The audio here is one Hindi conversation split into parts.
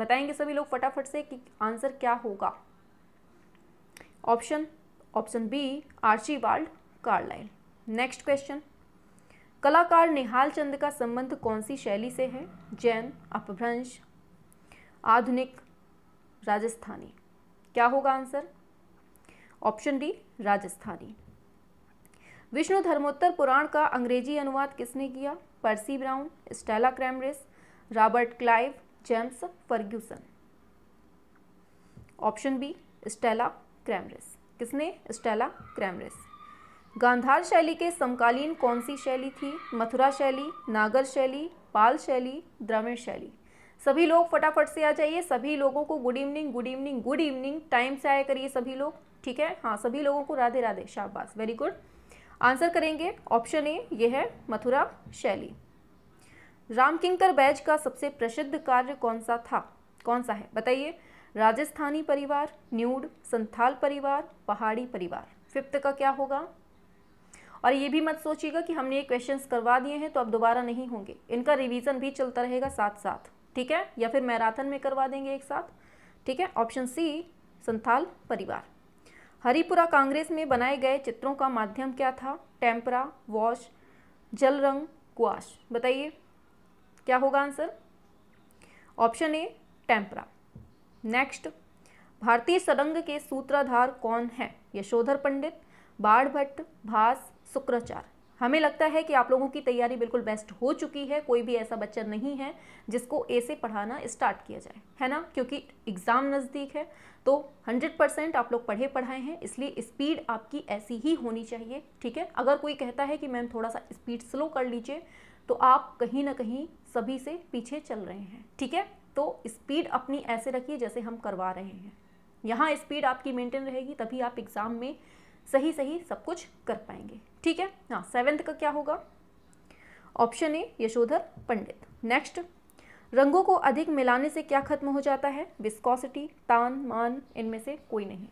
बताएंगे सभी लोग फटाफट से कि आंसर क्या होगा। Option B Archibald Carlyle. Next question, कलाकार निहाल चंद का संबंध कौन सी शैली से है? जैन, अपभ्रंश, आधुनिक, राजस्थानी। क्या होगा answer? Option D Rajasthani. Vishnu Dharmottara Purana का अंग्रेजी अनुवाद किसने किया? Percy Brown, Stella Kramrisch, Robert Clive, James Fergusson. Option B Stella Kramrisch. किसने? स्टेला क्रैमरिस। गांधार शैली के समकालीन कौन सी शैली थी? मथुरा शैली, नागर शैली, पाल शैली, द्रविड़ शैली। सभी लोग फटाफट से आ जाइए। सभी लोगों को good evening, good evening, good evening. Time से आया करिए सभी लोग, ठीक है? हाँ, सभी लोगों को राधे राधे, शाबाश, वेरी गुड। आंसर करेंगे ऑप्शन ए, ये है मथुरा शैली। रामकिंकर बैज का सबसे प्रसिद्ध कार्य कौन सा है? बताइए। राजस्थानी परिवार, न्यूड, संथाल परिवार, पहाड़ी परिवार। फिफ्थ का क्या होगा? और ये भी मत सोचिएगा कि हमने ये क्वेश्चंस करवा दिए हैं तो अब दोबारा नहीं होंगे, इनका रिवीजन भी चलता रहेगा साथ साथ, ठीक है? या फिर मैराथन में करवा देंगे एक साथ, ठीक है? ऑप्शन सी संथाल परिवार। हरिपुरा कांग्रेस में बनाए गए चित्रों का माध्यम क्या था? टेम्परा, वॉश, जल रंग, गुआश। बताइए क्या होगा आंसर? ऑप्शन ए टेम्परा। नेक्स्ट, भारतीय सदंग के सूत्रधार कौन है? यशोधर पंडित, बाढ़ भट्ट, भास, शुक्राचार्य। हमें लगता है कि आप लोगों की तैयारी बिल्कुल बेस्ट हो चुकी है, कोई भी ऐसा बच्चा नहीं है जिसको ए से पढ़ाना स्टार्ट किया जाए, है ना? क्योंकि एग्ज़ाम नज़दीक है तो 100% आप लोग पढ़े पढ़ाए हैं, इसलिए स्पीड आपकी ऐसी ही होनी चाहिए, ठीक है? अगर कोई कहता है कि मैम थोड़ा सा स्पीड स्लो कर लीजिए तो आप कहीं ना कहीं सभी से पीछे चल रहे हैं, ठीक है? तो स्पीड अपनी ऐसे रखिए जैसे हम करवा रहे हैं। यहाँ स्पीड आपकी मेंटेन रहेगी तभी आप एग्ज़ाम में सही सब कुछ कर पाएंगे, ठीक है? हाँ, 7th का क्या होगा? ऑप्शन ए यशोधर पंडित। नेक्स्ट, रंगों को अधिक मिलाने से क्या खत्म हो जाता है? विस्कोसिटी, तान, मान, इनमें से कोई नहीं।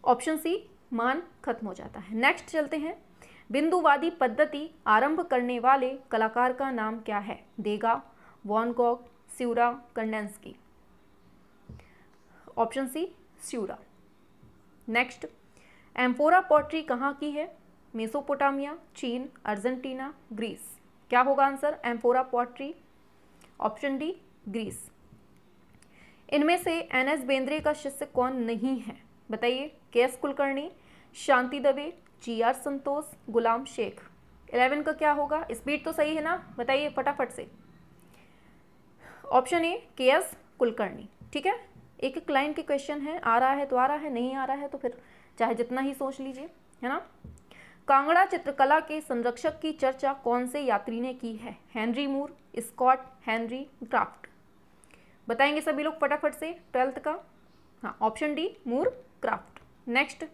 ऑप्शन सी मान खत्म हो जाता है। नेक्स्ट चलते हैं, बिंदुवादी पद्धति आरंभ करने वाले कलाकार का नाम क्या है? देगा, Van Gogh, Seurat, Kandinsky. Option C Seurat. Next, amphora pottery कहाँ की है? मेसोपोटामिया, चीन, अर्जेंटीना, ग्रीस। क्या होगा answer? Amphora pottery. Option D Greece. इनमें से एन.एस. बेंद्रे का शिष्य कौन नहीं है? बताइए। के.एस. कुलकर्णी, शांति दवे, जी.आर. संतोष, गुलाम शेख। 11 का क्या होगा? स्पीड तो सही है ना? बताइए फटाफट से। Option A KS. कुलकर्णी, ठीक है? एक एक लाइन के क्वेश्चन है, आ रहा है तो आ रहा है, नहीं आ रहा है तो फिर चाहे जितना ही सोच लीजिए, है ना? कांगड़ा चित्रकला के संरक्षक की चर्चा कौन से यात्री ने की है? हेनरी मूर, स्कॉट हेनरी क्राफ्ट। बताएंगे सभी लोग फटाफट से 12th का। हाँ, ऑप्शन डी मूर क्राफ्ट। नेक्स्ट,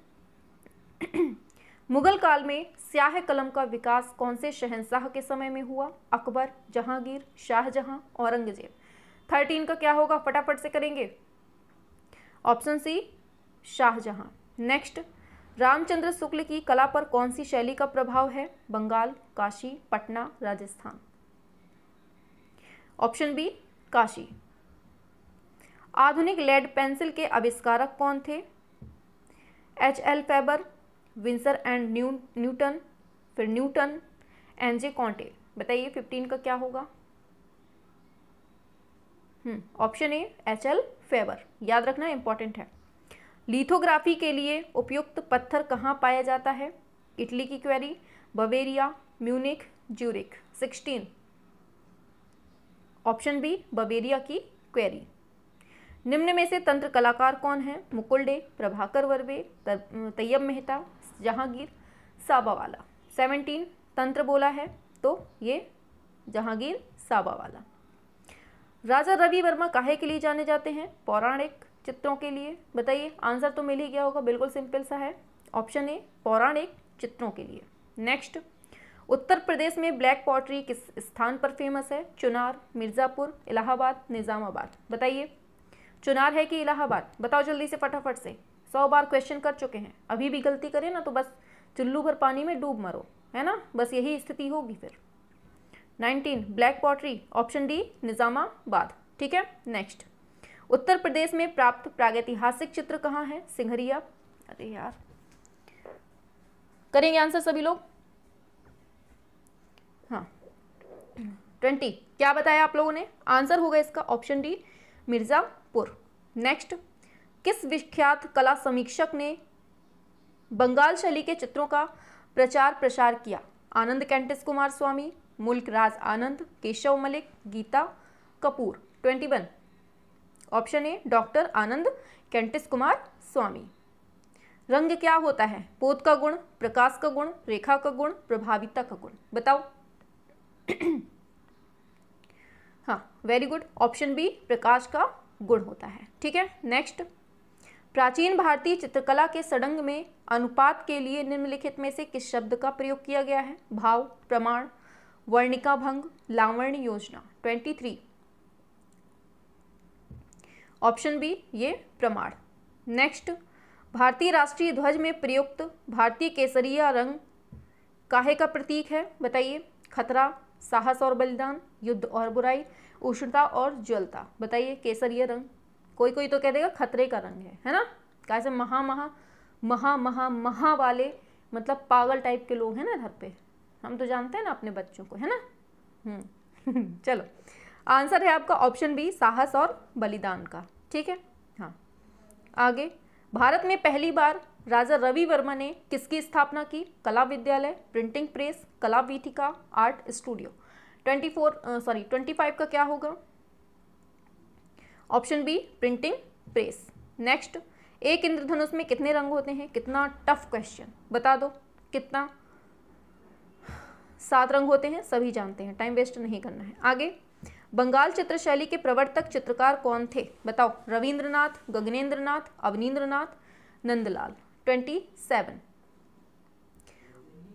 मुगल काल में स्याह कलम का विकास कौन से शहंशाह के समय में हुआ? अकबर, जहांगीर, शाहजहां, औरंगजेब। 13 का क्या होगा? फटाफट से करेंगे। Option C Shahjahan. Next, Ramchandra Shukla की कला पर कौन सी शैली का प्रभाव है? बंगाल, काशी, पटना, राजस्थान। Option B Kashi. आधुनिक लेड पेंसिल के आविष्कारक कौन थे? H.L. Faber, Winsor and Newton, फिर न्यूटन, एन.जे. कॉन्टे। बताइए 15 का क्या होगा? ऑप्शन ए H.L. फेबर, याद रखना इंपॉर्टेंट है। लिथोग्राफी के लिए उपयुक्त पत्थर कहाँ पाया जाता है? इटली की quarry, Bavaria, Munich, Zurich. 16। Option B Bavaria की क्वेरी। निम्न में से तंत्र कलाकार कौन है? मुकुल डे, प्रभाकर वर्वे, तैयब मेहता, जहांगीर, साबावाला। 17 तंत्र बोला है तो ये जहांगीर साबावाला। राजा रवि वर्मा काहे के लिए जाने जाते हैं? पौराणिक चित्रों के लिए। बताइए, आंसर तो मिल ही गया होगा, बिल्कुल सिंपल सा है। ऑप्शन ए पौराणिक चित्रों के लिए। नेक्स्ट, उत्तर प्रदेश में ब्लैक पॉटरी किस स्थान पर फेमस है? चुनार, मिर्ज़ापुर, इलाहाबाद, निज़ामाबाद। बताइए, चुनार है कि इलाहाबाद? बताओ जल्दी से फटाफट से। 100 बार क्वेश्चन कर चुके हैं, अभी भी गलती करें ना तो बस चुल्लू भर पानी में डूब मरो, है ना? बस यही स्थिति होगी फिर। 19 black pottery. Option D Nizamabad. ठीक है। नेक्स्ट, उत्तर प्रदेश में प्राप्त प्रागैतिहासिक चित्र कहाँ है? सिंघरिया। अरे यार, करेंगे आंसर सभी लोग? हाँ 20। क्या बताया आप लोगों ने? आंसर होगा इसका ऑप्शन डी, मिर्जापुर। नेक्स्ट, किस विख्यात कला समीक्षक ने बंगाल शैली के चित्रों का प्रचार प्रसार किया? आनंद Kentish Coomaraswamy, Mulk Raj Anand, Keshav Malik, Geeta Kapoor. 21। Option A doctor Anand Kentish Coomaraswamy. रंग क्या होता है? पोत का गुण, प्रकाश का गुण, रेखा का गुण, प्रभाविता का गुण। बताओ। हाँ वेरी गुड, ऑप्शन बी प्रकाश का गुण होता है। ठीक है। नेक्स्ट, प्राचीन भारतीय चित्रकला के षडंग में अनुपात के लिए निम्नलिखित में से किस शब्द का प्रयोग किया गया है? भाव, प्रमाण, वर्णिका भंग, लावण्य योजना। 23। ऑप्शन बी ये प्रमाण। नेक्स्ट, भारतीय राष्ट्रीय ध्वज में प्रयुक्त भारतीय केसरिया रंग काहे का प्रतीक है? बताइए। खतरा, साहस और बलिदान, युद्ध और बुराई, उष्णता और ज्वलता। बताइए केसरिया रंग। कोई कोई तो कह देगा खतरे का रंग है ना? कैसे महा महा महा महा महा वाले मतलब पागल टाइप के लोग हैं ना घर पे, हम तो जानते हैं ना अपने बच्चों को, है ना। चलो, आंसर है आपका ऑप्शन बी साहस और बलिदान का। ठीक है। हाँ आगे, भारत में पहली बार राजा रवि वर्मा ने किसकी स्थापना की? कला विद्यालय, प्रिंटिंग प्रेस, कला वीथिका, आर्ट स्टूडियो। 25 का क्या होगा? Option B printing press. Next, एक इंद्रधनुष में कितने रंग होते हैं? कितना टफ क्वेश्चन, बता दो कितना? 7 रंग होते हैं, सभी जानते हैं, टाइम वेस्ट नहीं करना है। आगे, बंगाल चित्रशैली के प्रवर्तक चित्रकार कौन थे? बताओ। रविंद्रनाथ, गगनेंद्रनाथ, अवनींद्रनाथ, नंदलाल। 27।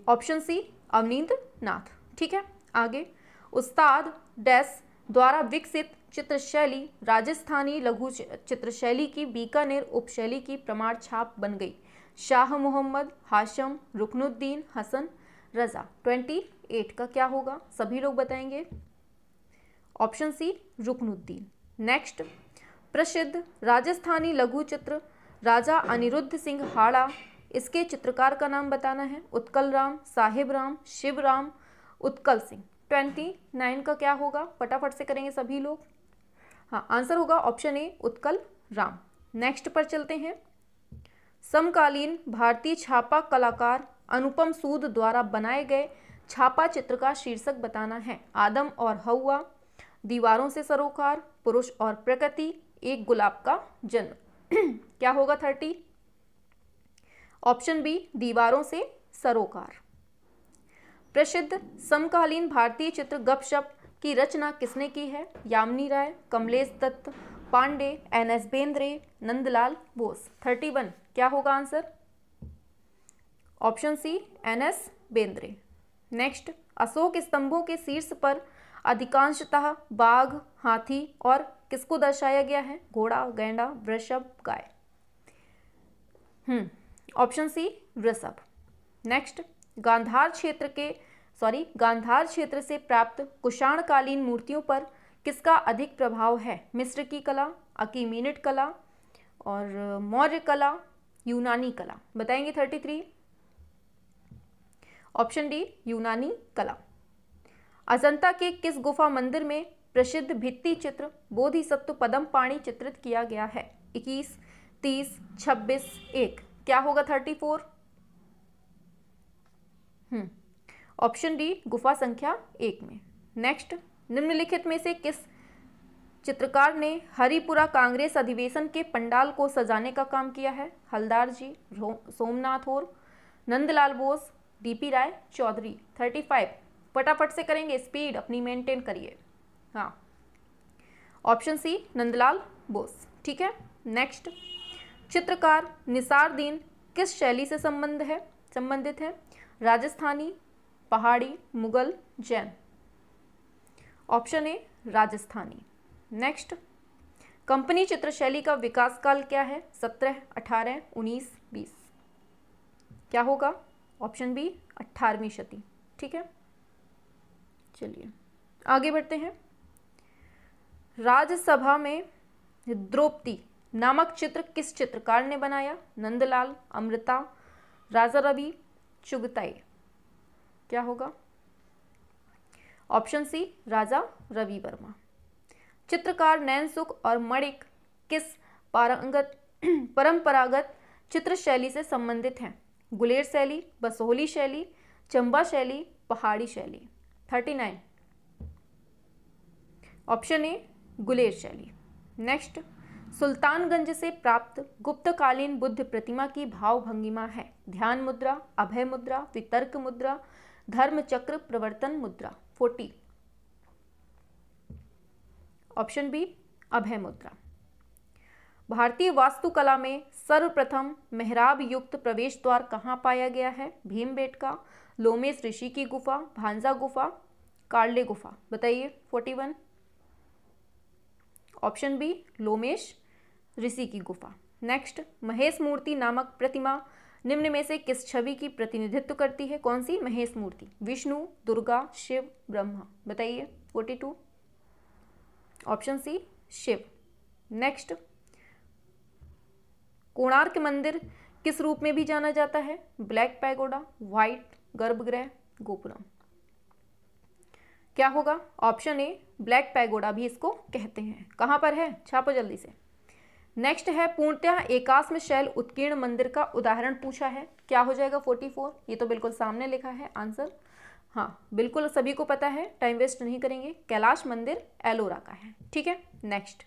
Option C Abanindranath. ठीक है। आगे, उस्ताद डैश द्वारा विकसित चित्रशैली राजस्थानी लघु चित्रशैली की बीकानेर उपशैली की प्रमाण छाप बन गई। शाह मोहम्मद, हाशम, रुकनुद्दीन, हसन, रजा। 28 का क्या होगा? सभी लोग बताएंगे। ऑप्शन सी रुकनुद्दीन। नेक्स्ट, प्रसिद्ध राजस्थानी लघु चित्र राजा अनिरुद्ध सिंह हाड़ा, इसके चित्रकार का नाम बताना है। उत्कल राम, साहिब राम, शिव राम, उत्कल सिंह। 29 का क्या होगा? फटाफट से करेंगे सभी लोग। हाँ आंसर होगा ऑप्शन ए उत्कल राम। नेक्स्ट पर चलते हैं। समकालीन भारतीय छापा कलाकार अनुपम सूद द्वारा बनाए गए छापा चित्र का शीर्षक बताना है। आदम और हव्वा, दीवारों से सरोकार, पुरुष और प्रकृति, एक गुलाब का जन्म। क्या होगा 30? ऑप्शन बी दीवारों से सरोकार। प्रसिद्ध समकालीन भारतीय चित्र गपशप की रचना किसने की है? यामिनी राय, कमलेश दत्त, पांडे, एन.एस. बेंद्रे, नंदलाल बोस। 31 क्या होगा answer? Option C N S. Bendre. Next, Ashok स्तंभों के शीर्ष पर अधिकांशतः बाघ, हाथी और किसको दर्शाया गया है? घोड़ा, गैंडा, वृषभ, गाय। ऑप्शन सी वृषभ। नेक्स्ट, गांधार क्षेत्र से प्राप्त कुषाणकालीन मूर्तियों पर किसका अधिक प्रभाव है? मिस्र की कला, अकीमेनिड कला और मौर्य कला, यूनानी कला। बताएंगे 33। ऑप्शन डी यूनानी कला। अजंता के किस गुफा मंदिर में प्रसिद्ध भित्ति चित्र बोधिसत्व पद्म पाणि चित्रित किया गया है? 21, 30, 26, 1। क्या होगा 34? ऑप्शन डी गुफा संख्या 1 में। नेक्स्ट, निम्नलिखित में से किस चित्रकार ने हरिपुरा कांग्रेस अधिवेशन के पंडाल को सजाने का काम किया है? हलदार जी, सोमनाथ और नंदलाल बोस, डीपी राय चौधरी। 35 फटाफट से करेंगे, स्पीड अपनी मेंटेन करिए। हाँ ऑप्शन सी नंदलाल बोस। ठीक है। नेक्स्ट, चित्रकार निसारदीन किस शैली से संबंधित है? Rajasthani, Pahari, Mughal, Jain. Option A Rajasthani. Next, company चित्रशैली का विकास काल क्या है? 17, 18, 19, 20। क्या होगा? ऑप्शन बी 18वीं शती। ठीक है, चलिए आगे बढ़ते हैं। राज्यसभा में द्रौपदी नामक चित्र किस चित्रकार ने बनाया? नंदलाल, अमृता, राजा रवि, चुगताई। क्या होगा? ऑप्शन सी राजा रवि वर्मा। चित्रकार नैनसुख और मणिक किस परंपरागत चित्र शैली से संबंधित हैं? गुलेर शैली, बसोहली शैली, चंबा शैली, पहाड़ी शैली। 39। ऑप्शन ए गुलेर शैली। नेक्स्ट, सुल्तानगंज से प्राप्त गुप्तकालीन बुद्ध प्रतिमा की भाव भंगिमा है? ध्यान मुद्रा, अभय मुद्रा, वितर्क मुद्रा, धर्म चक्र, प्रवर्तन मुद्रा। 40। ऑप्शन बी अभय मुद्रा। भारतीय वास्तुकला में सर्वप्रथम मेहराब युक्त प्रवेश द्वार कहाँ पाया गया है? भीमबेटका, लोमेश ऋषि की गुफा, भांजा गुफा, कार्ले गुफा। बताइए। 41। ऑप्शन बी लोमेश ऋषि की गुफा। नेक्स्ट, महेश मूर्ति नामक प्रतिमा निम्न में से किस छवि की प्रतिनिधित्व करती है? कौन सी महेश मूर्ति? विष्णु, दुर्गा, शिव, ब्रह्मा। बताइए। 42। Option C Shiv. Next, Konark मंदिर किस रूप में भी जाना जाता है? ब्लैक पैगोडा, व्हाइट गर्भगृह, गोपुरम। क्या होगा? ऑप्शन ए ब्लैक पैगोडा भी इसको कहते हैं। कहाँ पर है? छापो जल्दी से। नेक्स्ट है, पूर्णतः एकाश्म शैल उत्कीर्ण मंदिर का उदाहरण पूछा है। क्या हो जाएगा? 44। ये तो बिल्कुल सामने लिखा है आंसर। हाँ बिल्कुल सभी को पता है, टाइम वेस्ट नहीं करेंगे। कैलाश मंदिर एलोरा का है। ठीक है। नेक्स्ट,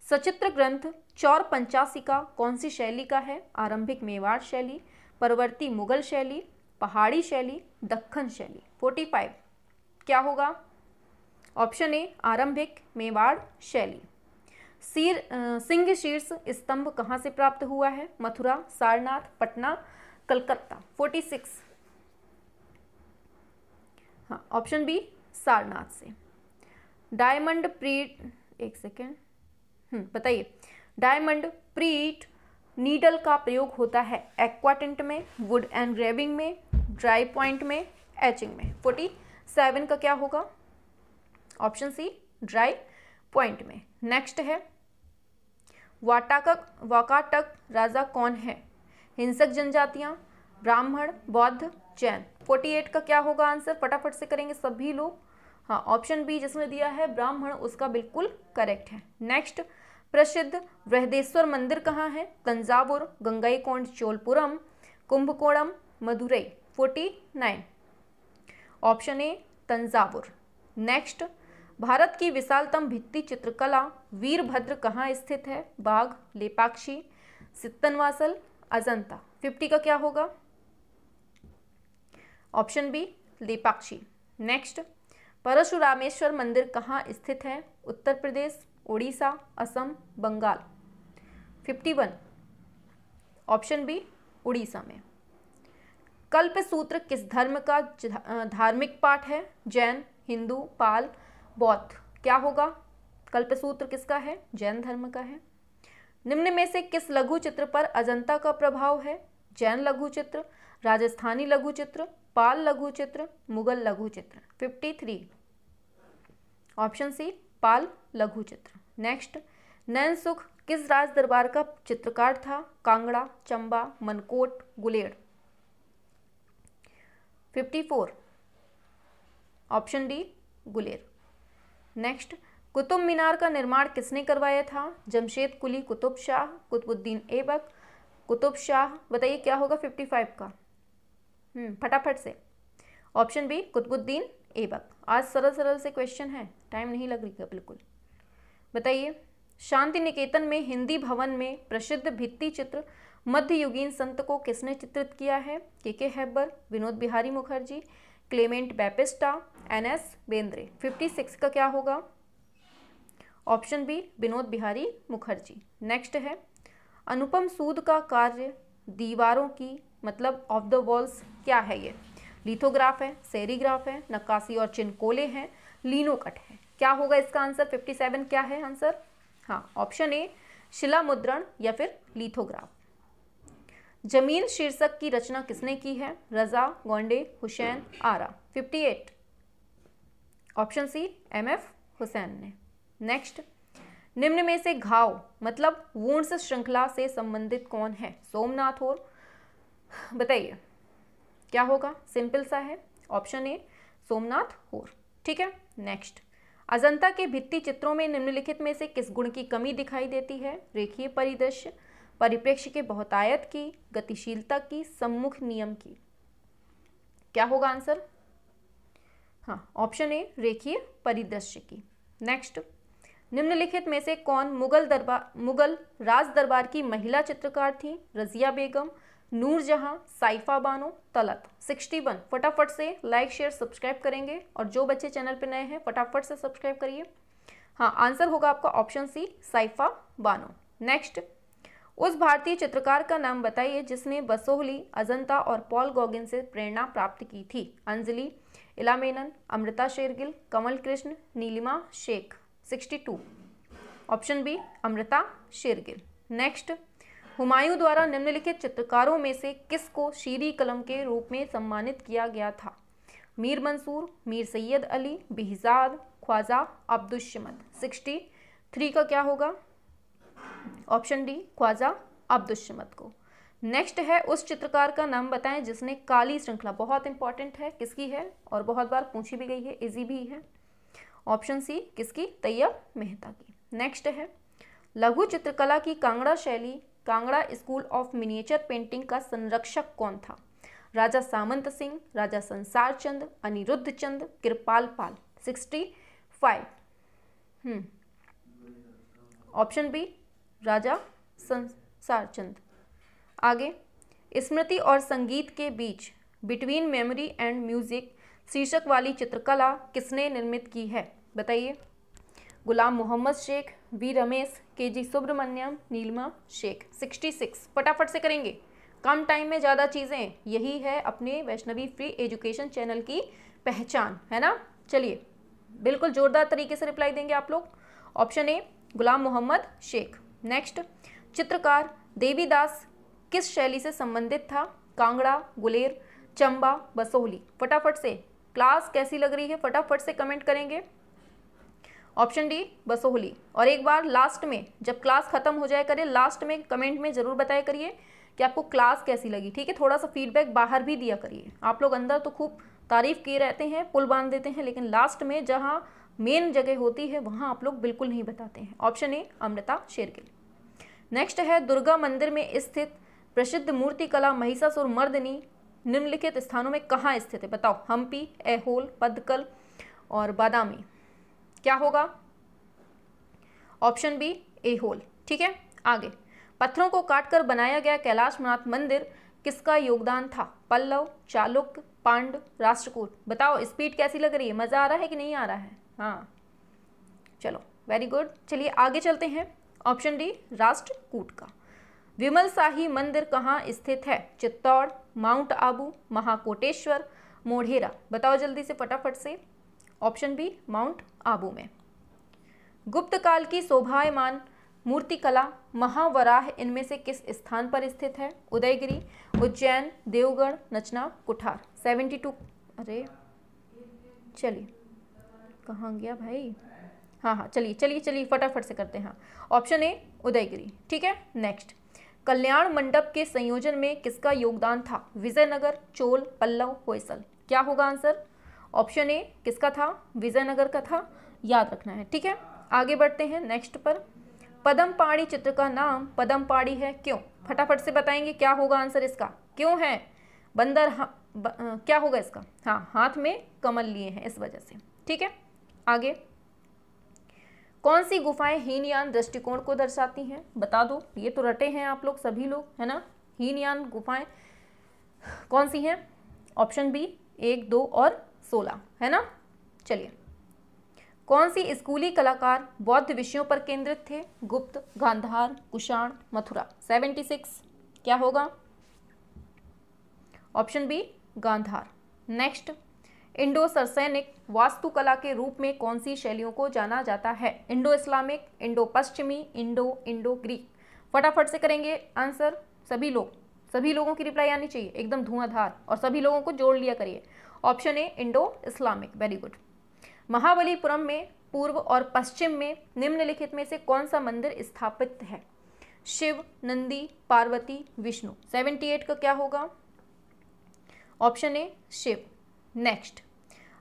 सचित्र ग्रंथ चौर पंचासिका कौन सी शैली का है? आरंभिक मेवाड़ शैली, परवर्ती मुगल शैली, पहाड़ी शैली, दक्खन शैली। 45। क्या होगा? ऑप्शन ए आरंभिक मेवाड़ शैली। सिंह शीर्ष स्तंभ कहाँ से प्राप्त हुआ है? मथुरा, सारनाथ, पटना, कलकत्ता। 46। हाँ ऑप्शन बी सारनाथ से। डायमंड प्रीट, एक सेकेंड, बताइए। डायमंड प्रीट नीडल का प्रयोग होता है एक्वाटिंट में, वुड एनग्रेविंग में, ड्राई पॉइंट में, एचिंग में। 47 का क्या होगा? ऑप्शन सी ड्राई पॉइंट में। नेक्स्ट है, वाकाटक राजा कौन है? हिंसक जनजातियां, ब्राह्मण, बौद्ध, जैन। 48 का क्या होगा आंसर? फटाफट से करेंगे सभी लोग। हाँ ऑप्शन बी जिसने दिया है ब्राह्मण, उसका बिल्कुल करेक्ट है। नेक्स्ट, प्रसिद्ध बृहदेश्वर मंदिर कहाँ है? Thanjavur, Gangaikonda Cholapuram, Kumbakonam, Madurai. 49। Option A Thanjavur. Next, Bharat की विशालतम भित्ति चित्रकला वीरभद्र कहाँ स्थित है? बाघ, लेपाक्षी, सित्तनवासल, अजंता। 50 का क्या होगा? Option B Lepakshi. Next, Parashurameshwar मंदिर कहाँ स्थित है? उत्तर प्रदेश, उड़ीसा, असम, बंगाल। 51। ऑप्शन बी उड़ीसा में। कल्प सूत्र किस धर्म का धार्मिक पाठ है? जैन, हिंदू, पाल, बौद्ध। क्या होगा? कल्पसूत्र किसका है? जैन धर्म का है। निम्न में से किस लघु चित्र पर अजंता का प्रभाव है? जैन लघु चित्र, राजस्थानी लघु चित्र, पाल लघु चित्र, मुगल लघु चित्र। 53। ऑप्शन सी पाल लघु चित्र। नेक्स्ट, नैनसुख किस राज दरबार का चित्रकार था? Kangra, Chamba, Mankot, Guler. 54। Option D Guler. Next, Qutub Minar का निर्माण किसने करवाया था? जमशेद कुली कुतुब शाह, कुतुबुद्दीन ऐबक, कुतुब शाह। बताइए क्या होगा 55 का? फटाफट से। Option B Qutubuddin Aibak. आज सरल सरल से क्वेश्चन है, टाइम नहीं लग रही बिल्कुल। बताइए, शांति निकेतन में हिंदी भवन में प्रसिद्ध भित्ति चित्र मध्ययुगीन संत को किसने चित्रित किया है? K Hebbar, Vinod Behari Mukherjee, Clement Baptista, N S Bendre. 56 का क्या होगा? Option B Vinod Behari Mukherjee. Next है, अनुपम सूद का कार्य दीवारों की मतलब ऑफ द वॉल्स क्या है? ये लिथोग्राफ है, सेरीग्राफ है, नक्काशी और चिनकोले हैं, लीनोकट है। क्या होगा इसका आंसर? 57 क्या है आंसर? हाँ ऑप्शन ए शिला मुद्रण या फिर लिथोग्राफ। जमीन शीर्षक की रचना किसने की है? रजा, गोंडे, हुसैन, आरा। 58। ऑप्शन सी एमएफ हुसैन ने। नेक्स्ट, निम्न में से घाव मतलब वुंड्स श्रृंखला से संबंधित कौन है? सोमनाथ और, बताइए क्या होगा? सिंपल सा है, ऑप्शन ए सोमनाथ और। ठीक है, नेक्स्ट, अजंता के भित्ति चित्रों में निम्नलिखित में से किस गुण की कमी दिखाई देती है? रेखीय परिदृश्य, परिप्रेक्ष्य के बहुतायत की, गतिशीलता की, सम्मुख नियम की। क्या होगा आंसर? हाँ, ऑप्शन ए रेखीय परिदृश्य की। नेक्स्ट, निम्नलिखित में से कौन मुगल राज दरबार की महिला चित्रकार थी? रजिया बेगम, नूरजहां, साइफा बानो, तलत। 61। फटाफट से लाइक शेयर सब्सक्राइब करेंगे, और जो बच्चे चैनल पे नए हैं फटाफट से सब्सक्राइब करिए। हाँ, आंसर होगा आपका option C Saifa Bano. Next, उस भारतीय चित्रकार का नाम बताइए जिसने बसोहली, अजंता और पॉल गॉगिन से प्रेरणा प्राप्त की थी? Anjali, Ela Menon, Amrita Shergil, Kamal Krishna, Nilima Sheikh. 62। Option B Amrita Shergil. Next, Humayun द्वारा निम्नलिखित चित्रकारों में से किसको शीरी कलम के रूप में सम्मानित किया गया था? मीर मंसूर, मीर सैयद अली, बिहजाद, ख्वाजा अब्दुस्समद। 63 का क्या होगा? ऑप्शन डी ख्वाजा अब्दुस्समद को। नेक्स्ट है, उस चित्रकार का नाम बताएं जिसने काली श्रृंखला, बहुत इंपॉर्टेंट है, किसकी है और बहुत बार पूछी भी गई है, इजी भी है। ऑप्शन सी किसकी? तैयब मेहता की। नेक्स्ट है, लघु चित्रकला की कांगड़ा शैली, Kangra school of miniature painting का संरक्षक कौन था? राजा सामंत सिंह, राजा संसार चंद, अनिरुद्ध चंद, कृपाल पाल। 65। ऑप्शन बी राजा संसार चंद। आगे, स्मृति और संगीत के बीच, बिटवीन मेमोरी एंड म्यूजिक शीर्षक वाली चित्रकला किसने निर्मित की है? बताइए। गुलाम मोहम्मद शेख, वी रमेश, के जी सुब्रमण्यम, नीलिमा शेख। 66। फटाफट से करेंगे, कम टाइम में ज़्यादा चीज़ें, यही है अपने वैष्णवी फ्री एजुकेशन चैनल की पहचान, है ना। चलिए, बिल्कुल जोरदार तरीके से रिप्लाई देंगे आप लोग। Option A Ghulam Mohammed Sheikh. Next, चित्रकार देवीदास किस शैली से संबंधित था? कांगड़ा, गुलेर, चंबा, बसोहली। फटाफट से, क्लास कैसी लग रही है फटाफट से कमेंट करेंगे। Option D Basohli. और एक बार लास्ट में, जब क्लास खत्म हो जाए करे, लास्ट में कमेंट में ज़रूर बताया करिए कि आपको क्लास कैसी लगी, ठीक है। थोड़ा सा फीडबैक बाहर भी दिया करिए। आप लोग अंदर तो खूब तारीफ किए रहते हैं, पुल बांध देते हैं, लेकिन लास्ट में जहाँ मेन जगह होती है वहाँ आप लोग बिल्कुल नहीं बताते हैं। Option A Amrita Shergil. Next है, दुर्गा मंदिर में स्थित प्रसिद्ध मूर्तिकला महिषासुर मर्दिनी निम्नलिखित स्थानों में कहाँ स्थित है? बताओ। हम्पी, ऐहोल, पद्दकल और बादामी। क्या होगा? Option B Aihole. ठीक है, आगे, पत्थरों को काटकर बनाया गया कैलाशनाथ मंदिर किसका योगदान था? पल्लव, चालुक्य, पांड्य, राष्ट्रकूट। बताओ, स्पीड कैसी लग रही है? मज़ा आ रहा है कि नहीं आ रहा है? हाँ, चलो वेरी गुड। चलिए आगे चलते हैं। ऑप्शन डी राष्ट्रकूट का। विमल शाही मंदिर कहाँ स्थित है? चित्तौड़, माउंट आबू, महाकोटेश्वर, मोढेरा। बताओ जल्दी से फटाफट से। ऑप्शन बी माउंट आबू में। गुप्त काल की शोभायमान मूर्तिकला महावराह इनमें से किस स्थान पर स्थित है? उदयगिरी, उज्जैन, देवगढ़, नचना, कुठार। 72। अरे चलिए, कहाँ गया भाई? हाँ, चलिए फटाफट से करते हैं। Option A Udayagiri. ठीक है, नेक्स्ट, कल्याण मंडप के संयोजन में किसका योगदान था? विजयनगर, चोल, पल्लव, होयसल। क्या होगा आंसर? ऑप्शन ए किसका था? विजयनगर का था, याद रखना है। ठीक है, आगे बढ़ते हैं नेक्स्ट पर। पदमपाड़ी चित्र का नाम पदमपाड़ी है, क्यों? फटाफट से बताएंगे क्या होगा आंसर इसका। क्यों है? बंदर क्या होगा इसका? हाँ, हाथ में कमल लिए हैं इस वजह से। ठीक है, आगे, कौन सी गुफाएं हीनयान दृष्टिकोण को दर्शाती हैं? बता दो, ये तो रटे हैं आप लोग सभी लोग, है ना। हीनयान गुफाएं कौन सी हैं? ऑप्शन बी 1, 2 और 16, है ना। चलिए, कौन सी स्कूली कलाकार बौद्ध विषयों पर केंद्रित थे? गुप्त, गांधार, कुषाण, मथुरा। 76 क्या होगा? Option B Gandhara. Next, Indo Saracenic वास्तुकला के रूप में कौन सी शैलियों को जाना जाता है? इंडो इस्लामिक, इंडो पश्चिमी, इंडो ग्रीक। फटाफट से करेंगे आंसर सभी लोगों की रिप्लाई आनी चाहिए एकदम धुआंधार, और सभी लोगों को जोड़ लिया करिए। Option A Indo Islamic, very good. Mahabalipuram में पूर्व और पश्चिम में निम्नलिखित में से कौन सा मंदिर स्थापित है? शिव, नंदी, पार्वती, विष्णु। 78 का क्या होगा? ऑप्शन ए शिव। नेक्स्ट,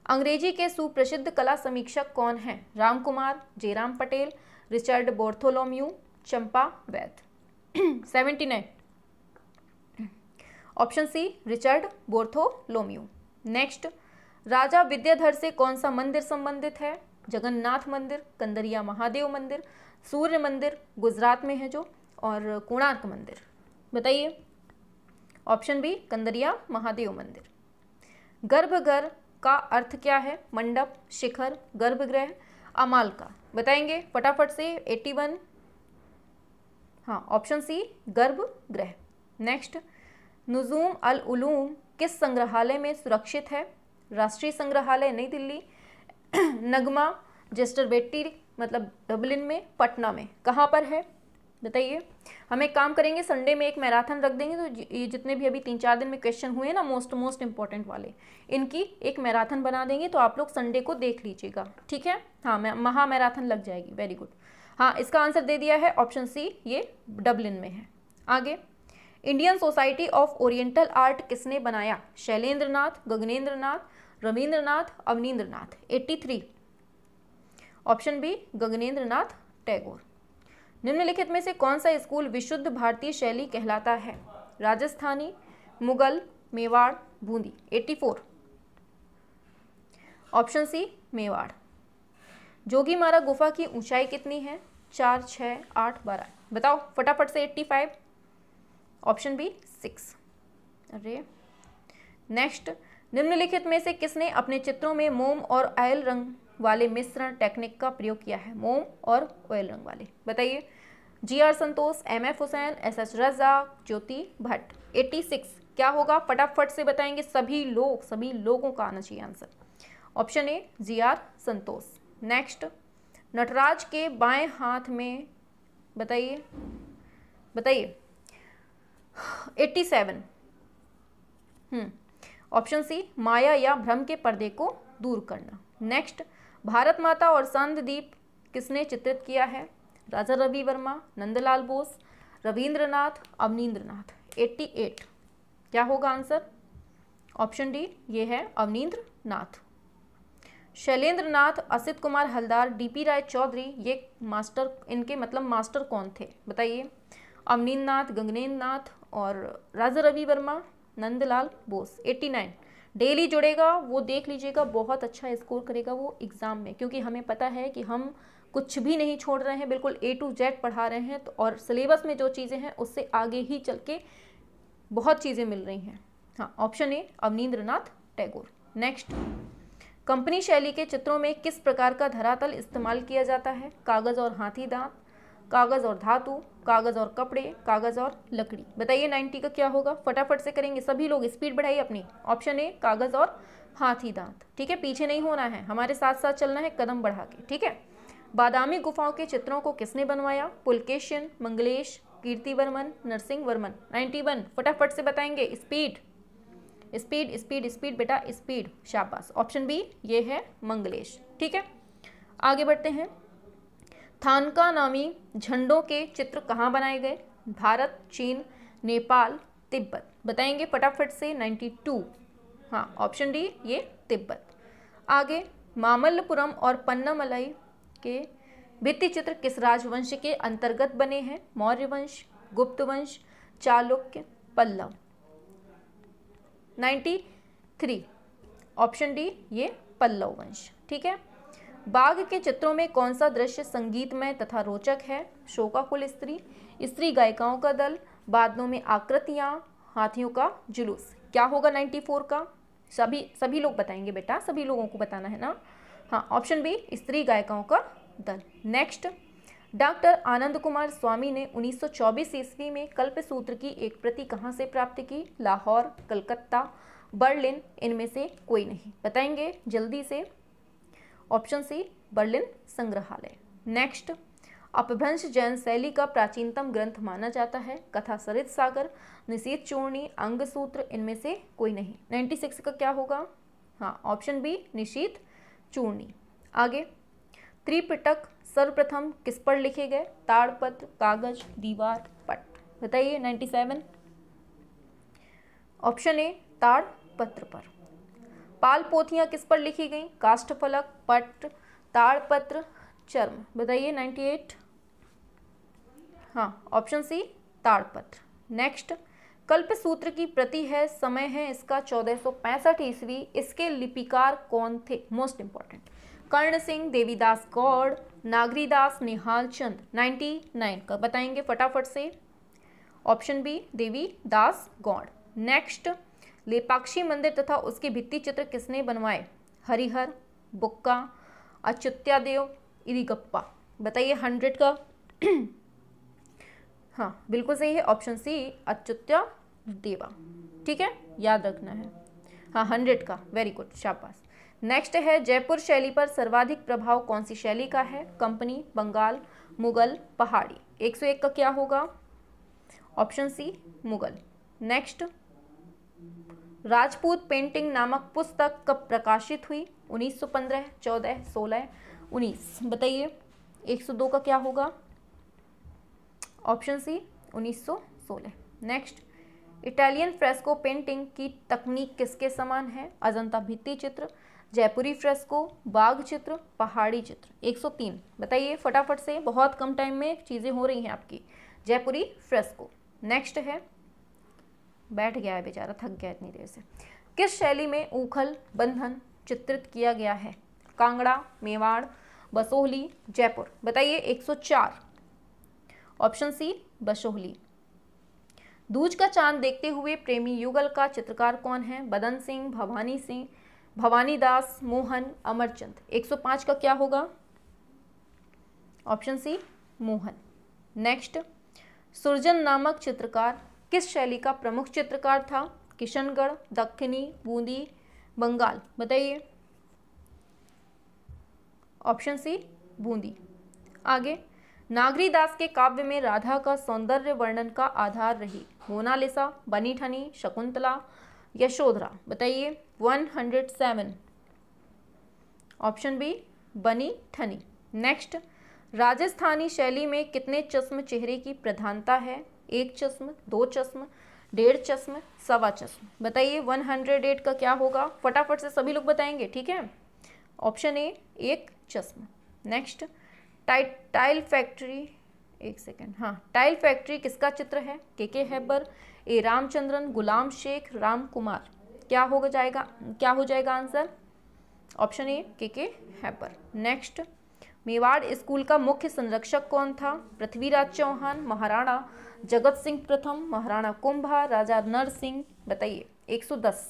अंग्रेजी के सुप्रसिद्ध कला समीक्षक कौन हैं? Ram Kumar, Jairam Patel, Richard Bartholomew, Champa Vaid. 79, option C Richard Bartholomew. Next, Raja Vidyadhar से कौन सा मंदिर संबंधित है? जगन्नाथ मंदिर, कंदरिया महादेव मंदिर, सूर्य मंदिर गुजरात में है जो, और कोणार्क मंदिर। बताइए। ऑप्शन बी कंदरिया महादेव मंदिर। गर्भगृह का अर्थ क्या है? मंडप, शिखर, गर्भगृह, अमालका। बताएंगे फटाफट से। 81, हाँ ऑप्शन सी गर्भगृह। नेक्स्ट, नुजूम अल उलूम किस संग्रहालय में सुरक्षित है? राष्ट्रीय संग्रहालय नई दिल्ली, नगमा जेस्टरबेट्टी मतलब डबलिन में, पटना में। कहाँ पर है बताइए। हम एक काम करेंगे, संडे में एक मैराथन रख देंगे, तो ये जितने भी अभी 3-4 दिन में क्वेश्चन हुए ना मोस्ट इंपॉर्टेंट वाले, इनकी एक मैराथन बना देंगे, तो आप लोग संडे को देख लीजिएगा, ठीक है। हाँ महा मैराथन लग जाएगी। Very good. हाँ इसका आंसर दे दिया है ऑप्शन सी, ये डबलिन में है। आगे, Indian society of oriental art किसने बनाया? शैलेंद्र नाथ, गगनेंद्र नाथ, रविंद्रनाथ, अवनींद्रनाथ। 83, option B Gaganendra Nath Tagore. निम्नलिखित में से कौन सा स्कूल विशुद्ध भारतीय शैली कहलाता है? राजस्थानी, मुगल, मेवाड़, बूंदी। 84, option C Mewar. जोगीमारा गुफा की ऊंचाई कितनी है? 4, 6, 8, 12। बताओ फटाफट से। 85, ऑप्शन बी 6। अरे नेक्स्ट, निम्नलिखित में से किसने अपने चित्रों में मोम और ऑयल रंग वाले मिश्रण टेक्निक का प्रयोग किया है? मोम और ऑयल रंग वाले। बताइए। GR संतोष, MF हुसैन, SS रज़ाक, ज्योति भट्ट। 86 क्या होगा? फटाफट से बताएंगे सभी लोगों का आना चाहिए answer. Option A GR Santosh. Next, Nataraj के बाएं हाथ में बताइए 87, ऑप्शन सी माया या भ्रम के पर्दे को दूर करना। नेक्स्ट, भारत माता और सांददीप किसने चित्रित किया है? राजा रवि वर्मा, नंदलाल बोस, रविंद्रनाथ, अवनींद्रनाथ। 88 क्या होगा आंसर? ऑप्शन डी ये है अवनींद्रनाथ। शैलेंद्र नाथ, असित कुमार हलदार, DP राय चौधरी, ये मास्टर, इनके मतलब मास्टर कौन थे? बताइए। अवनींद्रनाथ, गगनेंद्रनाथ और राजा रवि वर्मा, नंदलाल बोस। 89 डेली जुड़ेगा वो देख लीजिएगा, बहुत अच्छा स्कोर करेगा वो एग्ज़ाम में, क्योंकि हमें पता है कि हम कुछ भी नहीं छोड़ रहे हैं, बिल्कुल A to Z पढ़ा रहे हैं। तो और सिलेबस में जो चीज़ें हैं उससे आगे ही चल के बहुत चीज़ें मिल रही हैं। हाँ ऑप्शन ए अवनींद्रनाथ टैगोर। नेक्स्ट, कंपनी शैली के चित्रों में किस प्रकार का धरातल इस्तेमाल किया जाता है? कागज़ और हाथी दांत, कागज़ और धातु, कागज़ और कपड़े, कागज़ और लकड़ी। बताइए 90 का क्या होगा? फटाफट से करेंगे सभी लोग, स्पीड बढ़ाइए अपनी। ऑप्शन ए कागज़ और हाथी दांत। ठीक है, पीछे नहीं होना है, हमारे साथ साथ चलना है कदम बढ़ा के। ठीक है। बादामी गुफाओं के चित्रों को किसने बनवाया? पुलकेशिन, मंगलेश, कीर्तिवर्मन, नरसिंह वर्मन। 91 फटाफट से बताएंगे। स्पीड स्पीड स्पीड स्पीड बेटा स्पीड, शाबाश। ऑप्शन बी ये है मंगलेश। ठीक है, आगे बढ़ते हैं। थानका नामी झंडों के चित्र कहाँ बनाए गए? भारत, चीन, नेपाल, तिब्बत। बताएंगे फटाफट से। 92 हाँ ऑप्शन डी ये तिब्बत। आगे, मामल्लपुरम और पन्नामलाई के भित्ति चित्र किस राजवंश के अंतर्गत बने हैं? मौर्य वंश, गुप्त वंश, चालुक्य, पल्लव। 93 ऑप्शन डी ये पल्लव वंश। ठीक है। बाघ के चित्रों में कौन सा दृश्य संगीतमय तथा रोचक है? शोकाकुल स्त्री, स्त्री गायिकाओं का दल, बादलों में आकृतियां, हाथियों का जुलूस। क्या होगा 94 का? सभी लोग बताएंगे बेटा, सभी लोगों को बताना है ना। हाँ ऑप्शन बी स्त्री गायिकाओं का दल। नेक्स्ट, डॉक्टर आनंद कुमार स्वामी ने 1924 ईस्वी में कल्पसूत्र की एक प्रति कहाँ से प्राप्त की? लाहौर, कलकत्ता, बर्लिन, इनमें से कोई नहीं। बताएंगे जल्दी से। ऑप्शन सी बर्लिन संग्रहालय। नेक्स्ट, अपभ्रंश जैन शैली का प्राचीनतम ग्रंथ माना जाता है? कथा सरित सागर, निशीथ चूर्णी, अंगसूत्र, इनमें से कोई नहीं। 96 का क्या होगा? हाँ ऑप्शन बी निशीथ चूर्णी। आगे, त्रिपिटक सर्वप्रथम किस पर लिखे गए? ताड़पत्र, कागज, दीवार, पट। बताइए 97। ऑप्शन ए ताड़पत्र पर। पाल पोथियां किस पर लिखी गई? काष्ठफलक, पट, ताड़पत्र, चर्म। बताइए 98। हाँ, ऑप्शन सी ताड़पत्र। नेक्स्ट, कल्पसूत्र की प्रति है, समय है इसका 1465 ईस्वी। इसके लिपिकार कौन थे? Most important. कर्ण सिंह, देवीदास गौड़, नागरीदास, निहाल चंद। 99 का बताएंगे फटाफट से। Option B Devidas Gaur. Next, Lepakshi मंदिर तथा उसके भित्ति चित्र किसने बनवाए? हरिहर, बुक्का, अच्युत्यादेव, इरिगप्पा। बताइए 100 का। हाँ बिल्कुल सही है, ऑप्शन सी अच्युत्यादेवा। ठीक है, याद रखना है। हाँ 100 का, वेरी गुड, शाबाश। नेक्स्ट है, जयपुर शैली पर सर्वाधिक प्रभाव कौन सी शैली का है? कंपनी, बंगाल, मुगल, पहाड़ी। 101 का क्या होगा? Option C Mughal. Next, Rajput painting नामक पुस्तक कब प्रकाशित हुई? 1915, 14, 16, 19। बताइए 102 का क्या होगा? Option C 1916। Next, Italian fresco painting की तकनीक किसके समान है? अजंता भित्ति चित्र, जयपुरी फ्रेस्को, बाघ चित्र, पहाड़ी चित्र। 103। बताइए फटाफट से, बहुत कम टाइम में चीज़ें हो रही हैं आपकी। जयपुरी फ्रेस्को। नेक्स्ट है, बैठ गया है बेचारा, थक गया इतनी देर से। किस शैली में ऊखल बंधन चित्रित किया गया है? कांगड़ा, मेवाड़, बसोहली, जयपुर। बताइए 104। Option C Basohli. दूज का चांद देखते हुए प्रेमी युगल का चित्रकार कौन है? बदन सिंह, भवानी सिंह, भवानीदास, मोहन, अमरचंद। 105 का क्या होगा? Option C Mohan. Next, Surjan नामक चित्रकार किस शैली का प्रमुख चित्रकार था? किशनगढ़, दक्खनी, बूंदी, बंगाल। बताइए ऑप्शन सी बूंदी। आगे, नागरीदास के काव्य में राधा का सौंदर्य वर्णन का आधार रही? मोनालिसा, बनी ठनी, शकुंतला, यशोधरा। बताइए 107। ऑप्शन बी बनी ठनी। नेक्स्ट, राजस्थानी शैली में कितने चश्म चेहरे की प्रधानता है? 1 चश्म, 2 चश्म, 1.5 चश्म, 1.25 चश्म। बताइए 108 का क्या होगा? फटाफट से सभी लोग बताएंगे, ठीक है। ऑप्शन ए 1 चश्म। नेक्स्ट, टाइल फैक्ट्री, एक सेकेंड, हाँ, टाइल फैक्ट्री किसका चित्र है? K Hebbar, A Ramachandran, Gulam Sheikh, Ram Kumar. क्या हो जाएगा आंसर? ऑप्शन ए के हैबर। नेक्स्ट, मेवाड़ स्कूल का मुख्य संरक्षक कौन था? पृथ्वीराज चौहान, महाराणा जगत सिंह प्रथम, महाराणा कुंभा, राजा नरसिंह। बताइए 110।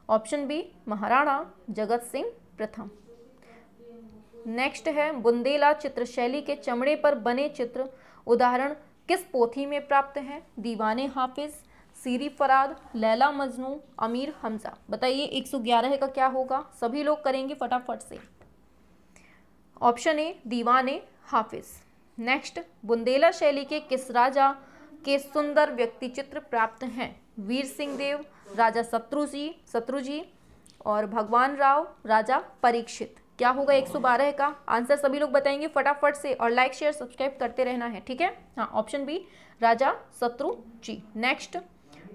ऑप्शन बी महाराणा जगत सिंह प्रथम। नेक्स्ट है, बुंदेला चित्रशैली के चमड़े पर बने चित्र उदाहरण किस पोथी में प्राप्त है? दीवाने हाफिज, सीरी फराद, लैला मजनू, अमीर हमजा। बताइए 111 का क्या होगा? सभी लोग करेंगे फटाफट से। ऑप्शन ए दीवाने हाफिज। नेक्स्ट, बुंदेला शैली के किस राजा के सुंदर व्यक्ति चित्र प्राप्त हैं? वीर सिंह देव, राजा शत्रुजी और भगवान राव, राजा परीक्षित। क्या होगा 112 का आंसर? सभी लोग बताएंगे फटाफट से और लाइक शेयर सब्सक्राइब करते रहना है, ठीक है। हाँ, ऑप्शन बी राजा शत्रुजी। नेक्स्ट,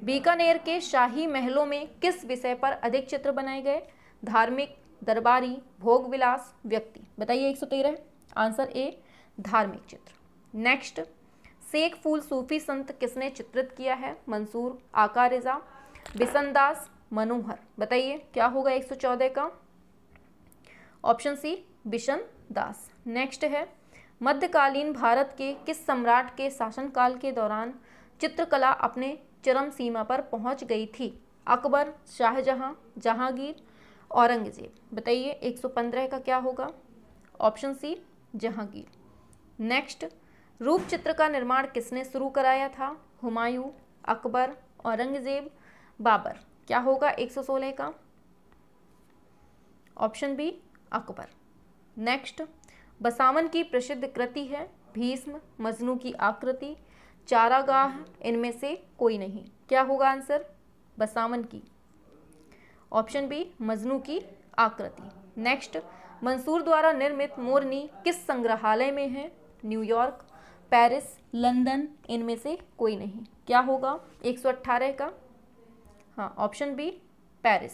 बीकानेर के शाही महलों में किस विषय पर अधिक चित्र बनाए गए? धार्मिक, दरबारी, भोग विलास, व्यक्ति। बताइए 113। आंसर ए धार्मिक चित्र। नेक्स्ट, शेख फूल सूफी संत किसने चित्रित किया है? मंसूर, आका रिजा, बिसनदास, मनोहर। बताइए क्या होगा 114 का? ऑप्शन सी बिशन दास। नेक्स्ट है, मध्यकालीन भारत के किस सम्राट के शासनकाल के दौरान चित्रकला अपने चरम सीमा पर पहुंच गई थी? अकबर, शाहजहां, जहांगीर, औरंगजेब। बताइए 115 का क्या होगा? ऑप्शन सी जहांगीर। नेक्स्ट, रूप चित्र का निर्माण किसने शुरू कराया था? हुमायूं, अकबर, औरंगजेब, बाबर। क्या होगा 116 का? Option B Akbar. Next, Basawan की प्रसिद्ध कृति है भीष्म, मजनू की आकृति, चारागाह, इनमें से कोई नहीं। क्या होगा आंसर? बसावन की। ऑप्शन बी मजनू की आकृति। नेक्स्ट, मंसूर द्वारा निर्मित मोरनी किस संग्रहालय में है? न्यूयॉर्क, पेरिस, लंदन, इनमें से कोई नहीं। क्या होगा 118 का? हाँ, option B Paris.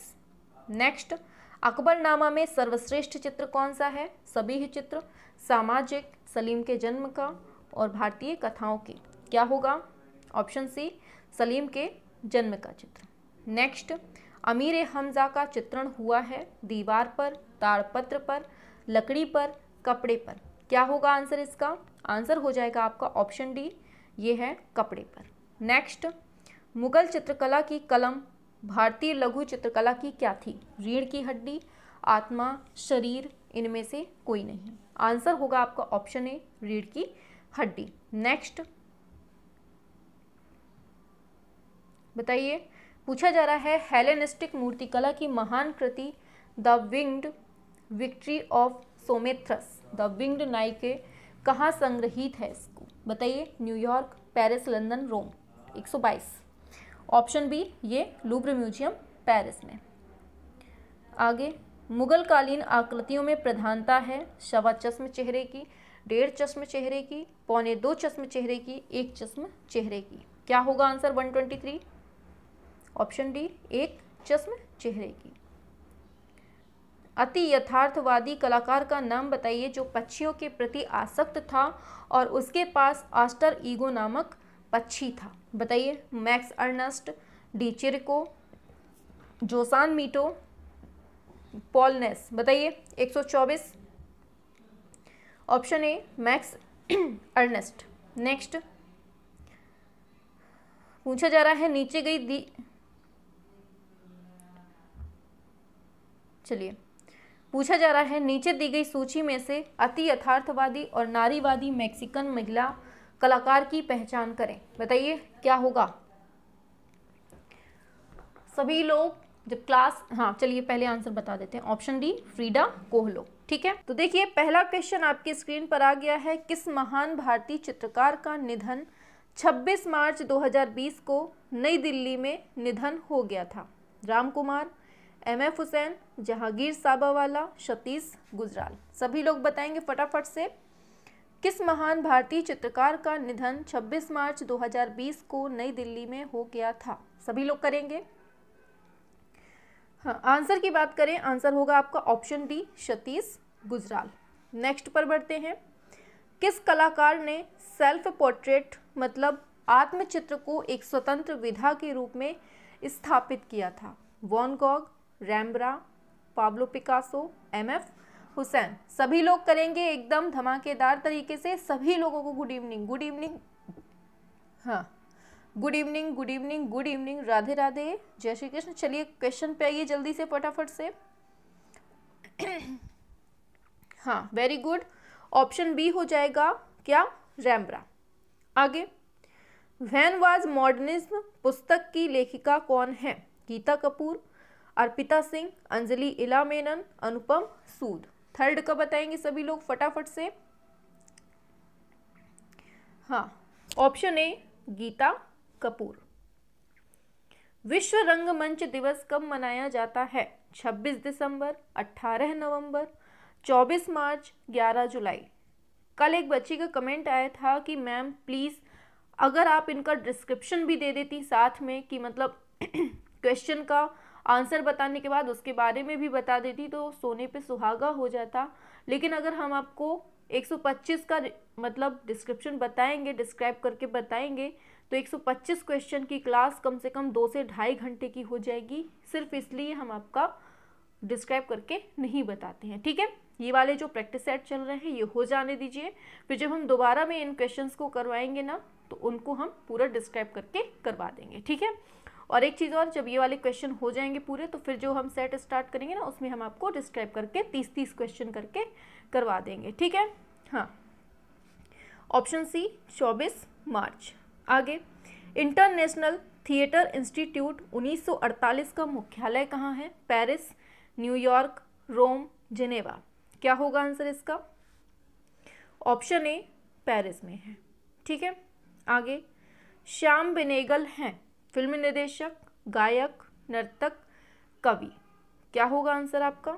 Next, Akbarnama में सर्वश्रेष्ठ चित्र कौन सा है? सभी ही चित्र, सामाजिक, सलीम के जन्म का और भारतीय कथाओं के। क्या होगा? ऑप्शन सी सलीम के जन्म का चित्र। नेक्स्ट, अमीर हमजा का चित्रण हुआ है दीवार पर, ताड़पत्र पर, लकड़ी पर, कपड़े पर। क्या होगा आंसर इसका? आंसर हो जाएगा आपका ऑप्शन डी, ये है कपड़े पर। नेक्स्ट, मुगल चित्रकला की कलम भारतीय लघु चित्रकला की क्या थी? रीढ़ की हड्डी, आत्मा, शरीर, इनमें से कोई नहीं। आंसर होगा आपका ऑप्शन ए, रीढ़ की हड्डी। नेक्स्ट बताइए, पूछा जा रहा है हेलेनिस्टिक मूर्तिकला की महान कृति the winged victory of Samothrace, the winged Nike कहाँ संग्रहित है? इसको बताइए। New York, Paris, London, Rome. 122। Option B, ये लूव्र म्यूजियम पेरिस में। आगे, मुगल कालीन आकृतियों में प्रधानता है सवा चश्म चेहरे की, 1.5 चश्म चेहरे की, 1.25 चश्म चेहरे की, 1 चश्म चेहरे की। क्या होगा आंसर 123? ऑप्शन डी, 1 चश्म चेहरे की। अति यथार्थवादी कलाकार का नाम बताइए जो पक्षियों के प्रति आसक्त था और उसके पास आस्टर ईगो नामक पक्षी था। बताइए। Max Ernst, de Chirico, Joan Miro, Paul Nash. बताइए। 124। Option A Max Ernst. Next, पूछा जा रहा है नीचे दी गई सूची में से अति यथार्थवादी और नारीवादी मैक्सिकन महिला कलाकार की पहचान करें। बताइए क्या होगा। सभी लोग जब क्लास, हाँ चलिए पहले आंसर बता देते हैं। Option D Frida Kahlo. ठीक है, तो देखिए पहला क्वेश्चन आपकी स्क्रीन पर आ गया है। किस महान भारतीय चित्रकार का निधन 26 मार्च 2020 को नई दिल्ली में निधन हो गया था? राम कुमार, MF हुसैन, जहांगीर साबावाला, सतीश गुजराल। सभी लोग बताएंगे फटाफट से। किस महान भारतीय चित्रकार का निधन 26 मार्च 2020 को नई दिल्ली में हो गया था? सभी लोग करेंगे। हाँ, आंसर की बात करें, आंसर होगा आपका option D Satish Gujral. Next पर बढ़ते हैं। किस कलाकार ने सेल्फ पोर्ट्रेट मतलब आत्मचित्र को एक स्वतंत्र विधा के रूप में स्थापित किया था? Van Gogh, Rembrandt, Pablo Picasso, MF Husain. सभी लोग करेंगे एकदम धमाकेदार तरीके से। सभी लोगों को गुड इवनिंग, गुड इवनिंग। हाँ, good evening, good evening, good evening, Radhe Radhe, जय श्री कृष्ण। चलिए क्वेश्चन पे आइए जल्दी से फटाफट से। हाँ वेरी गुड, ऑप्शन बी हो जाएगा क्या? रैम्ब्रा। आगे, व्हेन वाज मॉडर्निज्म पुस्तक की लेखिका कौन है? गीता कपूर, अर्पिता सिंह, अंजलि इला मेनन, अनुपम सूद। थर्ड का बताएंगे सभी लोग फटाफट से। हाँ, ऑप्शन ए गीता कपूर। विश्व रंगमंच दिवस कब मनाया जाता है? 26 दिसंबर, 18 नवंबर, 24 मार्च, 11 जुलाई। कल एक बच्ची का कमेंट आया था कि मैम प्लीज़ अगर आप इनका डिस्क्रिप्शन भी दे देती साथ में, कि मतलब क्वेश्चन का आंसर बताने के बाद उसके बारे में भी बता देती तो सोने पे सुहागा हो जाता। लेकिन अगर हम आपको 125 का मतलब डिस्क्रिप्शन बताएंगे, डिस्क्राइब करके बताएंगे, तो 125 क्वेश्चन की क्लास कम से कम 2 से ढाई घंटे की हो जाएगी। सिर्फ इसलिए हम आपका डिस्क्राइब करके नहीं बताते हैं। ठीक है, ये वाले जो प्रैक्टिस सेट चल रहे हैं ये हो जाने दीजिए, फिर जब हम दोबारा में इन क्वेश्चंस को करवाएंगे ना तो उनको हम पूरा डिस्क्राइब करके करवा देंगे। ठीक है, और एक चीज़ और, जब ये वाले क्वेश्चन हो जाएंगे पूरे तो फिर जो हम सेट स्टार्ट करेंगे ना उसमें हम आपको डिस्क्राइब करके 30-30 क्वेश्चन करके करवा देंगे। ठीक है। हाँ, ऑप्शन सी 24 मार्च। आगे, इंटरनेशनल थिएटर इंस्टीट्यूट 1948 का मुख्यालय कहाँ है? पेरिस, न्यूयॉर्क, रोम, जेनेवा। क्या होगा आंसर इसका? ऑप्शन ए पेरिस में है। ठीक है। आगे, श्याम बेनेगल हैं फिल्म निर्देशक, गायक, नर्तक, कवि। क्या होगा आंसर आपका?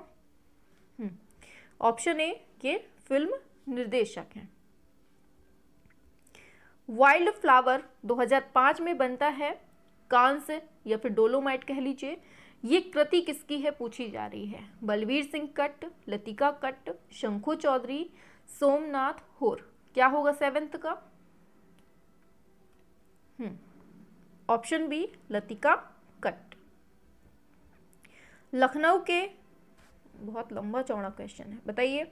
ऑप्शन ए ये फिल्म निर्देशक हैं। वाइल्ड फ्लावर 2005 में बनता है कांस्य या फिर डोलोमाइट कह लीजिए, ये कृति किसकी है पूछी जा रही है। बलवीर सिंह कट्ट, लतिका कट्ट, शंखू चौधरी, सोमनाथ होर। क्या होगा 7th का? ऑप्शन बी लतिका कट्ट। लखनऊ के, बहुत लंबा चौड़ा क्वेश्चन है, बताइए।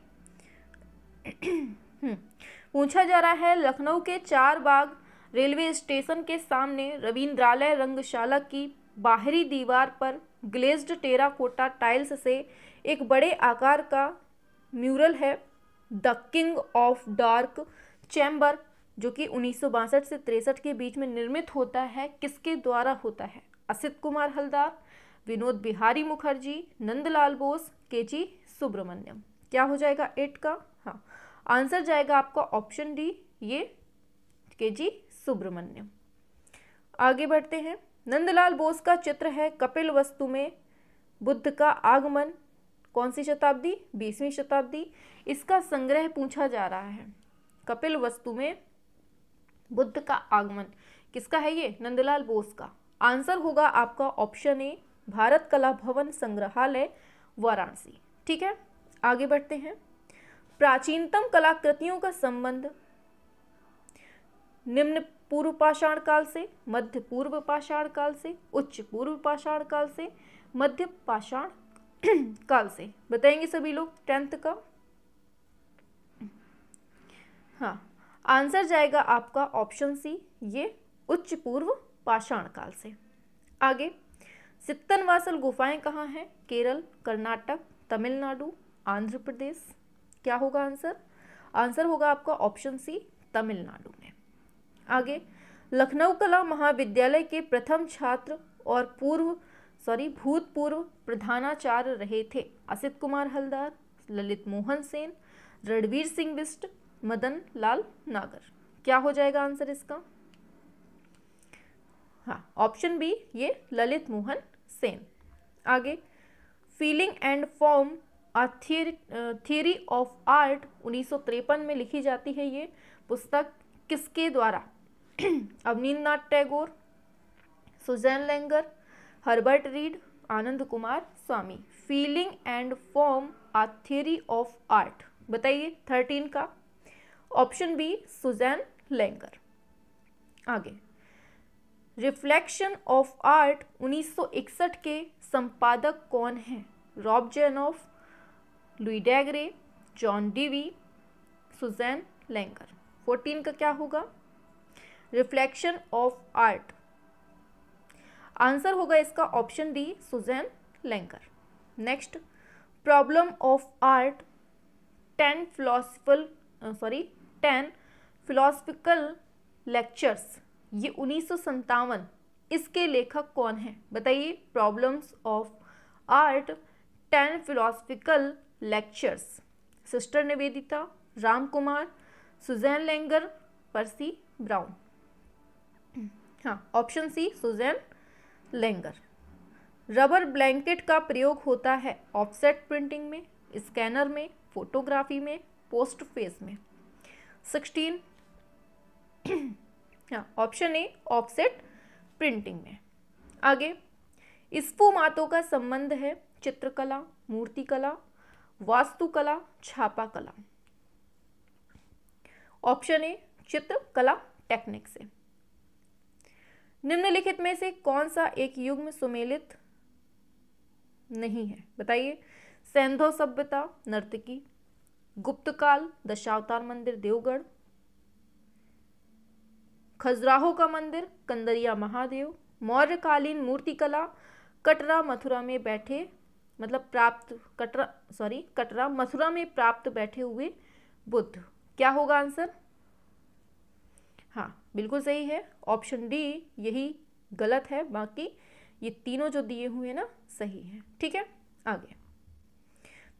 पूछा जा रहा है लखनऊ के चार बाग रेलवे स्टेशन के सामने रविंद्रालय रंगशाला की बाहरी दीवार पर ग्लेज्ड टेराकोटा टाइल्स से एक बड़े आकार का म्यूरल है the king of dark chamber, जो कि 1962 से 63 के बीच में निर्मित होता है। किसके द्वारा होता है? असित कुमार हलदार, विनोद बिहारी मुखर्जी, नंदलाल बोस, के.जी. सुब्रमण्यम। क्या हो जाएगा 8 का? हाँ, आंसर जाएगा आपका ऑप्शन डी, ये के.जी. सुब्रमण्यम। आगे बढ़ते हैं। नंदलाल बोस का चित्र है कपिल वस्तु में बुद्ध का आगमन, कौन सी शताब्दी? 20वीं शताब्दी। इसका संग्रह पूछा जा रहा है। कपिल वस्तु में बुद्ध का आगमन किसका है? ये नंदलाल बोस का। आंसर होगा आपका ऑप्शन ए, भारत कला भवन संग्रहालय वाराणसी। ठीक है, आगे बढ़ते हैं। प्राचीनतम कलाकृतियों का संबंध निम्न पूर्व पाषाण काल से, मध्य पूर्व पाषाण काल से, उच्च पूर्व पाषाण काल से, मध्य पाषाण काल से। बताएंगे सभी लोग 10th का? हाँ, आंसर जाएगा आपका ऑप्शन सी, ये उच्च पूर्व पाषाण काल से। आगे, सित्तनवासल गुफाएं कहाँ हैं? केरल, कर्नाटक, तमिलनाडु, आंध्र प्रदेश। क्या होगा आंसर? आंसर होगा आपका ऑप्शन सी, तमिलनाडु में। आगे, लखनऊ कला महाविद्यालय के प्रथम छात्र और भूतपूर्व प्रधानाचार्य रहे थे असित कुमार हलदार, ललित मोहन सेन, रणवीर सिंह बिष्ट, मदन लाल नागर। क्या हो जाएगा आंसर इसका? हाँ, ऑप्शन बी, ये ललित मोहन सेन। आगे, feeling and form a theory of art 1953 में लिखी जाती है। ये पुस्तक किसके द्वारा? Abanindranath Tagore, Susanne Langer, Herbert Read, Ananda Kumar Swami. Feeling and form a theory of art, बताइए 13 का? Option B, Susanne Langer. आगे, रिफ्लेक्शन ऑफ आर्ट 1961 के संपादक कौन हैं? Rob Jenoff, Louis Daguerre, John Dewey, Susanne Langer. 14 का क्या होगा? Reflection of art. आंसर होगा इसका option D, Susanne Langer. Next, problem of art 10 philosophical lectures, ये 1957, इसके लेखक कौन हैं? बताइए। Problems of art 10 philosophical lectures, sister Nivedita, Ram Kumar, Susanne Langer, Percy Brown. हाँ, option C, Susanne Langer. Rubber blanket का प्रयोग होता है ऑफसेट प्रिंटिंग में, स्कैनर में, फोटोग्राफी में, पोस्ट फेस में। 16, हाँ, ऑप्शन ए, ऑफसेट प्रिंटिंग में। आगे, स्फुमातो का संबंध है चित्रकला, मूर्तिकला, वास्तुकला, छापाकला। ऑप्शन ए, चित्रकला टेक्निक से। निम्नलिखित में से कौन सा एक युग्म सुमेलित नहीं है? बताइए। सैंधव सभ्यता, नर्तकी, गुप्तकाल, दशावतार मंदिर देवगढ़, खजुराहो का मंदिर, कंदरिया महादेव, मौर्यकालीन मूर्तिकला, कटरा मथुरा में प्राप्त बैठे हुए बुद्ध। क्या होगा आंसर? हाँ, बिल्कुल सही है, ऑप्शन डी यही गलत है, बाकी ये तीनों जो दिए हुए ना सही है। ठीक है, आगे,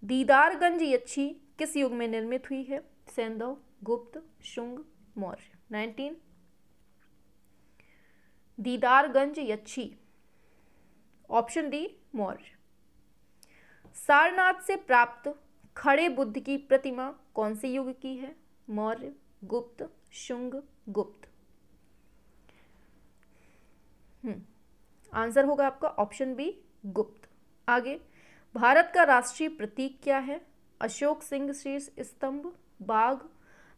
दीदारगंज यक्षी किस युग में निर्मित हुई है? सैंधव, गुप्त, शुंग, मौर्य। 19, Didarganj यक्षी, option D Maurya. सारनाथ से प्राप्त खड़े बुद्ध की प्रतिमा कौन से युग की है? मौर्य, गुप्त, शुंग, गुप्त। आंसर होगा आपका ऑप्शन बी, गुप्त। आगे, भारत का राष्ट्रीय प्रतीक क्या है? अशोक सिंह शीर्ष स्तंभ, बाघ,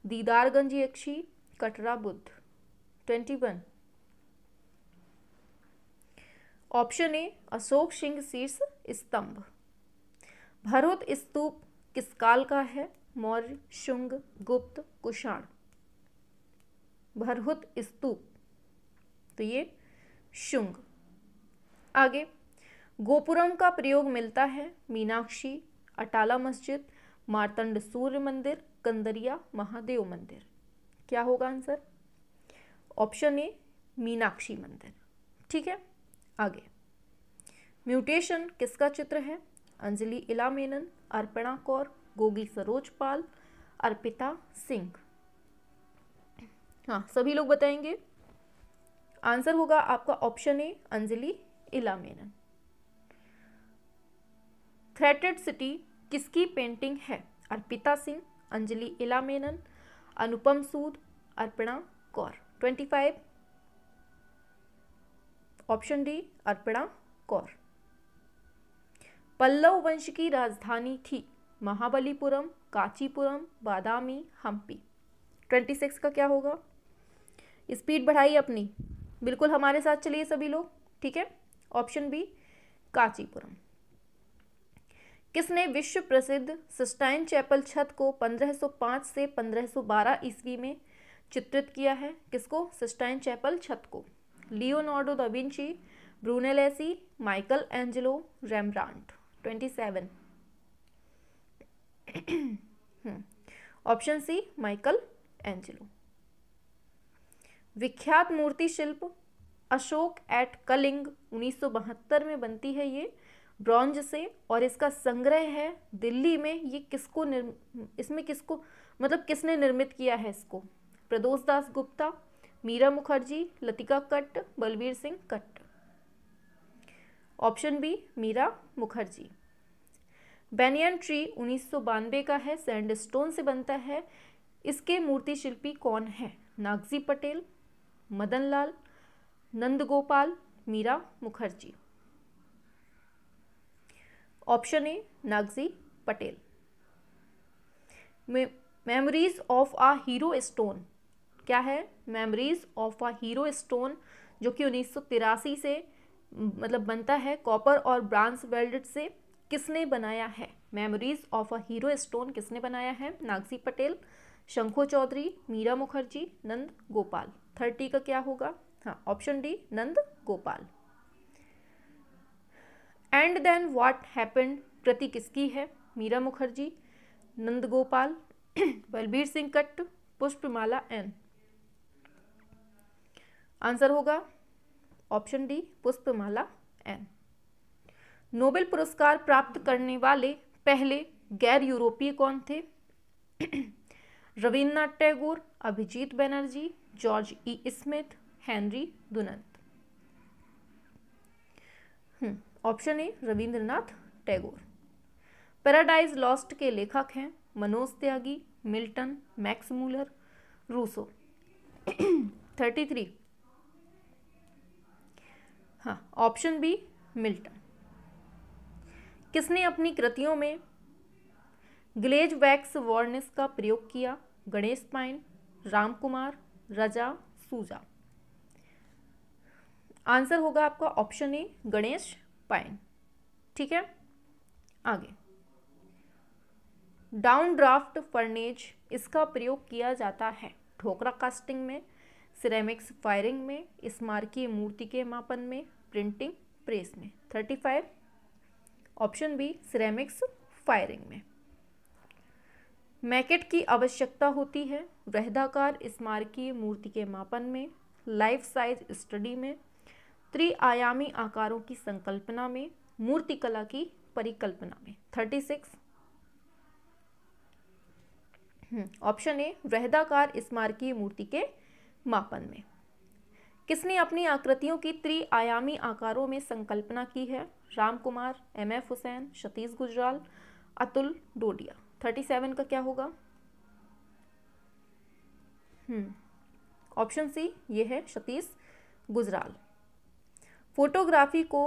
दीदारगंज यक्षी, कटरा बुद्ध। 21। ऑप्शन ए अशोक सिंह शीर्ष स्तंभ। भरहुत स्तूप किस काल का है? मौर्य, शुंग, गुप्त, कुषाण। भरहुत स्तूप, तो ये शुंग। आगे, गोपुरम का प्रयोग मिलता है? मीनाक्षी, अटाला मस्जिद, मार्तंड सूर्य मंदिर, कंदरिया महादेव मंदिर। क्या होगा आंसर? ऑप्शन ए मीनाक्षी मंदिर। ठीक है। आगे, म्यूटेशन किसका चित्र है? अंजलि इला मेनन, अर्पणा कौर, गोगी सरोज पाल, अर्पिता सिंह। हाँ, सभी लोग बताएंगे। आंसर होगा आपका option A Anjali Ela Menon. Threatened city किसकी पेंटिंग है? अर्पिता सिंह, अंजलि इला मेनन, अनुपम सूद, अर्पणा कौर। 25। Option D Arpana Kaur. पल्लव वंश की राजधानी थी? महाबलीपुरम, कांचीपुरम, बादामी, हम्पी। 26 का क्या होगा? स्पीड बढ़ाइए अपनी, बिल्कुल हमारे साथ चलिए सभी लोग। ठीक है। Option B Kanchipuram. किसने विश्व प्रसिद्ध सिस्टाइन चैपल छत को 1505 से 1512 ईस्वी में चित्रित किया है? किसको? सिस्टाइन चैपल छत को। Leonardo da Vinci, Brunelleschi, Michelangelo, Rembrandt. 27। Option C Michelangelo. विख्यात मूर्ति शिल्प अशोक एट कलिंग 1972 में बनती है ये ब्रॉन्ज से, और इसका संग्रह है दिल्ली में। ये किसको इसमें किसको मतलब किसने निर्मित किया है इसको? प्रदोष दास गुप्ता, मीरा मुखर्जी, लतिका कट्ट, Balbir Singh Katt. Option B Meera Mukherjee. Banyan tree 1992 का है, सैंडस्टोन से बनता है। इसके मूर्ति शिल्पी कौन है? Nagji Patel, Madan Lal, Nandgopal, Meera Mukherjee. Option A Nagji Patel. Memories of a hero stone क्या है? Memories of a hero stone जो कि 1983 से मतलब बनता है कॉपर और ब्रांज वेल्डेड से, किसने बनाया है? Memories of a hero stone किसने बनाया है? नागजी पटेल, शंखो चौधरी, मीरा मुखर्जी, नंद गोपाल। 30 का क्या होगा? हाँ, option D Nand Gopal. And then what happened कृति किसकी है? मीरा मुखर्जी, नंद गोपाल, बलबीर सिंह कट्ट, पुष्पमाला एन। आंसर होगा option D Pushpamala N. Nobel पुरस्कार प्राप्त करने वाले पहले गैर यूरोपीय कौन थे? Rabindranath Tagore, Abhijit Banerjee, George E Smith, Henry Dunant. Option A Rabindranath Tagore. Paradise Lost के लेखक हैं Manoj Tyagi, Milton, Max Muller, Rousseau. 33। हाँ, ऑप्शन बी मिल्टन। किसने अपनी कृतियों में ग्लेज वैक्स वार्निश का प्रयोग किया? गणेश पाइन, रामकुमार, रजा, सूजा। आंसर होगा आपका ऑप्शन ए गणेश पाइन। ठीक है। आगे, डाउन ड्राफ्ट फर्नेज इसका प्रयोग किया जाता है ठोकरा कास्टिंग में, सिरेमिक्स फायरिंग में, स्मारकीय मूर्ति के मापन में, प्रिंटिंग प्रेस में। 35। ऑप्शन बी सिरेमिक्स फायरिंग में। मैकेट की आवश्यकता होती है वृहदाकार स्मारकीय मूर्ति के मापन में, लाइफ साइज स्टडी में, त्रिआयामी आकारों की संकल्पना में, मूर्तिकला की परिकल्पना में। 36। ऑप्शन ए वृहदाकार स्मारकीय मूर्ति के मापन में। किसने अपनी आकृतियों की त्रिआयामी आकारों में संकल्पना की है? Ramkumar, M F Husain, Satish Gujral, Atul Dodiya. 37 का क्या होगा? ऑप्शन सी ये है सतीश गुजराल। फोटोग्राफी को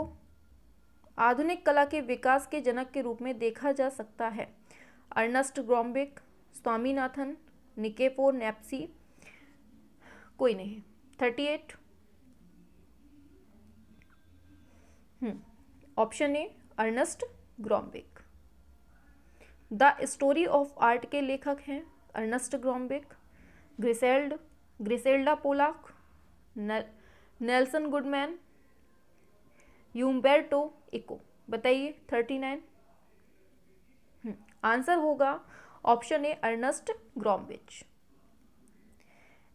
आधुनिक कला के विकास के जनक के रूप में देखा जा सकता है। अर्नस्ट ग्रोम्बिक, स्वामीनाथन, निकेफोर नेप्सी, कोई नहीं। 38 ऑप्शन ए अर्नस्ट ग्रोम्बिक। द स्टोरी ऑफ आर्ट के लेखक हैं अर्नस्ट ग्रोम्बिक, Griselda Pollock, Nelson Goodman, Umberto Eco. बताइए 39। आंसर होगा option A Ernst Gombrich.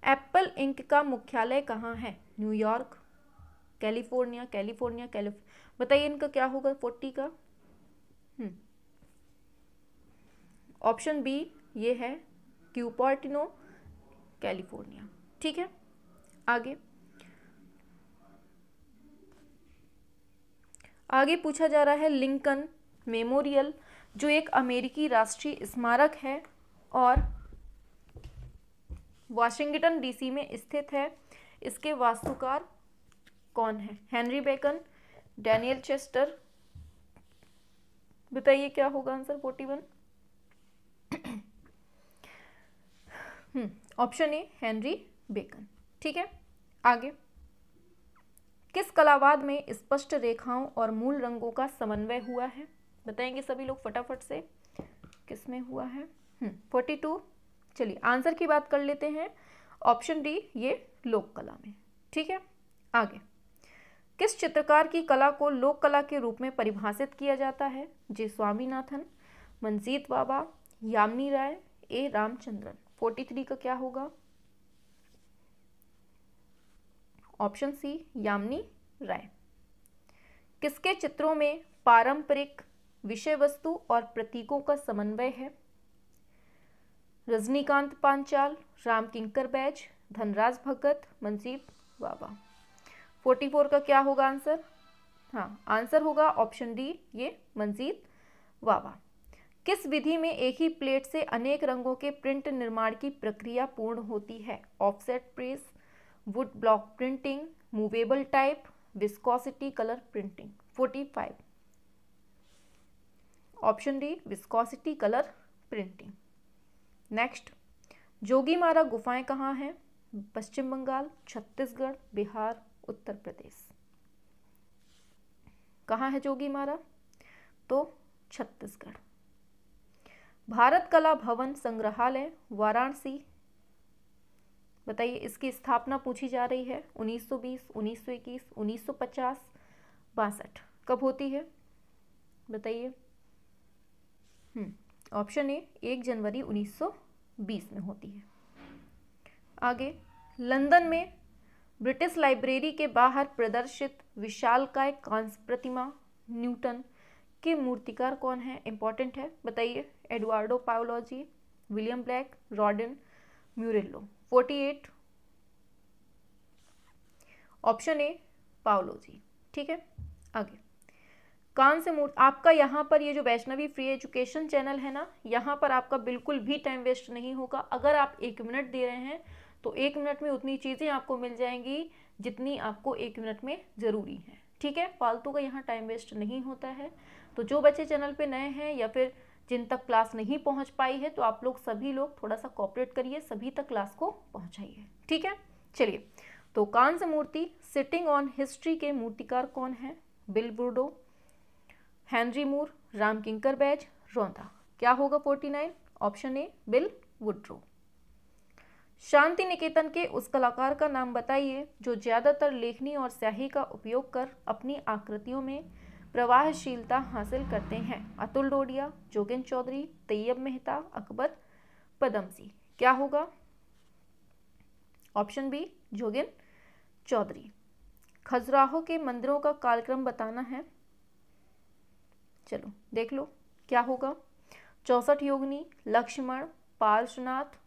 Apple Inc का मुख्यालय कहाँ है? New York, California. बताइए इनका क्या होगा 40 का? ऑप्शन बी ये है क्यूपर्टिनो, कैलिफोर्निया। ठीक है, आगे पूछा जा रहा है लिंकन मेमोरियल, जो एक अमेरिकी राष्ट्रीय स्मारक है और वाशिंगटन डीसी में स्थित है। इसके वास्तुकार कौन है? Henry Bacon, Daniel Chester. बताइए क्या होगा answer 41? Option A Henry Bacon. ठीक है, आगे। किस कलावाद में स्पष्ट रेखाओं और मूल रंगों का समन्वय हुआ है? बताएंगे सभी लोग फटाफट से, किसमें हुआ है? 42। चलिए आंसर की बात कर लेते हैं। ऑप्शन डी ये लोक कला में। ठीक है, आगे। किस चित्रकार की कला को लोक कला के रूप में परिभाषित किया जाता है? जे स्वामीनाथन, मंजीत बाबा, यामिनी राय, ए रामचंद्रन। 43 का क्या होगा? ऑप्शन सी यामिनी राय। किसके चित्रों में पारंपरिक विषय वस्तु और प्रतीकों का समन्वय है? रजनीकांत पांचाल, राम किंकर बैज, धनराज भगत, मंजीत बाबा। 44 का क्या होगा आंसर? आंसर होगा ऑप्शन डी ये मंजीत बाबा। किस विधि में एक ही प्लेट से अनेक रंगों के प्रिंट निर्माण की प्रक्रिया पूर्ण होती है? Offset press, would block printing, movable type, viscosity colour printing. 45 option D viscosity colour printing. Next, Jogimara गुफाएं कहाँ हैं? पश्चिम बंगाल, छत्तीसगढ़, बिहार, उत्तर प्रदेश। कहाँ है जोगीमारा? तो छत्तीसगढ़। भारत कला भवन संग्रहालय वाराणसी, बताइए इसकी स्थापना पूछी जा रही है 1920, 1921, 1950, 62। कब होती है बताइए? ऑप्शन ए 1 जनवरी 1920 में होती है। आगे, लंदन में ब्रिटिश लाइब्रेरी के बाहर प्रदर्शित विशालकाय कांस्य प्रतिमा न्यूटन के मूर्तिकार कौन है? इंपॉर्टेंट है, बताइए। Eduardo Paolozzi, William Blake, Rodin Murillo. 48 option A Paolozzi. ठीक है, आगे। कांस्य मूर्ति आपका यहाँ पर ये जो वैष्णवी फ्री एजुकेशन चैनल है ना, यहाँ पर आपका बिल्कुल भी टाइम वेस्ट नहीं होगा। अगर आप 1 मिनट दे रहे हैं तो 1 मिनट में उतनी चीज़ें आपको मिल जाएंगी जितनी आपको 1 मिनट में ज़रूरी है। ठीक है, फालतू का यहाँ टाइम वेस्ट नहीं होता है। तो जो बच्चे चैनल पे नए हैं या फिर जिन तक क्लास नहीं पहुँच पाई है, तो आप लोग सभी लोग थोड़ा सा कोऑपरेट करिए, सभी तक क्लास को पहुँचाइए। ठीक है, चलिए। तो कांस्य मूर्ति सिटिंग ऑन हिस्ट्री के मूर्तिकार कौन है? बिल ब्रूडो, हेनरी मूर, राम किंकर बैज, रौंदा। क्या होगा 49? Option A bill Woodrow. Shanti Niketan के उस कलाकार का नाम बताइए जो ज्यादातर लेखनी और स्याही का उपयोग कर अपनी आकृतियों में प्रवाहशीलता हासिल करते हैं। अतुल डोडिया, जोगिन चौधरी, तैयब मेहता, अकबर पदमसी। क्या होगा? ऑप्शन बी जोगिन चौधरी। खजुराहो के मंदिरों का कालक्रम बताना है। चलो देख लो क्या होगा। 64 योगिनी, लक्ष्मण, पार्श्वनाथ,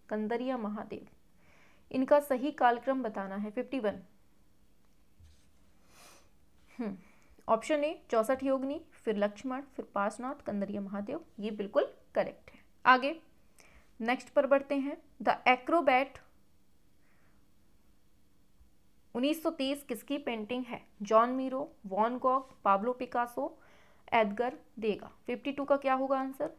कंदरिया महादेव। इनका सही कालक्रम बताना है। 51 ऑप्शन ए 64 योगिनी, फिर लक्ष्मण, फिर पार्श्वनाथ, कंदरिया महादेव। ये बिल्कुल करेक्ट है। आगे नेक्स्ट पर बढ़ते हैं। द एक्रोबैट 1930 किसकी पेंटिंग है? Joan Miro, Van Gogh, Pablo Picasso, Edgar Degas. 52 का क्या होगा answer?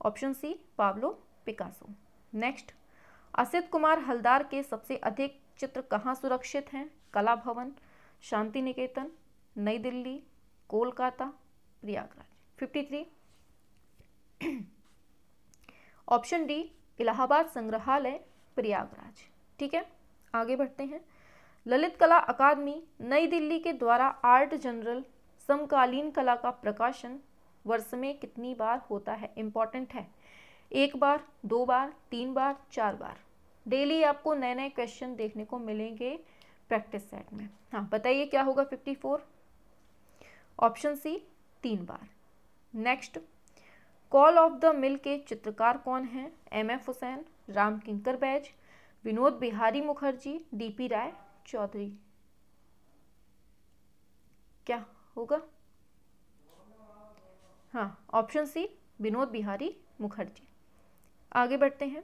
Option C Pablo Picasso. Next, Asit Kumar Haldar के सबसे अधिक चित्र कहाँ सुरक्षित हैं? कला भवन, शांति निकेतन, नई दिल्ली, कोलकाता, प्रयागराज। 53 ऑप्शन डी इलाहाबाद संग्रहालय, प्रयागराज। ठीक है, आगे बढ़ते हैं। ललित कला अकादमी नई दिल्ली के द्वारा आर्ट जनरल समकालीन कला का प्रकाशन वर्ष में कितनी बार होता है? इंपॉर्टेंट है। 1 बार, 2 बार, 3 बार, 4 बार। डेली आपको नए नए क्वेश्चन देखने को मिलेंगे प्रैक्टिस सेट में। हाँ बताइए क्या होगा 54? ऑप्शन सी 3 बार। Next, call of the mill के चित्रकार कौन हैं? एम.एफ. हुसैन, राम किंकर बैज, विनोद बिहारी मुखर्जी, डी.पी. राय चौधरी। क्या होगा? हाँ ऑप्शन सी विनोद बिहारी मुखर्जी। आगे बढ़ते हैं।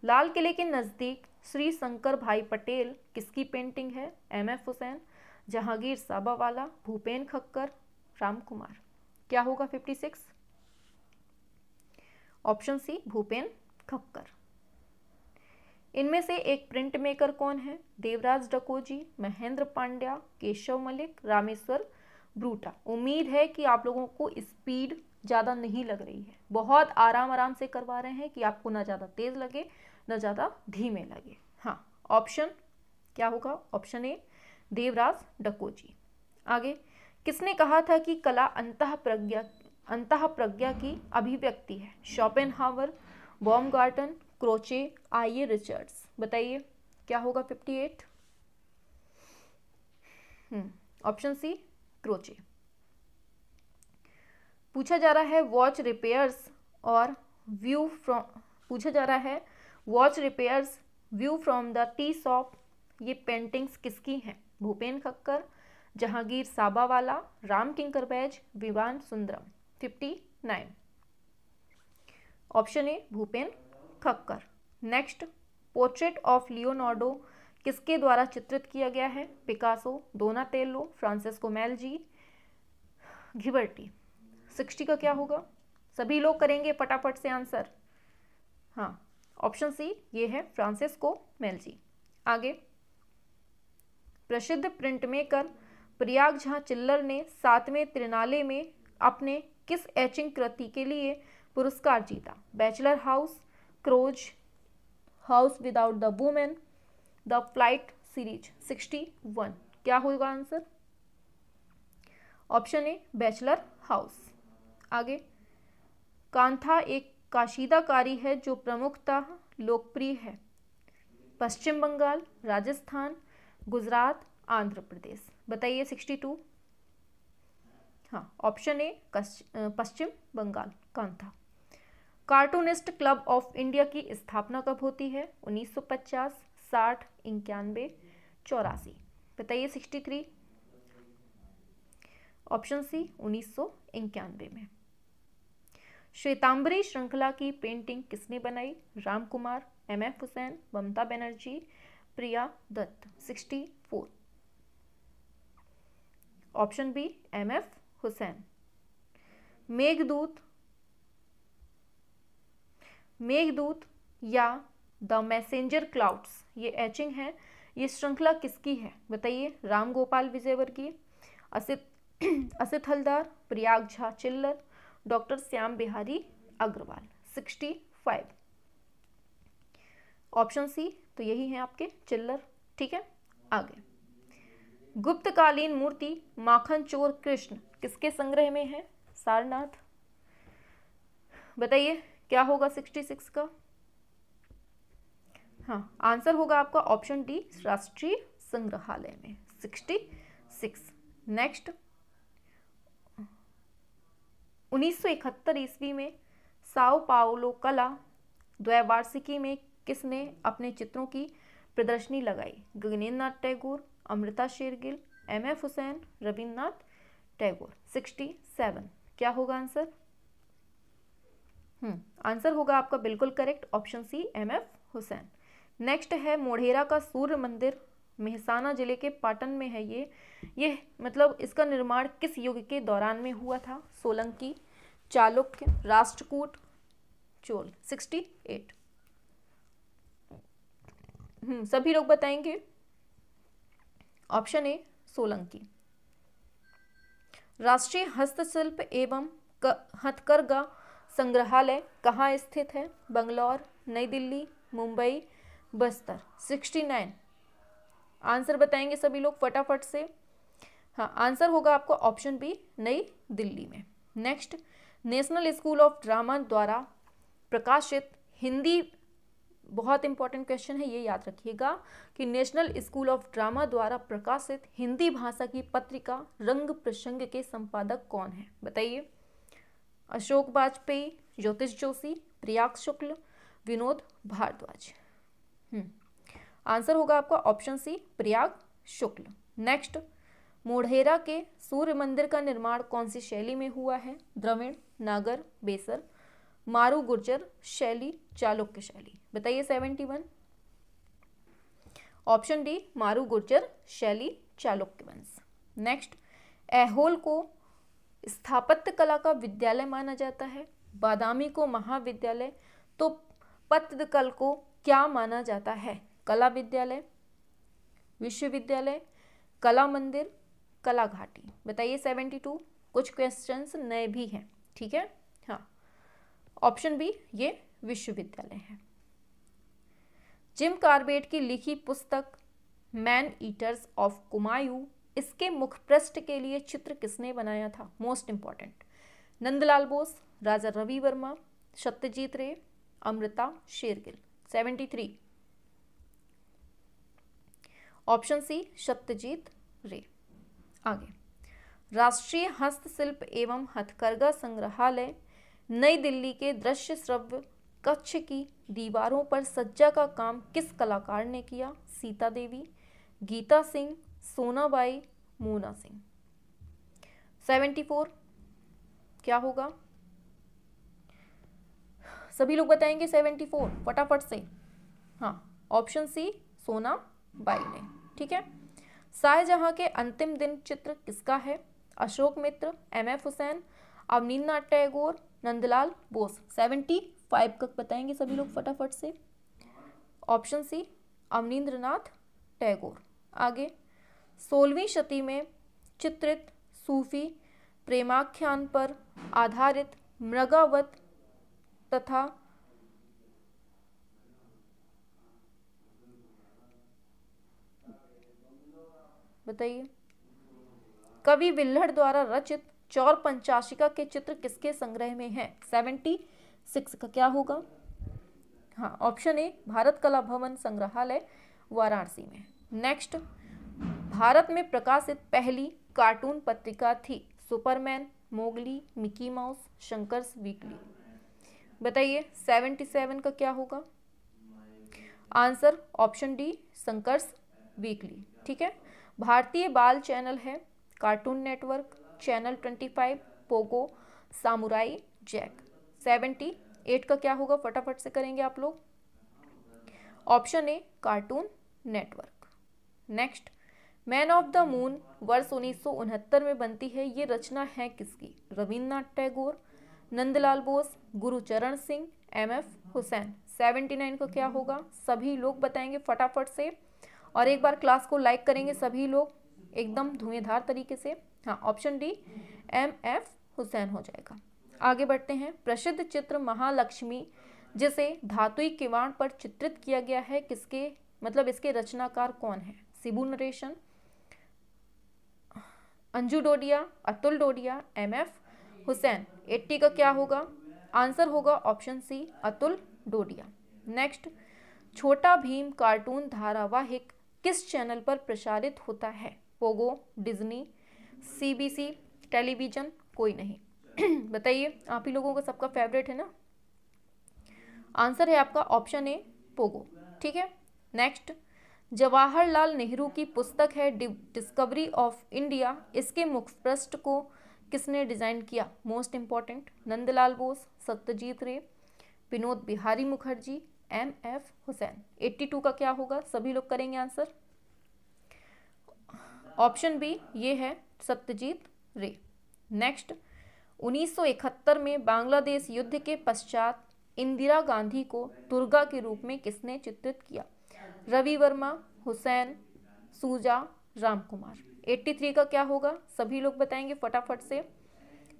लाल किले के नज़दीक श्री शंकर भाई पटेल किसकी पेंटिंग है? एम.एफ. हुसैन, जहांगीर साबावाला, भूपेन खक्कर, राम कुमार। क्या होगा 56? Option C Bhupen Khakhar. इनमें से एक प्रिंट मेकर कौन है? देवराज डकोजी, महेंद्र पांड्या, केशव मलिक, रामेश्वर ब्रूटा। उम्मीद है कि आप लोगों को स्पीड ज़्यादा नहीं लग रही है, बहुत आराम आराम से करवा रहे हैं कि आपको ना ज़्यादा तेज़ लगे ना ज़्यादा धीमे लगे। हाँ ऑप्शन क्या होगा? Option A Devraj Dakoji. आगे, किसने कहा था कि कला अंतः प्रज्ञा की अभिव्यक्ति है? Schopenhauer, Baumgarten, Croce, I A Richards. बताइए क्या होगा 58? Option C Croce. पूछा जा रहा है वॉच रिपेयर्स और view from view from the tea shop. ये पेंटिंग्स किसकी हैं? Bhupen Khakhar, Jehangir Sabavala, Ram Kinkar Baij, Vivan Sundaram. 59 option A Bhupen Khakhar. Next, portrait of Leonardo किसके द्वारा चित्रित किया गया है? Picasso, Donatello, Francesco Melzi, Ghiberti. 60 का क्या होगा? सभी लोग करेंगे फटाफट से आंसर। हाँ ऑप्शन सी ये है फ्रांसिस्को मेलजी। आगे, प्रसिद्ध प्रिंट मेकर प्रयाग झा चिल्लर ने 7वें त्रिनाले में अपने किस एचिंग कृति के लिए पुरस्कार जीता? Bachelor house, crows, house without the women, the flight series. 61 क्या होगा answer? Option A bachelor house. आगे, कांथा एक काशीदाकारी है जो प्रमुखतः लोकप्रिय है? पश्चिम बंगाल, राजस्थान, गुजरात, आंध्र प्रदेश। बताइए 62। हाँ option A Paschim Bengal kantha. Cartoonist club of India की स्थापना कब होती है? 1950, 60, 91, 84। बताइए 63। ऑप्शन सी 1991 में। श्वेतांबरी श्रृंखला की पेंटिंग किसने बनाई? Ram Kumar, M F. Husain, Mamata Banerjee, Priya Dutt. 64 option B M F. Husain. Meghdoot या द मैसेंजर क्लाउड्स ये एचिंग है, ये श्रृंखला किसकी है? बताइए। Ram Gopal Vijayvargiya, Asit Haldar, Prayag Jha Chillar, doctor Shyam Bihari Agrawal. 65 option C तो यही है आपके चिल्लर। ठीक है, आगे, गुप्तकालीन मूर्ति माखन चोर कृष्ण किसके संग्रह में है? सारनाथ। बताइए क्या होगा 66 का? हाँ आंसर होगा आपका ऑप्शन डी राष्ट्रीय संग्रहालय में। 66। नेक्स्ट, 1971 ईस्वी में साओ पाउलो कला द्वैवार्षिकी में किसने अपने चित्रों की प्रदर्शनी लगाई? गगनेंद्र नाथ टैगोर, अमृता शेरगिल, एम.एफ. हुसैन, रविन्द्रनाथ टैगोर। 67 क्या होगा आंसर? आंसर होगा आपका बिल्कुल correct option C M F Husain. Next है मोढेरा का सूर्य मंदिर, मेहसाना जिले के पाटन में है ये मतलब इसका निर्माण किस युग के दौरान में हुआ था? सोलंकी, चालुक्य, राष्ट्रकूट, चोल। 68। सभी लोग बताएंगे। Option A Solanki. राष्ट्रीय हस्तशिल्प एवं हथकरघा संग्रहालय कहाँ स्थित है? बंगलौर, नई दिल्ली, मुंबई, बस्तर। 69। आंसर बताएंगे सभी लोग फटाफट से। हाँ, आंसर होगा आपको ऑप्शन बी नई दिल्ली में। Next, national school of drama द्वारा प्रकाशित हिंदी, बहुत इंपॉर्टेंट क्वेश्चन है ये, याद रखिएगा कि नेशनल स्कूल ऑफ ड्रामा द्वारा प्रकाशित हिंदी भाषा की पत्रिका रंग प्रसंग के संपादक कौन है? बताइए। अशोक वाजपेयी, ज्योतिष जोशी, प्रियाग शुक्ल, विनोद भारद्वाज। आंसर होगा आपका ऑप्शन सी प्रियाग शुक्ल। नेक्स्ट, मोढेरा के सूर्य मंदिर का निर्माण कौन सी शैली में हुआ है? द्रविड़, नागर, बेसर, मारू गुर्जर शैली, चालुक्य शैली। बताइए। 71। ऑप्शन डी मारू गुर्जर शैली, चालुक्य वंश। नेक्स्ट, ऐहोल को स्थापत्य कला का विद्यालय माना जाता है, बादामी को महाविद्यालय, तो पत्तदकल को क्या माना जाता है? कला विद्यालय, विश्वविद्यालय, कला मंदिर, कला घाटी। बताइए। 72। कुछ क्वेश्चंस नए भी हैं, ठीक है। हाँ, ऑप्शन बी ये विश्वविद्यालय है। जिम कार्बेट की लिखी पुस्तक मैन ईटर्स ऑफ कुमायूं, इसके मुखपृष्ठ के लिए चित्र किसने बनाया था? Most important. Nandalal Bose, Raja Ravi Varma, Satyajit Ray, Amrita Shergil. 73। Option C Satyajit Ray. आगे, राष्ट्रीय हस्तशिल्प एवं हथकरघा संग्रहालय नई दिल्ली के दृश्य श्रव्य कक्ष की दीवारों पर सज्जा का काम किस कलाकार ने किया? सीता देवी, गीता सिंह, सोनाबाई, मोना सिंह। 74 क्या होगा? सभी लोग बताएंगे 74 फटाफट से। हाँ, ऑप्शन सी सोनाबाई ने, ठीक है। शाहजहां के अंतिम दिन चित्र किसका है? अशोक मित्र, एमएफ हुसैन, अवनींद्रनाथ टैगोर, नंदलाल बोस। 75 का बताएंगे सभी लोग फटाफट से। Option C Abanindranath Tagore. आगे, 16वीं शती में चित्रित सूफी प्रेमाख्यान पर आधारित मृगावत तथा बताइए कवि विल्हड़ द्वारा रचित चौर पंचाशिका के चित्र किसके संग्रह में है? 76 का क्या होगा? हाँ, ऑप्शन ए भारत कला भवन संग्रहालय वाराणसी में। नेक्स्ट, भारत में प्रकाशित पहली कार्टून पत्रिका थी? Superman, Mowgli, Mickey Mouse, Shankar's Weekly. बताइए। 77 का क्या होगा? Answer option D Shankar's Weekly, ठीक है। भारतीय बाल चैनल है Cartoon Network, channel 25, Pogo, Samurai Jack. 78 का क्या होगा? फटाफट से करेंगे आप लोग। Option A Cartoon Network. Next, man of the moon वर्ष 1969 में बनती है, ये रचना है किसकी? रविन्द्रनाथ टैगोर, नंदलाल बोस, गुरुचरण सिंह, एमएफ हुसैन। 79 का क्या होगा? सभी लोग बताएंगे फटाफट से, और एक बार क्लास को लाइक करेंगे सभी लोग एकदम धुएंधार तरीके से। हाँ, ऑप्शन डी एमएफ हुसैन हो जाएगा। आगे बढ़ते हैं। प्रसिद्ध चित्र महालक्ष्मी जिसे धातुई किवाड़ पर चित्रित किया गया है, किसके मतलब इसके रचनाकार कौन है? शिबू नरेशन, अंजू डोडिया, अतुल डोडिया, एमएफ हुसैन। 80 का क्या होगा? आंसर होगा option C Atul Dodiya. Next, Chhota Bheem cartoon धारावाहिक किस चैनल पर प्रसारित होता है? पोगो, डिज्नी, सीबीसी टेलीविजन, कोई नहीं। बताइए, आप ही लोगों का सबका फेवरेट है ना। आंसर है आपका ऑप्शन ए पोगो, ठीक है। नेक्स्ट, जवाहरलाल नेहरू की पुस्तक है डिस्कवरी ऑफ इंडिया, इसके मुखपृष्ठ को किसने डिजाइन किया? मोस्ट इंपॉर्टेंट, नंदलाल बोस, सत्यजीत रे, विनोद बिहारी मुखर्जी, एम.एफ. हुसैन। 82 का क्या होगा? सभी लोग करेंगे आंसर। ऑप्शन बी ये है सत्यजीत रे। नेक्स्ट, 1971 में बांग्लादेश युद्ध के पश्चात इंदिरा गांधी को दुर्गा के रूप में किसने चित्रित किया? रवि वर्मा, हुसैन, सूजा, राम कुमार। 83 का क्या होगा? सभी लोग बताएंगे फटाफट से।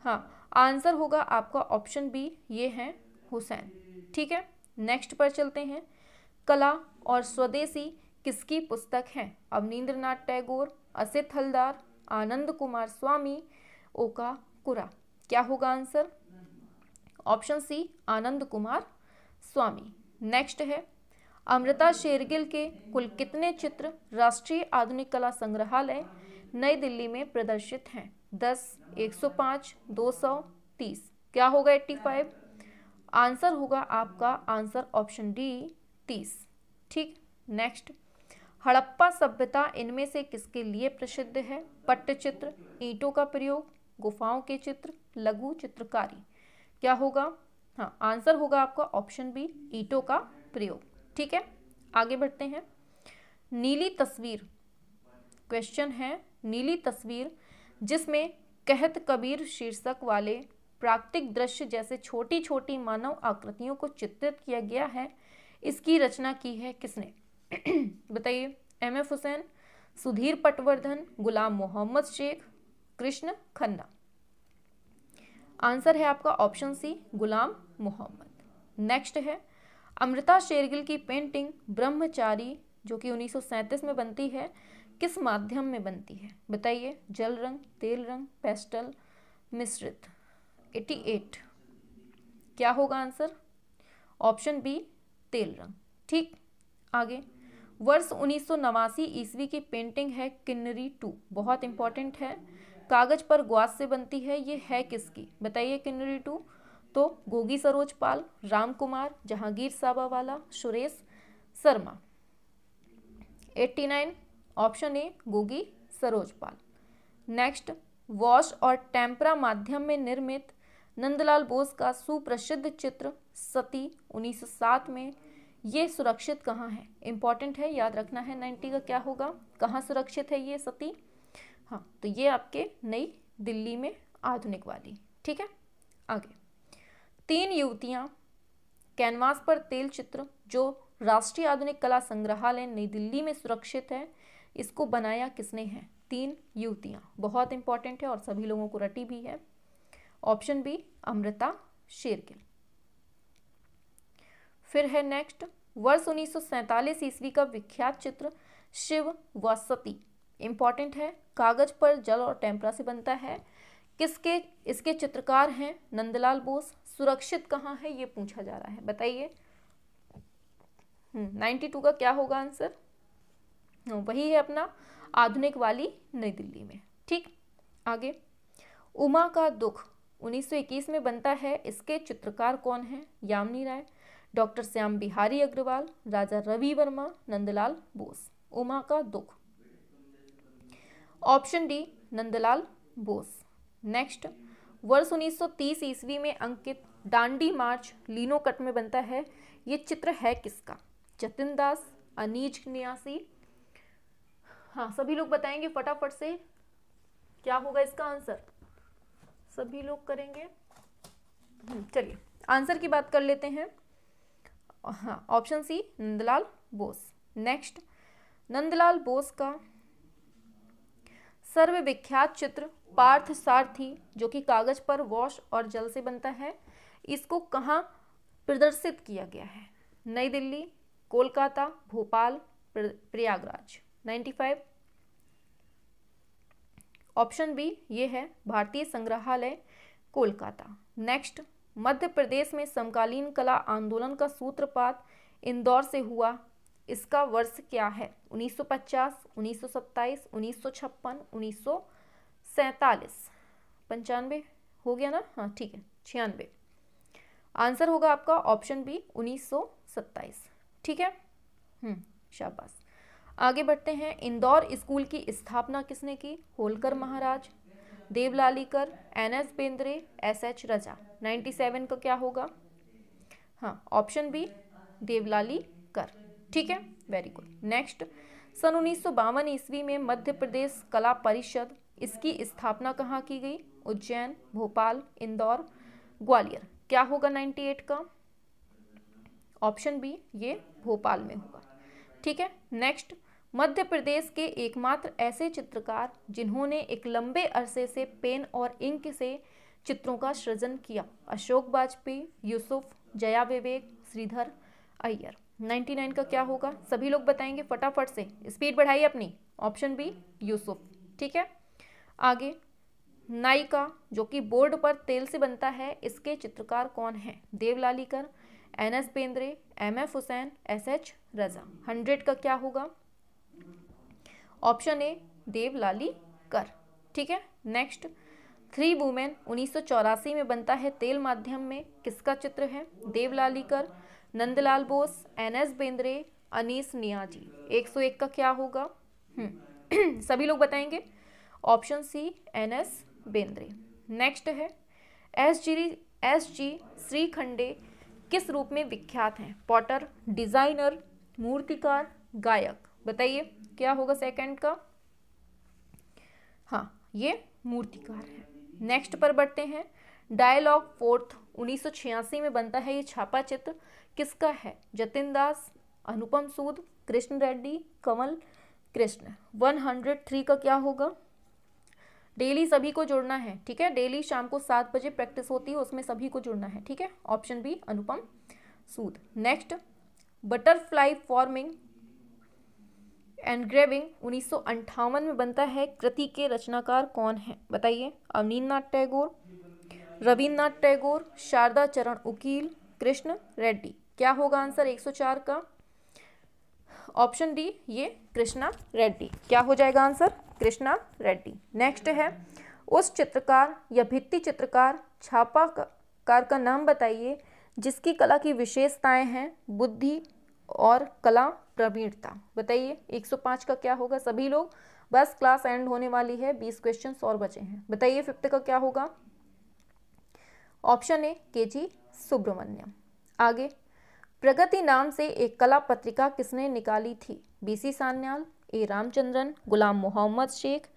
हाँ, आंसर होगा आपका ऑप्शन बी, ये है हुसैन। ठीक है, नेक्स्ट पर चलते हैं। कला और स्वदेशी किसकी पुस्तक है? अवनींद्रनाथ टैगोर, असित हलदार, आनंद कुमार स्वामी, ओकाकुरा। क्या होगा आंसर? ऑप्शन सी, आनंद कुमार स्वामी। नेक्स्ट है, अमृता शेरगिल के कुल कितने चित्र राष्ट्रीय आधुनिक कला संग्रहालय नई दिल्ली में प्रदर्शित हैं? 10, 105, 230। क्या होगा 85? आंसर होगा आपका आंसर ऑप्शन डी, 30। ठीक, नेक्स्ट, हड़प्पा सभ्यता इनमें से किसके लिए प्रसिद्ध है? पट्टचित्र, ईंटों का प्रयोग, गुफाओं के चित्र, लघु चित्रकारी। क्या होगा? हाँ, आंसर होगा आपका ऑप्शन बी, ईंटों का प्रयोग। ठीक है, आगे बढ़ते हैं। नीली तस्वीर, क्वेश्चन है नीली तस्वीर जिसमें कहत कबीर शीर्षक वाले प्राकृतिक दृश्य जैसे छोटी छोटी मानव आकृतियों को चित्रित किया गया है, इसकी रचना की है किसने? बताइए। एम.एफ. हुसैन, सुधीर पटवर्धन, गुलाम मोहम्मद शेख, कृष्ण खन्ना। आंसर है आपका ऑप्शन सी, गुलाम मोहम्मद। नेक्स्ट है, अमृता शेरगिल की पेंटिंग ब्रह्मचारी जो कि 1937 में बनती है, किस माध्यम में बनती है? बताइए। जल रंग, तेल रंग, पेस्टल, मिश्रित। 88 क्या होगा आंसर? ऑप्शन बी, तेल रंग। ठीक, आगे। वर्ष 1989 ईस्वी की पेंटिंग है किन्नरी 2, बहुत इंपॉर्टेंट है। कागज पर ग्वास से बनती है, ये है किसकी? बताइए। किन्नरी 2 तो Gogi Saroj Pal, Ram Kumar, Jehangir Sabavala, Suresh Sharma. 89 option A, Gogi Saroj Pal. Next, wash और टेम्परा माध्यम में निर्मित नंदलाल बोस का सुप्रसिद्ध चित्र सती 1907 में, ये सुरक्षित कहाँ है? इंपॉर्टेंट है, याद रखना है। 90 का क्या होगा? कहाँ सुरक्षित है ये सती? हाँ, तो ये आपके नई दिल्ली में आधुनिक वाली। ठीक है, आगे। 3 युवतियाँ कैनवास पर तेल चित्र जो राष्ट्रीय आधुनिक कला संग्रहालय नई दिल्ली में सुरक्षित है, इसको बनाया किसने है? 3 युवतियाँ, बहुत इंपॉर्टेंट है और सभी लोगों को रटी भी है। Option B, Amrita Shergil. फिर है नेक्स्ट, वर्ष 1947 ईस्वी का विख्यात चित्र शिव व सती, इंपॉर्टेंट है। कागज पर जल और टेम्परा से बनता है, किसके इसके चित्रकार हैं? नंदलाल बोस। सुरक्षित कहाँ है ये पूछा जा रहा है, बताइए। 92 का क्या होगा आंसर? वही है अपना आधुनिक वाली नई दिल्ली में। ठीक, आगे। उमा का दुख 1921 में बनता है, इसके चित्रकार कौन है? यामिनी राय, डॉक्टर श्याम बिहारी अग्रवाल, राजा रवि वर्मा, नंदलाल बोस। उमा का दुख, option D, Nandlal Bose. Next, वर्ष 1930 ईस्वी में अंकित डांडी मार्च लीनो कट में बनता है, ये चित्र है किसका? जतिन दास, अनीज नियासी। हाँ, सभी लोग बताएंगे फटाफट से, क्या होगा इसका आंसर? सभी लोग करेंगे। चलिए आंसर की बात कर लेते हैं। हाँ, option C, Nandalal Bose. Next, Nandalal Bose का सर्वविख्यात चित्र पार्थ सारथी जो कि कागज पर वॉश और जल से बनता है, इसको कहाँ प्रदर्शित किया गया है? नई दिल्ली, कोलकाता, भोपाल, प्रयागराज। 95 ऑप्शन बी, ये है भारतीय संग्रहालय कोलकाता। नेक्स्ट, मध्य प्रदेश में समकालीन कला आंदोलन का सूत्रपात इंदौर से हुआ, इसका वर्ष क्या है? 1950, 1927, 1956, 1947। 95 हो गया ना? हाँ ठीक है, 96। आंसर होगा आपका ऑप्शन बी, 1927। ठीक है, शाबाश। आगे बढ़ते हैं। इंदौर स्कूल की स्थापना किसने की? होलकर महाराज, देवलालीकर, NS बेंद्रे, SH रजा। 97 का क्या होगा? हाँ, ऑप्शन बी देवलालीकर। ठीक है, वेरी गुड। नेक्स्ट, सन 1952 ईस्वी में मध्य प्रदेश कला परिषद, इसकी स्थापना कहाँ की गई? उज्जैन, भोपाल, इंदौर, ग्वालियर। क्या होगा 98 का? ऑप्शन बी ये भोपाल में होगा। ठीक है, नेक्स्ट, मध्य प्रदेश के एकमात्र ऐसे चित्रकार जिन्होंने एक लंबे अरसे से पेन और इंक से चित्रों का सृजन किया? अशोक वाजपेयी, यूसुफ, जया विवेक, श्रीधर अय्यर। 99 का क्या होगा? सभी लोग बताएंगे फटाफट से, स्पीड बढ़ाइए अपनी। Option B Yusuf. ठीक है, आगे, नायिका जो कि बोर्ड पर तेल से बनता है, इसके चित्रकार कौन है? Devlalikar, NS Bendre, MF Hussain, SH रजा। 100 का क्या होगा? Option A Deolalikar. ठीक है, नेक्स्ट, थ्री वुमेन 1984 में बनता है तेल माध्यम में, किसका चित्र है? देवलालीकर, नंदलाल बोस, NS बेंद्रे, अनीस नियाजी। 101 का क्या होगा? सभी लोग बताएंगे। Option C NS Bendre. Next है, SG श्रीखंडे किस रूप में विख्यात हैं? पॉटर, डिजाइनर, मूर्तिकार, गायक। बताइए क्या होगा सेकंड का? हाँ, ये मूर्तिकार है। नेक्स्ट पर बढ़ते हैं, डायलॉग फोर्थ 1986 में बनता है, ये छापा चित्र किसका है? जतिन दास, अनुपम सूद, कृष्ण रेड्डी, कमल कृष्ण। 103 का क्या होगा? डेली सभी को जुड़ना है। ठीक है, डेली शाम को 7 बजे प्रैक्टिस होती है, उसमें सभी को जुड़ना है। ठीक है, ऑप्शन बी अनुपम सूद। नेक्स्ट, बटरफ्लाई फॉर्मिंग एनग्रेविंग 1958 में बनता है, कृति के रचनाकार कौन है? बताइए। अवनींद्रनाथ टैगोर, रविन्द्रनाथ टैगोर, शारदा चरण उकील, कृष्ण रेड्डी। क्या होगा आंसर 104 का? ऑप्शन डी ये कृष्णा रेड्डी। क्या हो जाएगा आंसर? कृष्णा रेड्डी। नेक्स्ट है, उस चित्रकार या भित्ति चित्रकार छापाकार का नाम बताइए जिसकी कला की विशेषताएं हैं बुद्धि और कला प्रवीणता। बताइए 105 का क्या होगा? सभी लोग, बस क्लास एंड होने वाली है, 20 क्वेश्चंस और बचे हैं। बताइए 5th का क्या होगा? Option A K G Subramanyan. आगे, प्रगति नाम से एक कला पत्रिका किसने निकाली थी? बीसी सान्याल, ए रामचंद्रन, गुलाम मोहम्मद शेख,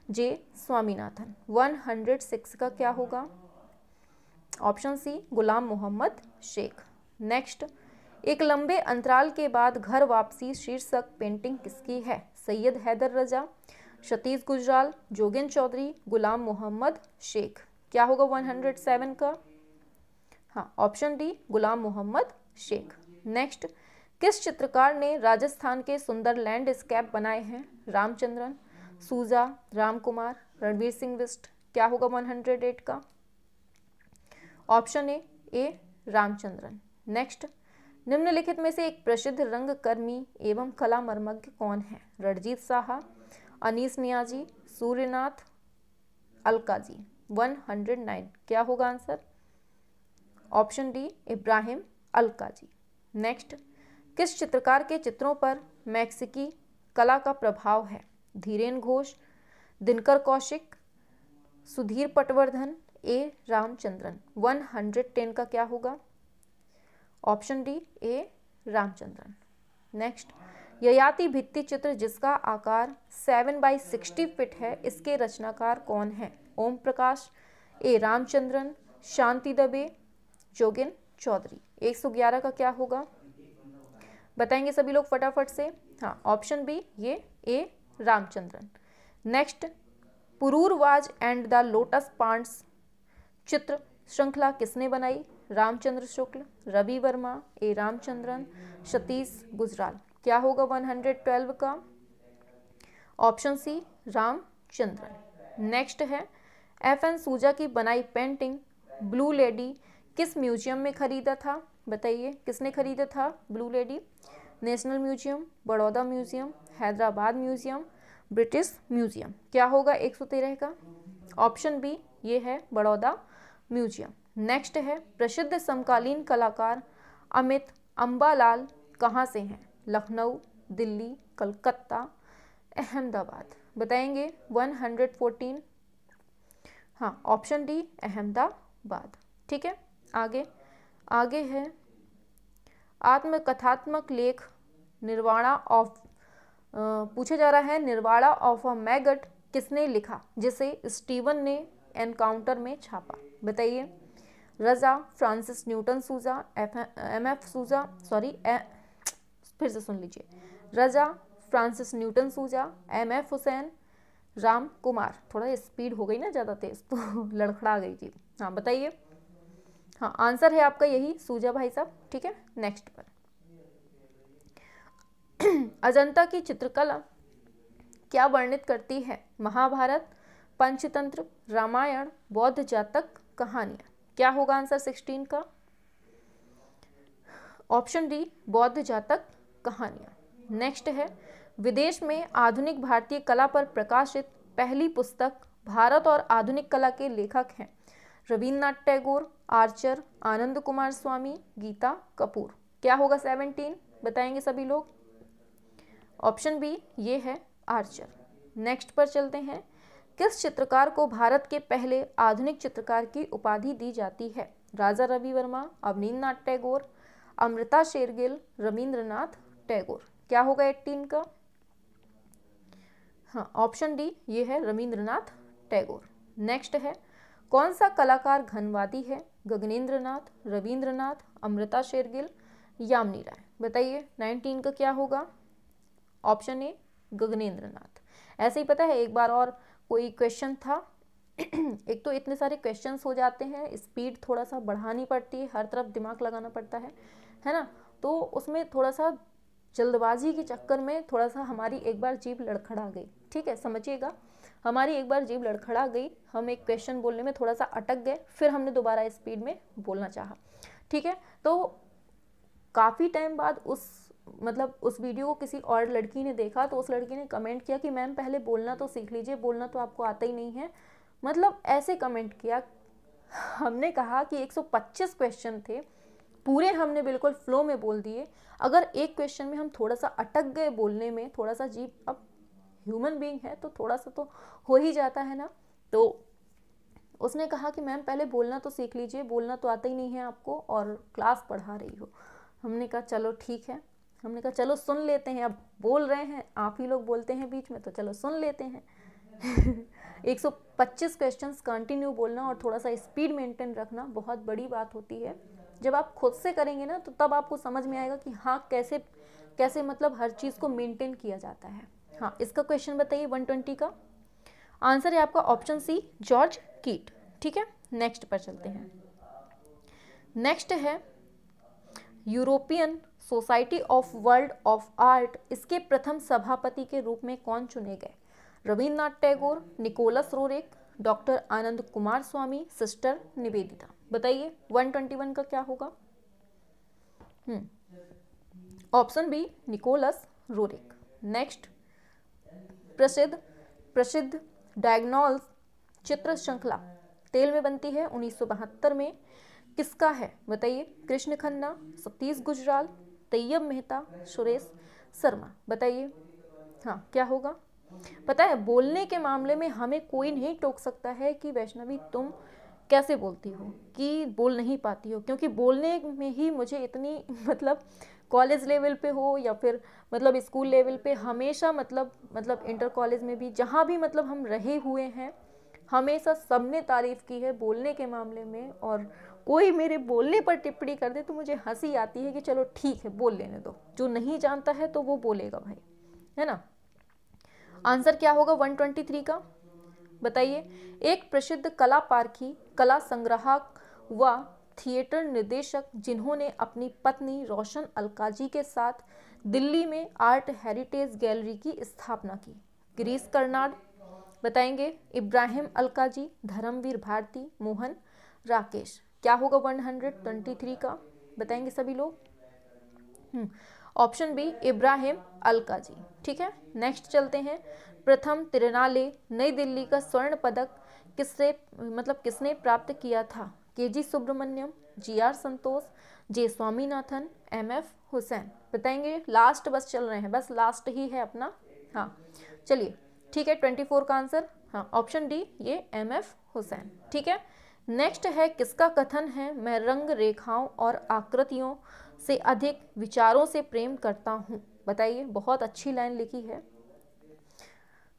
जे स्वामीनाथन। 106 का क्या होगा? ऑप्शन सी गुलाम मोहम्मद शेख। नेक्स्ट, एक लंबे अंतराल के बाद घर वापसी शीर्षक पेंटिंग किसकी है? सैयद हैदर रजा, सतीश गुजराल, जोगेन चौधरी, गुलाम मोहम्मद शेख। क्या होगा 107 का? हाँ, ऑप्शन डी गुलाम मोहम्मद शेख। नेक्स्ट, किस चित्रकार ने राजस्थान के सुंदर लैंडस्केप बनाए हैं? रामचंद्रन, सूजा, रामकुमार, रणवीर सिंह बिष्ट। क्या होगा 108 का? Option A Ramachandran. नेक्स्ट, निम्नलिखित में से एक प्रसिद्ध रंगकर्मी एवं कला मर्मज्ञ कौन है? रणजीत साहा, अनीस नियाजी, सूर्यनाथ अलकाजी। 109 क्या होगा answer? Option D Ibrahim Alkazi. Next, किस चित्रकार के चित्रों पर मैक्सिकी कला का प्रभाव है? धीरेन घोष, दिनकर कौशिक, सुधीर पटवर्धन, ए रामचंद्रन। 110 का क्या होगा? Option D A Ramachandran. Next, Yayati भित्ति चित्र जिसका आकार 7/60 फीट है, इसके रचनाकार कौन है? ओम प्रकाश, ए रामचंद्रन, शांति दबे, जोगिन चौधरी। 111 का क्या होगा? बताएंगे सभी लोग फटाफट से। हाँ, ऑप्शन बी ये A Ramachandran. Next, Pururavas and the lotus ponds चित्र श्रृंखला किसने बनाई? रामचंद्र शुक्ल, रवि वर्मा, ए रामचंद्रन, सतीश गुजराल। क्या होगा 112 का? Option C Ramachandran. नेक्स्ट है, FN सूजा की बनाई पेंटिंग ब्लू लेडी किस म्यूजियम में खरीदा था? बताइए किसने खरीदा था blue lady? National museum, Baroda museum, Hyderabad museum, British museum. क्या होगा 113 का? ऑप्शन बी ये है बड़ौदा म्यूजियम। नेक्स्ट है, प्रसिद्ध समकालीन कलाकार अमित अम्बालाल कहाँ से हैं? लखनऊ, दिल्ली, कलकत्ता, अहमदाबाद। बताएंगे 114। हाँ, ऑप्शन डी अहमदाबाद। ठीक है, आगे है आत्मकथात्मक लेख निर्वाणा ऑफ पूछा जा रहा है, निर्वाणा ऑफ अ मैगट किसने लिखा जिसे स्टीवन ने एनकाउंटर में छापा? बताइए। रजा, फ्रांसिस न्यूटन सूजा, एमएफ सूजा, फिर से सुन लीजिए। रजा, फ्रांसिस न्यूटन सूजा, एमएफ हुसैन, राम कुमार। थोड़ा स्पीड हो गई ना ज़्यादा तेज तो लड़खड़ा गई थी। हाँ बताइए। हाँ, आंसर है आपका यही सूजा भाई साहब। ठीक है, नेक्स्ट पर अजंता की चित्रकला क्या वर्णित करती है? महाभारत, पंचतंत्र, रामायण, बौद्ध जातक कहानियां। क्या होगा आंसर 16 का? ऑप्शन डी बौद्ध जातक कहानियां। नेक्स्ट है विदेश में आधुनिक भारतीय कला पर प्रकाशित पहली पुस्तक भारत और आधुनिक कला के लेखक हैं रविन्द्रनाथ टैगोर, आर्चर, आनंद कुमार स्वामी, गीता कपूर। क्या होगा 17? बताएंगे सभी लोग। ऑप्शन बी ये है आर्चर। नेक्स्ट पर चलते हैं। किस चित्रकार को भारत के पहले आधुनिक चित्रकार की उपाधि दी जाती है? राजा रवि वर्मा, अवनींद्रनाथ टैगोर, अमृता शेरगिल, रविंद्रनाथ टैगोर। क्या होगा 18 का? हाँ, ऑप्शन डी ये है रविंद्रनाथ टैगोर। नेक्स्ट है कौन सा कलाकार घनवादी है? गगनेंद्र नाथ, रविंद्रनाथ, अमृता शेरगिल, यामिनी राय। बताइए 19 का क्या होगा? ऑप्शन ए गगनेंद्र नाथ। ऐसे ही पता है एक बार और कोई क्वेश्चन था एक तो इतने सारे क्वेश्चंस हो जाते हैं, स्पीड थोड़ा सा बढ़ानी पड़ती है, हर तरफ दिमाग लगाना पड़ता है ना, तो उसमें थोड़ा सा जल्दबाजी के चक्कर में थोड़ा सा हमारी एक बार जीभ लड़खड़ा गई। ठीक है, समझिएगा, हमारी एक बार जीभ लड़खड़ा गई, हम एक क्वेश्चन बोलने में थोड़ा सा अटक गए, फिर हमने दोबारा स्पीड में बोलना चाहा। ठीक है, तो काफ़ी टाइम बाद उस वीडियो को किसी और लड़की ने देखा तो उस लड़की ने कमेंट किया कि मैम पहले बोलना तो सीख लीजिए, बोलना तो आपको आता ही नहीं है, मतलब ऐसे कमेंट किया। हमने कहा कि 125 क्वेश्चन थे, पूरे हमने बिल्कुल फ्लो में बोल दिए, अगर एक क्वेश्चन में हम थोड़ा सा अटक गए बोलने में, थोड़ा सा जीभ, अब ह्यूमन बीइंग है तो थोड़ा सा तो हो ही जाता है ना, तो उसने कहा कि मैम पहले बोलना तो सीख लीजिए, बोलना तो आता ही नहीं है आपको और क्लास पढ़ा रही हो। हमने कहा चलो ठीक है, हमने कहा चलो सुन लेते हैं, अब बोल रहे हैं, आप ही लोग बोलते हैं बीच में तो चलो सुन लेते हैं 125 क्वेश्चंस कंटिन्यू बोलना और थोड़ा सा स्पीड मेंटेन रखना बहुत बड़ी बात होती है। जब आप खुद से करेंगे ना तो तब आपको समझ में आएगा कि हाँ कैसे कैसे मतलब हर चीज़ को मेंटेन किया जाता है। हाँ, इसका क्वेश्चन बताइए 120 का आंसर है आपका ऑप्शन सी जॉर्ज कीट। ठीक है, नेक्स्ट पर चलते हैं। नेक्स्ट है European society of world of art, इसके प्रथम सभापति के रूप में कौन चुने गए? Rabindranath Tagore, Nicholas Roerich, doctor Anand Kumar Swamy, sister Nivedita. बताइए 121 का क्या होगा? Option B Nicholas Roerich. Next प्रसिद्ध डायगोनल्स चित्र श्रृंखला तेल में बनती है 1972 में, किसका है? बताइए। कृष्ण खन्ना, सतीश गुजराल, तैयब मेहता, सुरेश शर्मा। बताइए। हाँ, क्या होगा? पता है बोलने के मामले में हमें कोई नहीं टोक सकता है कि वैष्णवी तुम कैसे बोलती हो, कि बोल नहीं पाती हो, क्योंकि बोलने में ही मुझे इतनी मतलब कॉलेज लेवल पे हो या फिर मतलब स्कूल लेवल पे, हमेशा मतलब इंटर कॉलेज में भी जहाँ भी मतलब हम रहे हुए हैं, हमेशा सबने तारीफ़ की है बोलने के मामले में, और कोई मेरे बोलने पर टिप्पणी कर दे तो मुझे हंसी आती है कि चलो ठीक है बोल लेने दो, जो नहीं जानता है तो वो बोलेगा भाई, है ना। आंसर क्या होगा 123 का? बताइए। एक प्रसिद्ध कला पारखी, कला संग्राहक व थिएटर निर्देशक जिन्होंने अपनी पत्नी रोशन अलकाजी के साथ दिल्ली में आर्ट हेरिटेज गैलरी की स्थापना की। गिरीश कर्नाड। बताएंगे। इब्राहिम अलकाजी, धर्मवीर भारती, मोहन राकेश। क्या होगा 123 का? बताएंगे सभी लोग। Option B Ibrahim Alkazi. ठीक है, नेक्स्ट चलते हैं। प्रथम त्रिनाले नई दिल्ली का स्वर्ण पदक किसने प्राप्त किया था? केजी सुब्रमण्यम, जीआर संतोष, जे स्वामीनाथन, एमएफ हुसैन। बताएंगे। लास्ट बस चल रहे हैं, बस लास्ट ही है अपना। हाँ चलिए ठीक है, 24 का आंसर हाँ ऑप्शन डी ये एमएफ हुसैन। ठीक है, नेक्स्ट है किसका कथन है, मैं रंग रेखाओं और आकृतियों से अधिक विचारों से प्रेम करता हूँ। बताइए, बहुत अच्छी लाइन लिखी है,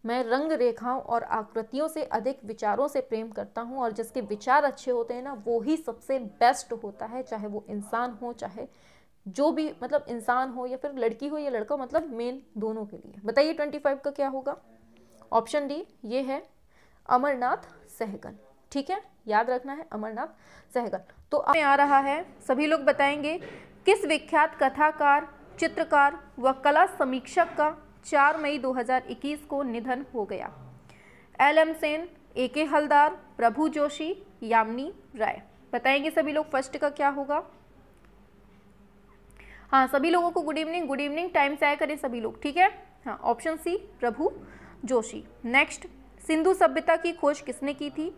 मैं रंग रेखाओं और आकृतियों से अधिक विचारों से प्रेम करता हूँ। और जिसके विचार अच्छे होते हैं ना, वो ही सबसे बेस्ट होता है, चाहे वो इंसान हो, चाहे जो भी, मतलब इंसान हो या फिर लड़की हो या लड़का, मतलब मेन दोनों के लिए। बताइए 25 का क्या होगा। ऑप्शन डी ये है अमरनाथ सहगल। ठीक है, याद रखना है अमरनाथ सहगल। तो अब आ रहा है, सभी लोग बताएंगे किस विख्यात कथाकार, चित्रकार व कला समीक्षक का 4 मई 2021 को निधन हो गया। LM सेन, AK हलदार, प्रभु जोशी, यामिनी राय। बताएंगे सभी लोग फर्स्ट का क्या होगा। हाँ, सभी लोगों को good evening, good evening, time से आया करें सभी लोग। ठीक है, हाँ, ऑप्शन सी प्रभु जोशी। नेक्स्ट, सिंधु सभ्यता की खोज किसने की थी,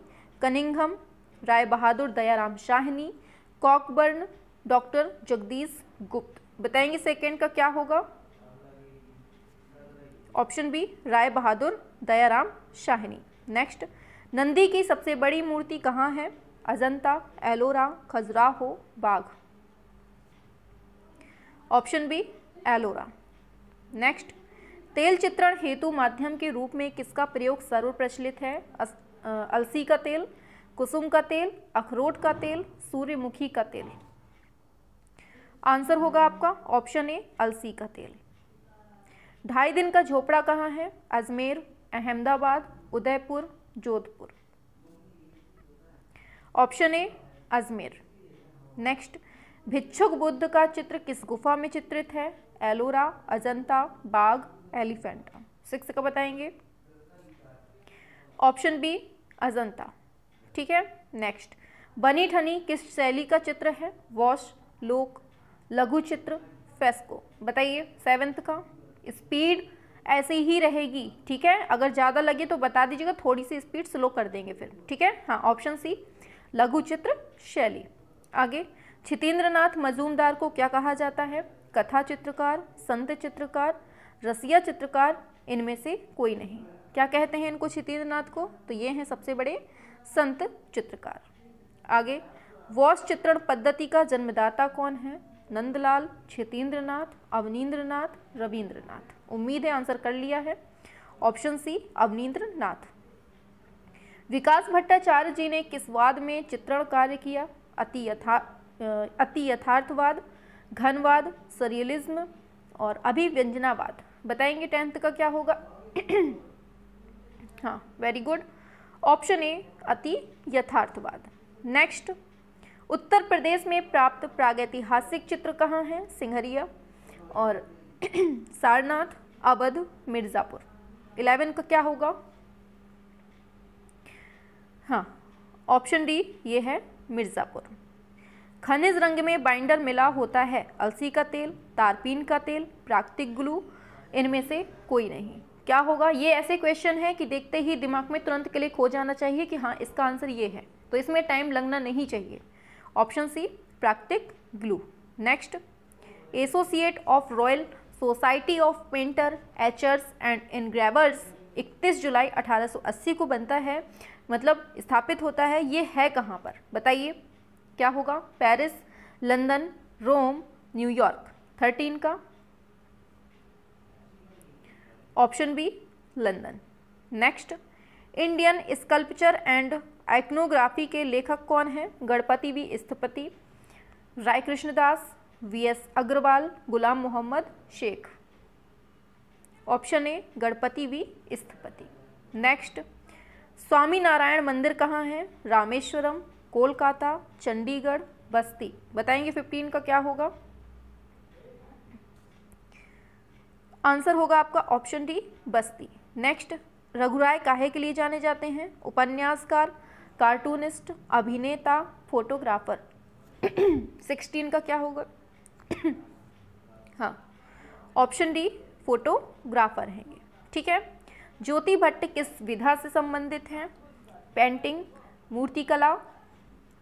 Cunningham, Rai Bahadur Dayaram Shahani, Cockburn, doctor Jagdish गुप्त। बताएंगे सेकंड का क्या होगा। Option B Rai Bahadur Dayaram Shahani. Next, Nandi की सबसे बड़ी मूर्ति कहाँ है, अजंता, एलोरा, खजुराहो, बाघ। Option B Ellora. नेक्स्ट, तेल चित्रण हेतु माध्यम के रूप में किसका प्रयोग सर्वप्रचलित है, अलसी का तेल, कुसुम का तेल, अखरोट का तेल, सूर्यमुखी का तेल। आंसर होगा आपका ऑप्शन ए अलसी का तेल। 2.5 दिन का झोपड़ा कहाँ है, Ajmer, Ahmedabad, Udaipur, Jodhpur. Option A Ajmer. Next, भिक्षुक बुद्ध का चित्र किस गुफा में चित्रित है, एलोरा, अजंता, बाघ, एलिफेंटा। 6 का बताएंगे। Option B Ajanta. ठीक है, नेक्स्ट, बनी ठनी किस शैली का चित्र है, वॉश, लोक, लघु चित्र, फेस्को। बताइए 7th का। स्पीड ऐसे ही रहेगी, ठीक है, अगर ज़्यादा लगे तो बता दीजिएगा, थोड़ी सी स्पीड स्लो कर देंगे फिर। ठीक है, हाँ, ऑप्शन सी लघु चित्र शैली। आगे, छितेंद्रनाथ मजूमदार को क्या कहा जाता है, कथा चित्रकार, संत चित्रकार, रसिया चित्रकार, इनमें से कोई नहीं। क्या कहते हैं इनको छितेंद्रनाथ को, तो ये हैं सबसे बड़े संत चित्रकार। आगे, वॉश चित्रण पद्धति का जन्मदाता कौन है, नंदलाल, छितेंद्रनाथ, अवनींद्रनाथ, रविंद्रनाथ। उम्मीद है आंसर कर लिया है। Option C Abanindranath. विकास भट्टाचार्य जी ने किस वाद में चित्रण कार्य किया, अति यथार्थवाद, घनवाद, सरियलिज्म और अभिव्यंजनावाद। बताएंगे 10th का क्या होगा। हाँ, वेरी गुड, ऑप्शन ए अति यथार्थवाद। नेक्स्ट, उत्तर प्रदेश में प्राप्त प्रागैतिहासिक चित्र कहाँ हैं, सिंहरिया और सारनाथ, अवध, मिर्ज़ापुर। 11 का क्या होगा। हाँ, ऑप्शन डी ये है मिर्ज़ापुर। खनिज रंग में बाइंडर मिला होता है, अलसी का तेल, तारपीन का तेल, प्राकृतिक ग्लू, इनमें से कोई नहीं। क्या होगा। ये ऐसे क्वेश्चन है कि देखते ही दिमाग में तुरंत क्लिक हो जाना चाहिए कि हाँ इसका आंसर ये है, तो इसमें टाइम लगना नहीं चाहिए। ऑप्शन सी प्राकृतिक glue. Next, associate of royal society of painter, etchers and engravers 31 जुलाई 1880 को बनता है, मतलब स्थापित होता है। ये है कहाँ पर, बताइए क्या होगा। पेरिस, लंदन, रोम, न्यूयॉर्क। 13 का option B London. Next, Indian sculpture and iconography के लेखक कौन है, Ganapati V Sthapati, Rai Krishnadas, VS Agrawal, Ghulam Mohammed Sheikh. Option A Ganapati V Sthapati. Next, Swami Narayan मंदिर कहाँ है, रामेश्वरम, कोलकाता, चंडीगढ़, बस्ती। बताएंगे 15 का क्या होगा। आंसर होगा आपका ऑप्शन डी बस्ती। नेक्स्ट, रघुराय काहे के लिए जाने जाते हैं, उपन्यासकार, कार्टूनिस्ट, अभिनेता, फोटोग्राफर। 16 का क्या होगा। हाँ, ऑप्शन डी फोटोग्राफर हैं ये। ठीक है, ज्योति भट्ट किस विधा से संबंधित हैं, पेंटिंग, मूर्तिकला,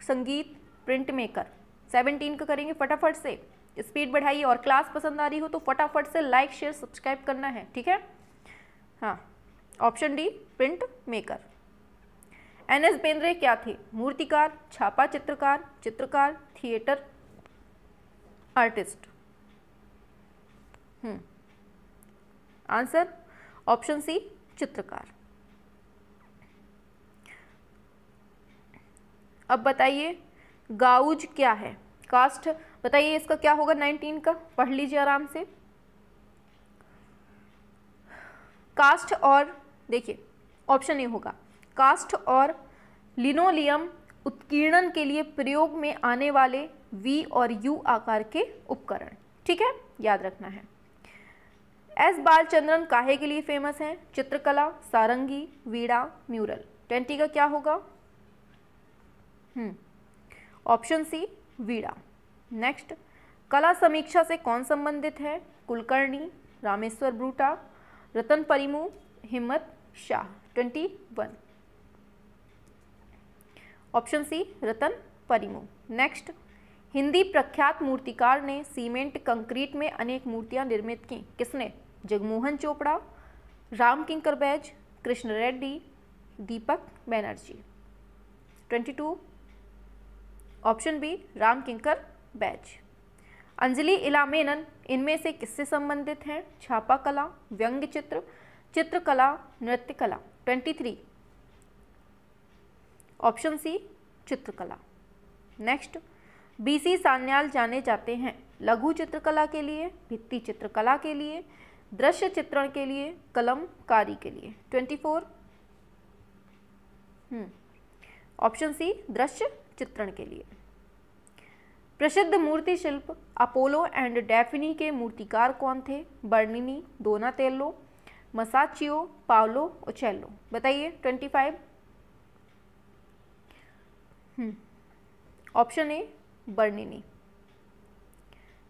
संगीत, प्रिंट मेकर। 17 का करेंगे फटाफट से, स्पीड बढ़ाइए और क्लास पसंद आ रही हो तो फटाफट से लाइक शेयर सब्सक्राइब करना है। ठीक है, हाँ, option D print maker. N S. Bendre क्या थे? मूर्तिकार, छापा चित्रकार, चित्रकार, theatre artist. Answer option C चित्रकार। अब बताइए गाउज क्या है? कास्ट बताइए इसका क्या होगा 19 का, पढ़ लीजिए आराम से। कास्ट और देखिए ऑप्शन ए होगा कास्ट और लिनोलियम उत्कीर्णन के लिए प्रयोग में आने वाले वी और यू आकार के उपकरण। ठीक है, याद रखना है। एस बालचंद्रन काहे के लिए फेमस हैं? चित्रकला, सारंगी, वीणा, म्यूरल। 20 का क्या होगा? ऑप्शन सी वीणा। नेक्स्ट, कला समीक्षा से कौन संबंधित है? कुलकर्णी, रामेश्वर ब्रूटा, रतन परिमू, हिम्मत शाह। 21 ऑप्शन सी रतन परिमू। नेक्स्ट, हिंदी प्रख्यात मूर्तिकार ने सीमेंट कंक्रीट में अनेक मूर्तियां निर्मित की। किसने? जगमोहन चोपड़ा, राम किंकर बैज, कृष्ण रेड्डी, दीपक बैनर्जी। 22 option B Ram Kinkar Baij. अंजलि इलामेनन इनमें से किससे संबंधित हैं? छापा कला, व्यंग्य चित्र, चित्रकला, नृत्य कला। 23 ऑप्शन सी चित्रकला। नेक्स्ट, बीसी सान्याल जाने जाते हैं लघु चित्रकला के लिए, भित्ति चित्रकला के लिए, दृश्य चित्रण के लिए, कलमकारी के लिए। 24 ऑप्शन सी दृश्य चित्रण के लिए। प्रसिद्ध मूर्ति शिल्प अपोलो एंड डेफिनी के मूर्तिकार कौन थे? Bernini, Donatello, Masaccio, Paolo Uccello. बताइए 25 ऑप्शन ए बर्निनी।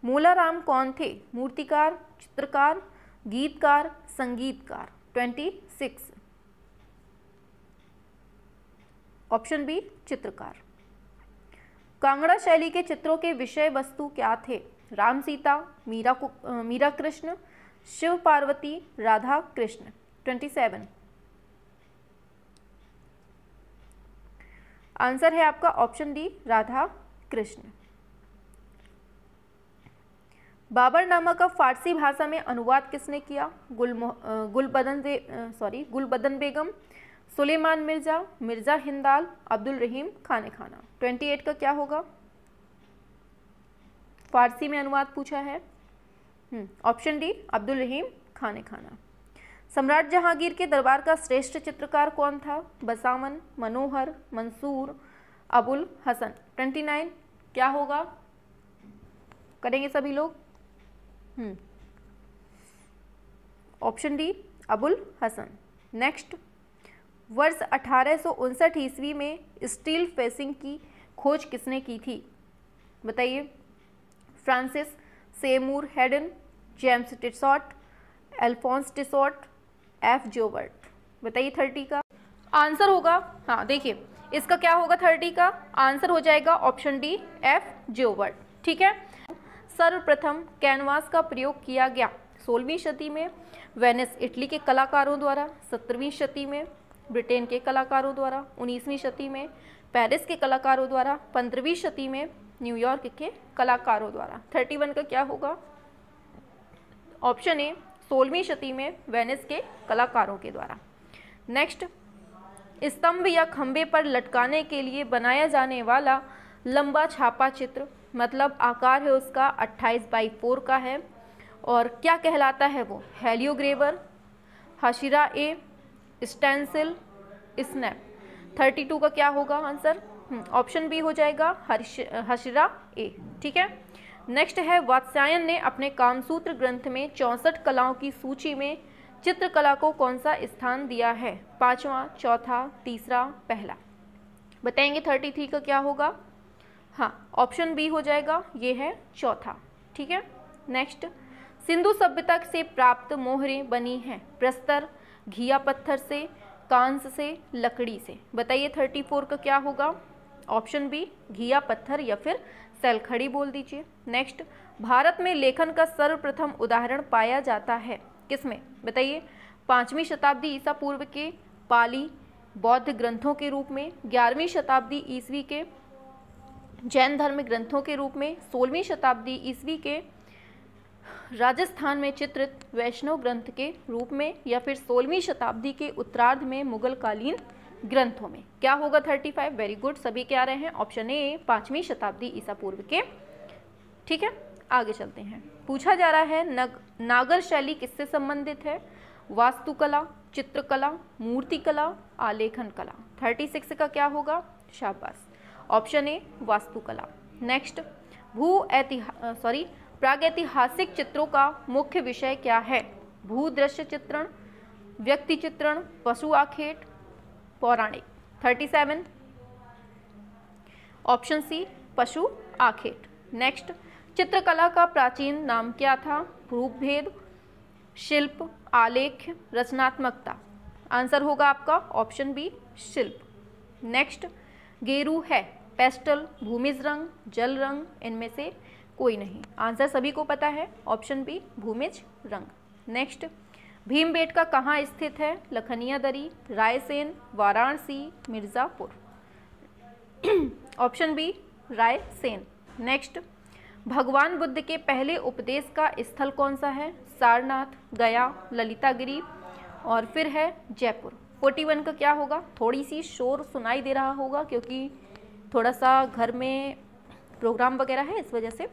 मूलाराम कौन थे? मूर्तिकार, चित्रकार, गीतकार, संगीतकार। 26 ऑप्शन बी चित्रकार। कांगड़ा शैली के चित्रों के विषय वस्तु क्या थे? राम सीता, मीरा कृष्ण, शिव पार्वती, राधा कृष्ण। 27 आंसर है आपका ऑप्शन डी राधा कृष्ण। बाबरनामा का फारसी भाषा में अनुवाद किसने किया? गुलबदन बेगम, सुलेमान मिर्जा, मिर्जा हिंदाल, अब्दुल रहीम खाने खाना। 28 का क्या होगा? फारसी में अनुवाद पूछा है। ऑप्शन डी अब्दुल रहीम खाने खाना। सम्राट जहांगीर के दरबार का श्रेष्ठ चित्रकार कौन था? बसावन, मनोहर, मंसूर, अबुल हसन। 29 क्या होगा? करेंगे सभी लोग। Option D Abul Hasan. Next, वर्ष 1859 ईस्वी में स्टील फेसिंग की खोज किसने की थी? बताइए। Francis Seymour Haden, James Tissot, Alphonse Tissot, F Jobert. बताइए 30 का आंसर होगा। हाँ देखिए इसका क्या होगा 30 का आंसर हो जाएगा ऑप्शन डी एफ जोबर्ट। ठीक है। सर्वप्रथम कैनवास का प्रयोग किया गया 16वीं शती में वेनिस इटली के कलाकारों द्वारा, 17वीं शती में ब्रिटेन के कलाकारों द्वारा, 19वीं शती में पेरिस के कलाकारों द्वारा, 15वीं शती में न्यूयॉर्क के कलाकारों द्वारा। 31 का क्या होगा? ऑप्शन ए 16वीं शती में वेनिस के कलाकारों के द्वारा। नेक्स्ट, स्तंभ या खंबे पर लटकाने के लिए बनाया जाने वाला लंबा छापा चित्र, मतलब आकार है उसका 28x4 का है और क्या कहलाता है वो? हेलियोग्रेवर, हशिरा ए, स्टेंसिल, स्नैप। 32 का क्या होगा आंसर? ऑप्शन बी हो जाएगा हशिरा ए। ठीक है। नेक्स्ट है वात्स्यायन ने अपने कामसूत्र ग्रंथ में 64 कलाओं की सूची में चित्रकला को कौन सा स्थान दिया है? 5वां, चौथा, तीसरा, पहला। बताएंगे 33 का क्या होगा? हाँ ऑप्शन बी हो जाएगा, ये है चौथा। ठीक है। नेक्स्ट, सिंधु सभ्यता से प्राप्त मोहरें बनी हैं प्रस्तर, घिया पत्थर से, कांस से, लकड़ी से। बताइए 34 का क्या होगा? ऑप्शन बी घिया पत्थर या फिर सैलखड़ी बोल दीजिए। नेक्स्ट, भारत में लेखन का सर्वप्रथम उदाहरण पाया जाता है किसमें? बताइए। 5वीं शताब्दी ईसा पूर्व के पाली बौद्ध ग्रंथों के रूप में, 11वीं शताब्दी ईस्वी के जैन धर्म ग्रंथों के रूप में, 16वीं शताब्दी ईस्वी के राजस्थान में चित्रित वैष्णव ग्रंथ के रूप में, या फिर 16वीं शताब्दी के उत्तरार्ध में मुगल कालीन ग्रंथों में। क्या होगा 35? वेरी गुड, सभी क्या आ रहे हैं? ऑप्शन ए 5वीं शताब्दी ईसा पूर्व के। ठीक है, आगे चलते हैं। पूछा जा रहा है नागर शैली किससे संबंधित है? वास्तुकला, चित्रकला, मूर्तिकला, आलेखन कला। 36 का क्या होगा? शाबाश, ऑप्शन ए वास्तुकला। नेक्स्ट, प्रागैतिहासिक चित्रों का मुख्य विषय क्या है? भूदृश्य चित्रण, व्यक्ति चित्रण, पशु आखेट, पौराणिक। 37, ऑप्शन सी पशु आखेट। नेक्स्ट, चित्रकला का प्राचीन नाम क्या था? रूपभेद, शिल्प, आलेख्य, रचनात्मकता। आंसर होगा आपका ऑप्शन बी शिल्प। नेक्स्ट, गेरू है पेस्टल, भूमिज रंग, जल रंग, इनमें से कोई नहीं। आंसर सभी को पता है, ऑप्शन बी भूमिज रंग। नेक्स्ट, भीमबेटका कहाँ स्थित है? Lakhaniya Dari, Raisen, Varanasi, Mirzapur. Option B Raisen. Next, भगवान बुद्ध के पहले उपदेश का स्थल कौन सा है? सारनाथ, गया, ललितागिरी और फिर है जयपुर। 41 का क्या होगा? थोड़ी सी शोर सुनाई दे रहा होगा क्योंकि थोड़ा सा घर में प्रोग्राम वगैरह है, इस वजह से।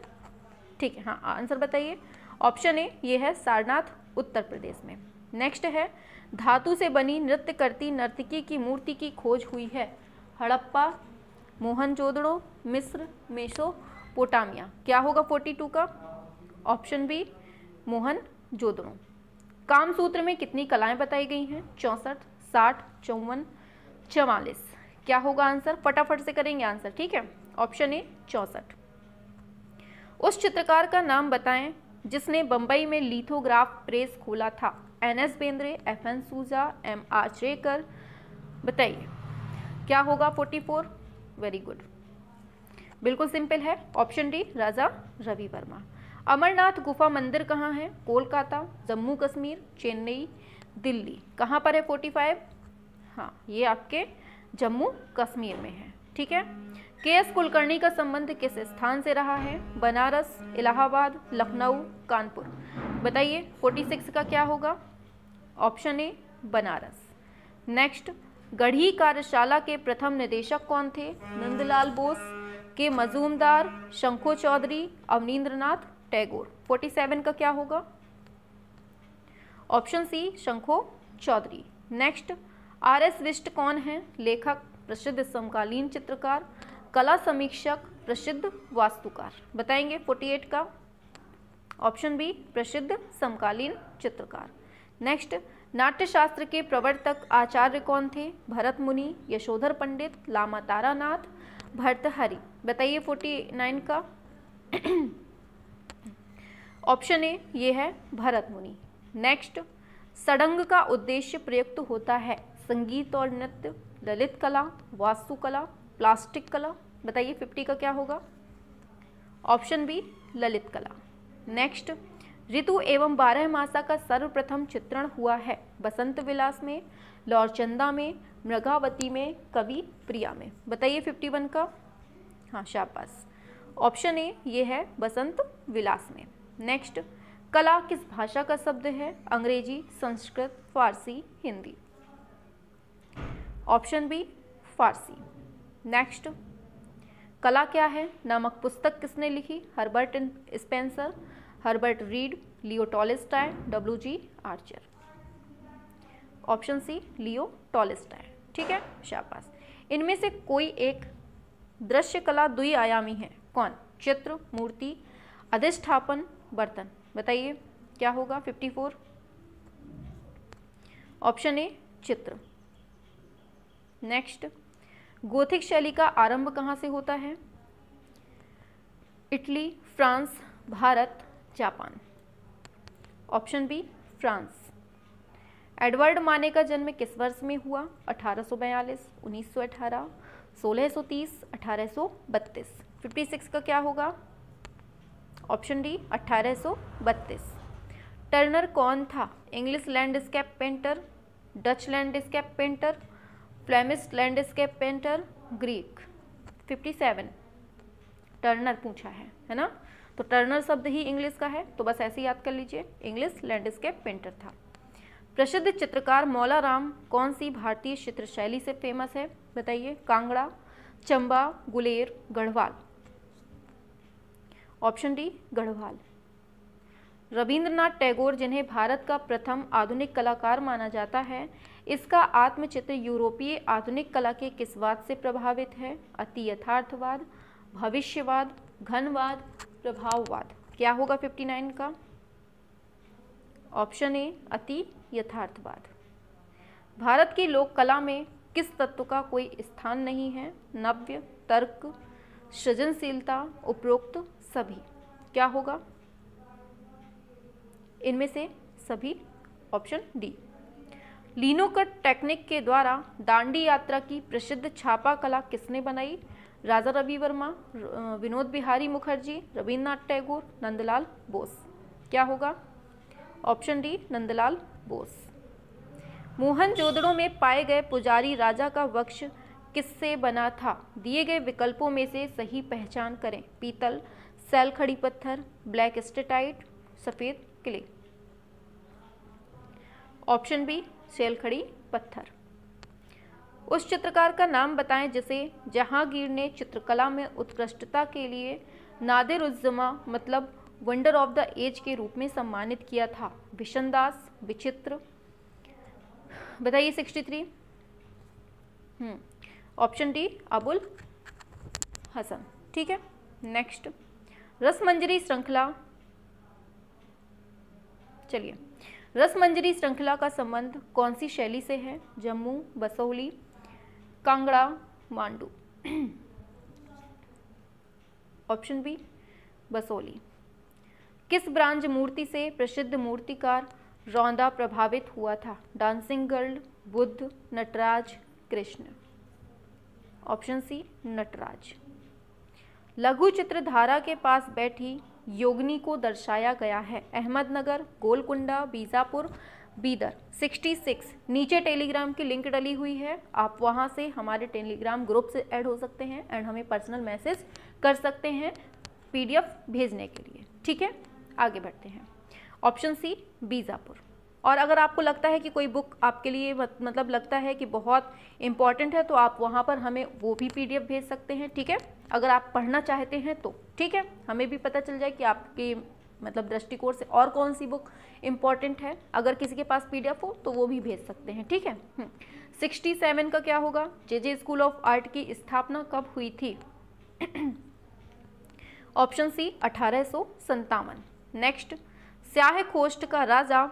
ठीक है, हाँ, आंसर बताइए। ऑप्शन ए ये है सारनाथ, उत्तर प्रदेश में। नेक्स्ट है, धातु से बनी नृत्य करती नर्तकी की मूर्ति की खोज हुई है? हड़प्पा, मोहनजोदड़ो, मिस्र, मेसोपोटामिया। क्या होगा 42 का? Option B Mohenjodaro. कामसूत्र में कितनी कलाएं बताई गई हैं? 64, 60, 54, 44। क्या होगा आंसर? फटाफट से करेंगे आंसर, ठीक है। ऑप्शन ए 64। उस चित्रकार का नाम बताएं जिसने बंबई में लिथोग्राफ प्रेस खोला था? NS बेंद्रे, FN सूजा, MR चेकर। बताइए क्या होगा 44? वेरी गुड, बिल्कुल सिंपल है, ऑप्शन डी राजा रवि वर्मा। अमरनाथ गुफा मंदिर कहाँ है? कोलकाता, जम्मू कश्मीर, चेन्नई, दिल्ली। कहाँ पर है 45? हाँ, ये आपके जम्मू कश्मीर में है, ठीक है। KS कुलकर्णी का संबंध किस स्थान से रहा है? बनारस, इलाहाबाद, लखनऊ, कानपुर। बताइए 46 का क्या होगा? ऑप्शन ए बनारस। नेक्स्ट, गढ़ी कार्यशाला के प्रथम निदेशक कौन थे? नंदलाल बोस, के मजूमदार, शंखो चौधरी, अवनींद्रनाथ टैगोर। 47 का क्या होगा? Option C Sankho Chaudhuri. Next, RS Bisht कौन है? लेखक, प्रसिद्ध समकालीन चित्रकार, कला समीक्षक, प्रसिद्ध वास्तुकार। बताएंगे 48 का? ऑप्शन बी प्रसिद्ध समकालीन चित्रकार। नेक्स्ट, नाट्यशास्त्र के प्रवर्तक आचार्य कौन थे? भरत मुनि, यशोधर पंडित, लामा तारानाथ, भर्तहरि। बताइए 49 का? ऑप्शन ए ये है भरत मुनि। नेक्स्ट, सडंग का उद्देश्य प्रयुक्त होता है? संगीत और नृत्य, ललित कला, वास्तुकला, प्लास्टिक कला। बताइए 50 का क्या होगा? ऑप्शन बी ललित कला। नेक्स्ट, ऋतु एवं 12 मासा का सर्वप्रथम चित्रण हुआ है? बसंत विलास में, लौरचंदा में, मृगावती में, कवि प्रिया में। बताइए 51 का? हाँ शाबाश, ऑप्शन ए ये है बसंत विलास में। नेक्स्ट, कला किस भाषा का शब्द है? Angrezi, Sanskrit, Farsi, Hindi. Option B Farsi. Next, कला क्या है नामक पुस्तक किसने लिखी? Herbert Spencer, Herbert Read, Leo Tolstoy, WG Archer. Option C Leo Tolstoy, ठीक है, शाबाश। इनमें से कोई एक दृश्य कला द्विआयामी है? कौन? चित्र, मूर्ति, अधिष्ठापन, बर्तन। बताइए क्या होगा 54? ऑप्शन ए चित्र। नेक्स्ट, गोथिक शैली का आरंभ कहाँ से होता है? Italy, France, Bharat, Japan. Option B France. Edward Manet का जन्म किस वर्ष में हुआ? 1842, 1918, 1630, 1832। 56 का क्या होगा? Option D 1832। टर्नर कौन था? English landscape painter, Dutch landscape painter, Flemish landscape painter, Greek. 57 Turner पूछा है ना, तो टर्नर शब्द ही इंग्लिश का है, तो बस ऐसे याद कर लीजिए, इंग्लिश लैंडस्केप पेंटर था। प्रसिद्ध चित्रकार मौला राम कौन सी भारतीय चित्र शैली से फेमस है, बताइए। कांगड़ा, चंबा, गुलेर, गढ़वाल। Option D Garhwal. रविंद्रनाथ टैगोर जिन्हें भारत का प्रथम आधुनिक कलाकार माना जाता है, इसका आत्मचित्र यूरोपीय आधुनिक कला के किस वाद से प्रभावित है। अति यथार्थवाद, भविष्यवाद, घनवाद, प्रभाववाद। क्या होगा 59 का। ऑप्शन ए अति यथार्थवाद। भारत की लोक कला में किस तत्व का कोई स्थान नहीं है। नव्य, तर्क, सृजनशीलता, उपरोक्त सभी। क्या होगा इनमें से सभी। Option D. लीनोकट टेक्निक के द्वारा दांडी यात्रा की प्रसिद्ध छापा कला किसने बनाई। राजा रवि वर्मा, विनोद बिहारी मुखर्जी, रविन्द्रनाथ टैगोर, नंदलाल बोस। क्या होगा ऑप्शन डी नंदलाल बोस। मोहनजोदड़ो में पाए गए पुजारी राजा का वक्ष किससे बना था। दिए गए विकल्पों में से सही पहचान करें। पीतल, सेल खड़ी पत्थर, ब्लैक स्टेटाइट, सफेद क्ले। ऑप्शन बी सेल खड़ी पत्थर। उस चित्रकार का नाम बताएं जिसे जहांगीर ने चित्रकला में उत्कृष्टता के लिए नादिर उज़ ज़मा मतलब वंडर ऑफ द एज के रूप में सम्मानित किया था। बिशन दास, विचित्र। बताइए 63। Option D Abul Hasan. ठीक है, नेक्स्ट रसमंजरी श्रृंखला। चलिए, रसमंजरी श्रृंखला का संबंध कौन सी शैली से है। जम्मू, बसोहली, कांगड़ा, मांडू। Option B Basohli. किस ब्रांज मूर्ति से प्रसिद्ध मूर्तिकार रौंदा प्रभावित हुआ था। Dancing girl, Buddha, Nataraj, Krishna. Option C Nataraj. लघु चित्रधारा के पास बैठी योगिनी को दर्शाया गया है। अहमदनगर, गोलकुंडा, बीजापुर, बीदर। 66 नीचे टेलीग्राम की लिंक डली हुई है, आप वहां से हमारे टेलीग्राम ग्रुप से ऐड हो सकते हैं एंड हमें पर्सनल मैसेज कर सकते हैं PDF भेजने के लिए। ठीक है, आगे बढ़ते हैं। Option C Bijapur. और अगर आपको लगता है कि कोई बुक आपके लिए मतलब लगता है कि बहुत इंपॉर्टेंट है, तो आप वहाँ पर हमें वो भी PDF भेज सकते हैं। ठीक है, अगर आप पढ़ना चाहते हैं तो ठीक है, हमें भी पता चल जाए कि आपके मतलब दृष्टिकोण से और कौन सी बुक इम्पॉर्टेंट है। अगर किसी के पास PDF हो तो वो भी भेज सकते हैं। ठीक है। 67 का क्या होगा। JJ स्कूल ऑफ आर्ट की स्थापना कब हुई थी। Option C 1857। नेक्स्ट, स्याह खोष्ट का राजा,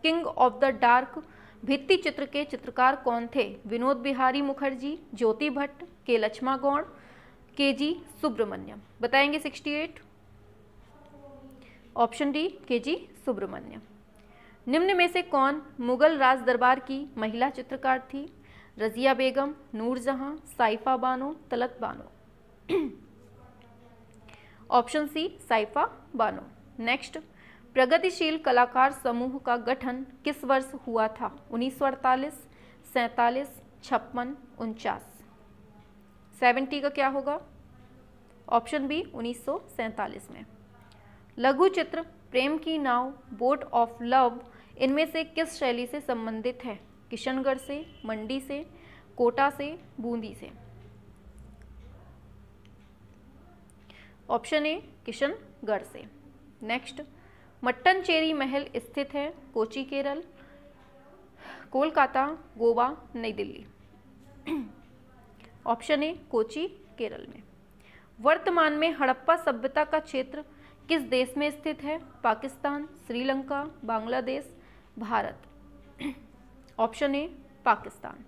किंग ऑफ द डार्क भित्ति चित्र के चित्रकार कौन थे। विनोद बिहारी मुखर्जी, ज्योति भट्ट, के लक्ष्मा गौड़, KG सुब्रमण्यम। बताएंगे 68। Option D KG Subramanyan. निम्न में से कौन मुगल राज दरबार की महिला चित्रकार थी। Razia Begum, Nurjahan, Saifa Bano, Talat Bano. Option C Saifa Bano. Next, प्रगतिशील कलाकार समूह का गठन किस वर्ष हुआ था। 1948, 47, 56, 49। 70 का क्या होगा। ऑप्शन बी 1947 में। लघु चित्र प्रेम की नाव, बोट ऑफ लव इनमें से किस शैली से संबंधित है। किशनगढ़ से, मंडी से, कोटा से, बूंदी से। ऑप्शन ए किशनगढ़ से। नेक्स्ट, मट्टनचेरी महल स्थित है कोची केरल, कोलकाता, गोवा, नई दिल्ली। ऑप्शन ए कोची केरल में। वर्तमान में हड़प्पा सभ्यता का क्षेत्र किस देश में स्थित है। पाकिस्तान, श्रीलंका, बांग्लादेश, भारत। Option A Pakistan.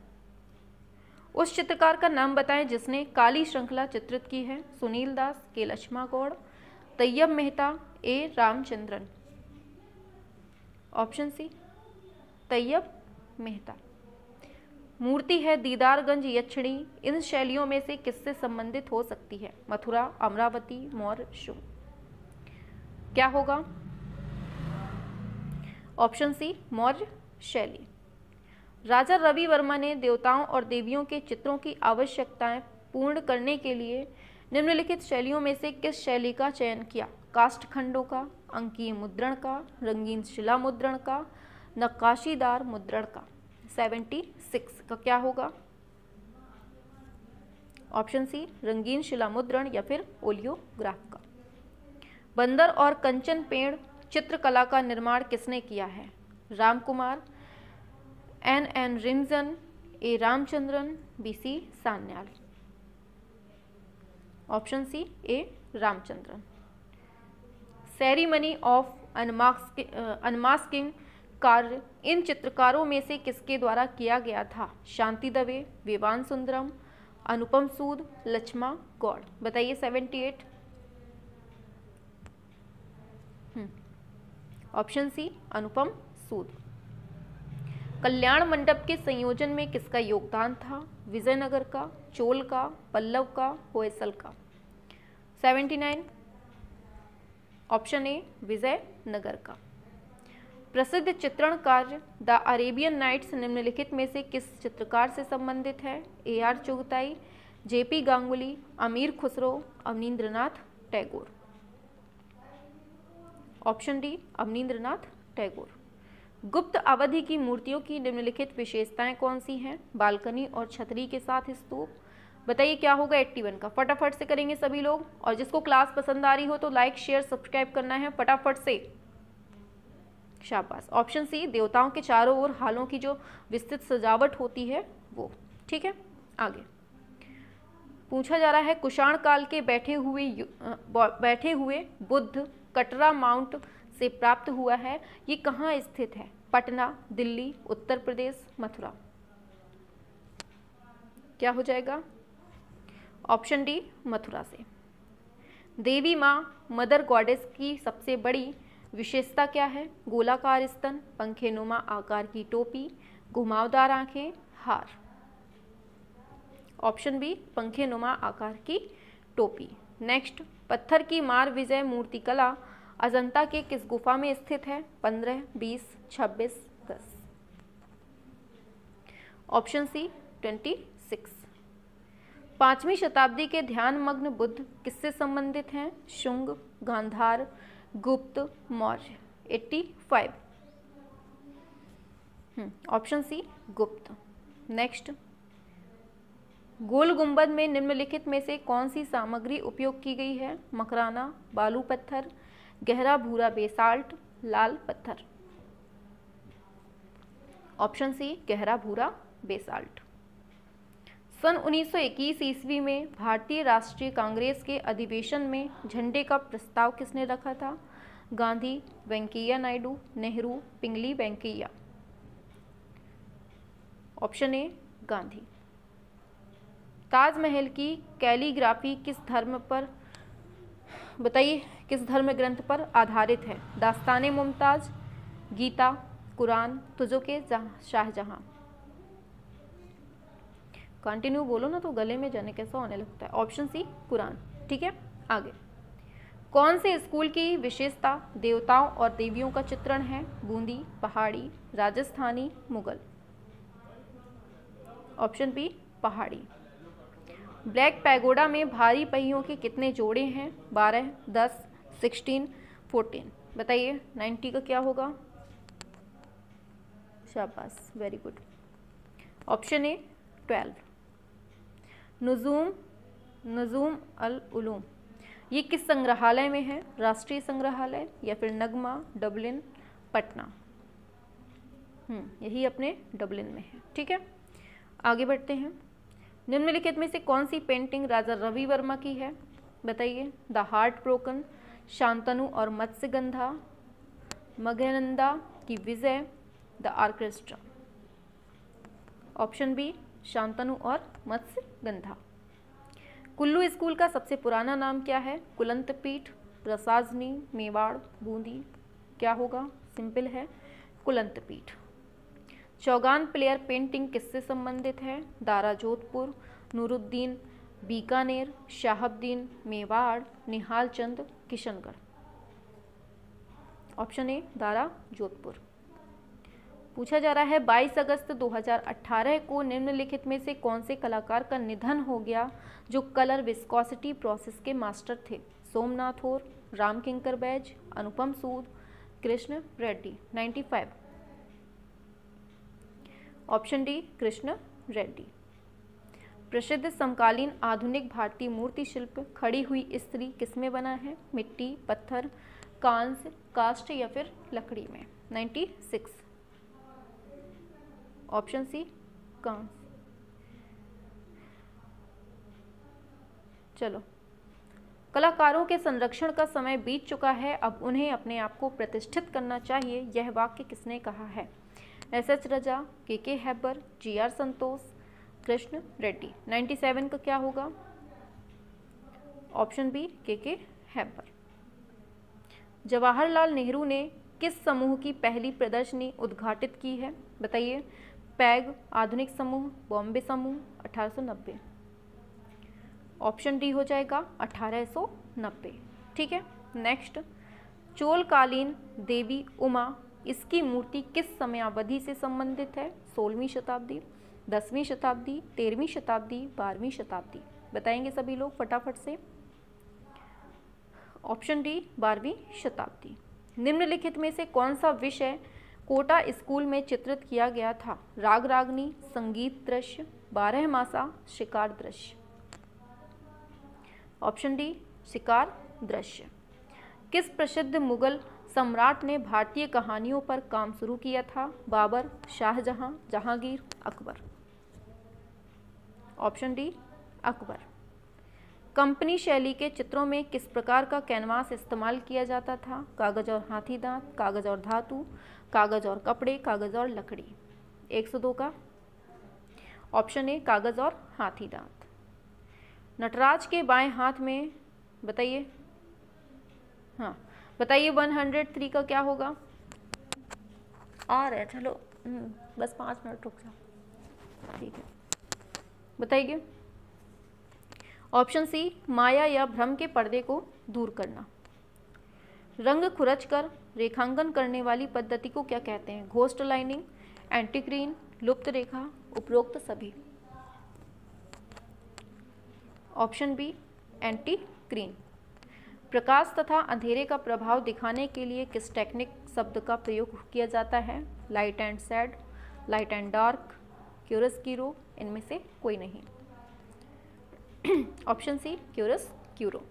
उस चित्रकार का नाम बताएं जिसने काली श्रृंखला चित्रित की है। Sunil Das, K Laxma Goud, Tyeb Mehta, A Ramachandran. Option C Tyeb Mehta. मूर्ति है दीदारगंज यक्षिणी इन शैलियों में से किससे संबंधित हो सकती है। मथुरा, अमरावती, मौर्य, शुंग। क्या होगा। ऑप्शन सी मौर्य शैली। राजा रवि वर्मा ने देवताओं और देवियों के चित्रों की आवश्यकताएं पूर्ण करने के लिए निम्नलिखित शैलियों में से किस शैली का चयन किया? काष्ठखंडों का, अंकीय मुद्रण का, रंगीन शिला मुद्रण का, नक्काशीदार मुद्रण का। 76 का क्या होगा? ऑप्शन सी रंगीन शिला मुद्रण या फिर ओलियोग्राफ का। बंदर और कंचन पेड़ चित्रकला का निर्माण किसने किया है? Ramkumar, N Rimzon, A Ramachandran, BC Sanyal. Option C A Ramachandran. Ceremony of unmasking कार्य इन चित्रकारों में से किसके द्वारा किया गया था? शांति दवे, विवान सुंदरम, अनुपम सूद, लक्ष्मा गौड़। बताइए 78। ऑप्शन सी अनुपम सूद। कल्याण मंडप के संयोजन में किसका योगदान था? विजयनगर का, चोल का, पल्लव का, होयसल का। 79। ऑप्शन ए विजयनगर का। प्रसिद्ध चित्रण कार्य द अरेबियन नाइट्स निम्नलिखित में से किस चित्रकार से संबंधित है? AR. Chughtai, J P. Ganguly, Amir Khusrau, Abanindranath Tagore. Option D Abanindranath Tagore. Gupta अवधि की मूर्तियों की निम्नलिखित विशेषताएं कौन सी हैं? बालकनी और छतरी के साथ स्तूप। बताइए क्या होगा 81 का? फटाफट से करेंगे सभी लोग, और जिसको क्लास पसंद आ रही हो तो लाइक शेयर सब्सक्राइब करना है फटाफट से, शाबाश। ऑप्शन सी देवताओं के चारों ओर हालों की जो विस्तृत सजावट होती है वो। ठीक है, आगे पूछा जा रहा है कुषाण काल के बैठे हुए बुद्ध कटरा माउंट से प्राप्त हुआ है, ये कहाँ स्थित है? पटना, दिल्ली, उत्तर प्रदेश, मथुरा। क्या हो जाएगा? ऑप्शन डी मथुरा से। देवी माँ मदर गॉडेस की सबसे बड़ी विशेषता क्या है? गोलाकार स्तन, पंखेनुमा आकार की टोपी, घुमावदार आंखें, हार। ऑप्शन बी पंखेनुमा आकार की टोपी। नेक्स्ट, पत्थर की मार विजय मूर्तिकला अजंता के किस गुफा में स्थित है? 15, 20, 26, 10। Option C 26। 5वीं शताब्दी के ध्यानमग्न बुद्ध किससे संबंधित हैं? शुंग, गांधार, गुप्त, मौर्य। 85। ऑप्शन सी गुप्त। नेक्स्ट, गोल गुंबद में निम्नलिखित में से कौन सी सामग्री उपयोग की गई है? मकराना, बालू पत्थर, गहरा भूरा बेसाल्ट, लाल पत्थर। ऑप्शन सी गहरा भूरा बेसाल्ट। सन 1921 ईस्वी में भारतीय राष्ट्रीय कांग्रेस के अधिवेशन में झंडे का प्रस्ताव किसने रखा था? गांधी, वेंकैया नायडू, नेहरू, पिंगली वेंकैया। Option A Gandhi. ताजमहल की कैलीग्राफी किस धर्म पर, बताइए किस धर्म ग्रंथ पर आधारित है? दास्ताने मुमताज, गीता, कुरान, तुजुके शाहजहां। कंटिन्यू बोलो ना तो गले में जाने कैसा होने लगता है। Option C Quran. ठीक है, आगे कौन से स्कूल की विशेषता देवताओं और देवियों का चित्रण है? बूंदी, पहाड़ी, राजस्थानी, मुगल। ऑप्शन बी पहाड़ी। ब्लैक पैगोडा में भारी पहियों के कितने जोड़े हैं? 12, 10, 16, 14। बताइए 90 का क्या होगा? शाबाश, वेरी गुड। Option A 12। नजूम अल उलूम ये किस संग्रहालय में है? राष्ट्रीय संग्रहालय या फिर नगमा, डबलिन, पटना। यही अपने डबलिन में है। ठीक है, आगे बढ़ते हैं। निम्नलिखित में से कौन सी पेंटिंग राजा रवि वर्मा की है? बताइए। द हार्ट ब्रोकन, शांतनु और मत्स्यगंधा, मघनंदा की विजय, the orchestra. Option B Shantanu और मत्स्यगंधा। कुल्लू स्कूल का सबसे पुराना नाम क्या है? कुलंत पीठ, रसाजनी, मेवाड़, बूंदी। क्या होगा? सिंपल है, कुलंत पीठ। चौगान प्लेयर पेंटिंग किससे संबंधित है? दारा जोधपुर, नूरुद्दीन, बीकानेर, शाहबुद्दीन, मेवाड़, निहाल चंद, किशनगढ़। Option A Dara Jodhpur. पूछा जा रहा है 22 अगस्त 2018 को निम्नलिखित में से कौन से कलाकार का निधन हो गया जो कलर विस्कोसिटी प्रोसेस के मास्टर थे? सोमनाथ और, राम किंकर बैज, अनुपम सूद, कृष्ण रेड्डी। 95। Option D Krishna Reddy. प्रसिद्ध समकालीन आधुनिक भारतीय मूर्ति शिल्प खड़ी हुई स्त्री किसमें बना है? मिट्टी, पत्थर, कांस्य, काष्ठ या फिर लकड़ी में। 96। ऑप्शन सी कांस्य। चलो, कलाकारों के संरक्षण का समय बीत चुका है, अब उन्हें अपने आप को प्रतिष्ठित करना चाहिए, यह वाक्य किसने कहा है? एस.एच. रजा, के हैबर, जी.आर. संतोष, कृष्ण रेड्डी। 97 का क्या होगा? ऑप्शन बी के हैबर। जवाहरलाल नेहरू ने किस समूह की पहली प्रदर्शनी उद्घाटित की है? बताइए। पैग, आधुनिक समूह, बॉम्बे समूह, 1890। ऑप्शन डी हो जाएगा 1890। ठीक है, नेक्स्ट, चोलकालीन देवी उमा, इसकी मूर्ति किस समयावधि से संबंधित है? 16वीं शताब्दी, 10वीं शताब्दी, 13वीं शताब्दी, 12वीं शताब्दी। बताएंगे सभी लोग फटाफट से। ऑप्शन डी 12वीं शताब्दी। निम्नलिखित में से कौन सा विषय कोटा स्कूल में चित्रित किया गया था? राग रागनी, संगीत दृश्य, बारहमासा, शिकार दृश्य। ऑप्शन डी शिकार दृश्य। किस प्रसिद्ध मुगल सम्राट ने भारतीय कहानियों पर काम शुरू किया था? Babar, Shahjahan, Jahangir, Akbar. Option D Akbar. Company शैली के चित्रों में किस प्रकार का कैनवास इस्तेमाल किया जाता था? कागज और हाथी दांत, कागज और धातु, कागज और कपड़े, कागज और लकड़ी। 102 का ऑप्शन ए कागज और हाथी दांत। नटराज के बाएं हाथ में, बताइए, हाँ बताइए 103 का क्या होगा? आ रहा है, चलो बस 5 मिनट रुक जाओ, ठीक है, बताइए। ऑप्शन सी माया या भ्रम के पर्दे को दूर करना। रंग खुरच कर रेखांकन करने वाली पद्धति को क्या कहते हैं? घोस्ट लाइनिंग, एंटीक्रीन, लुप्त रेखा, उपरोक्त सभी। Option B एंटीक्रीन। प्रकाश तथा अंधेरे का प्रभाव दिखाने के लिए किस टेक्निक शब्द का प्रयोग किया जाता है? Light and shade, light and dark, chiaroscuro, इनमें से कोई नहीं। Option C chiaroscuro.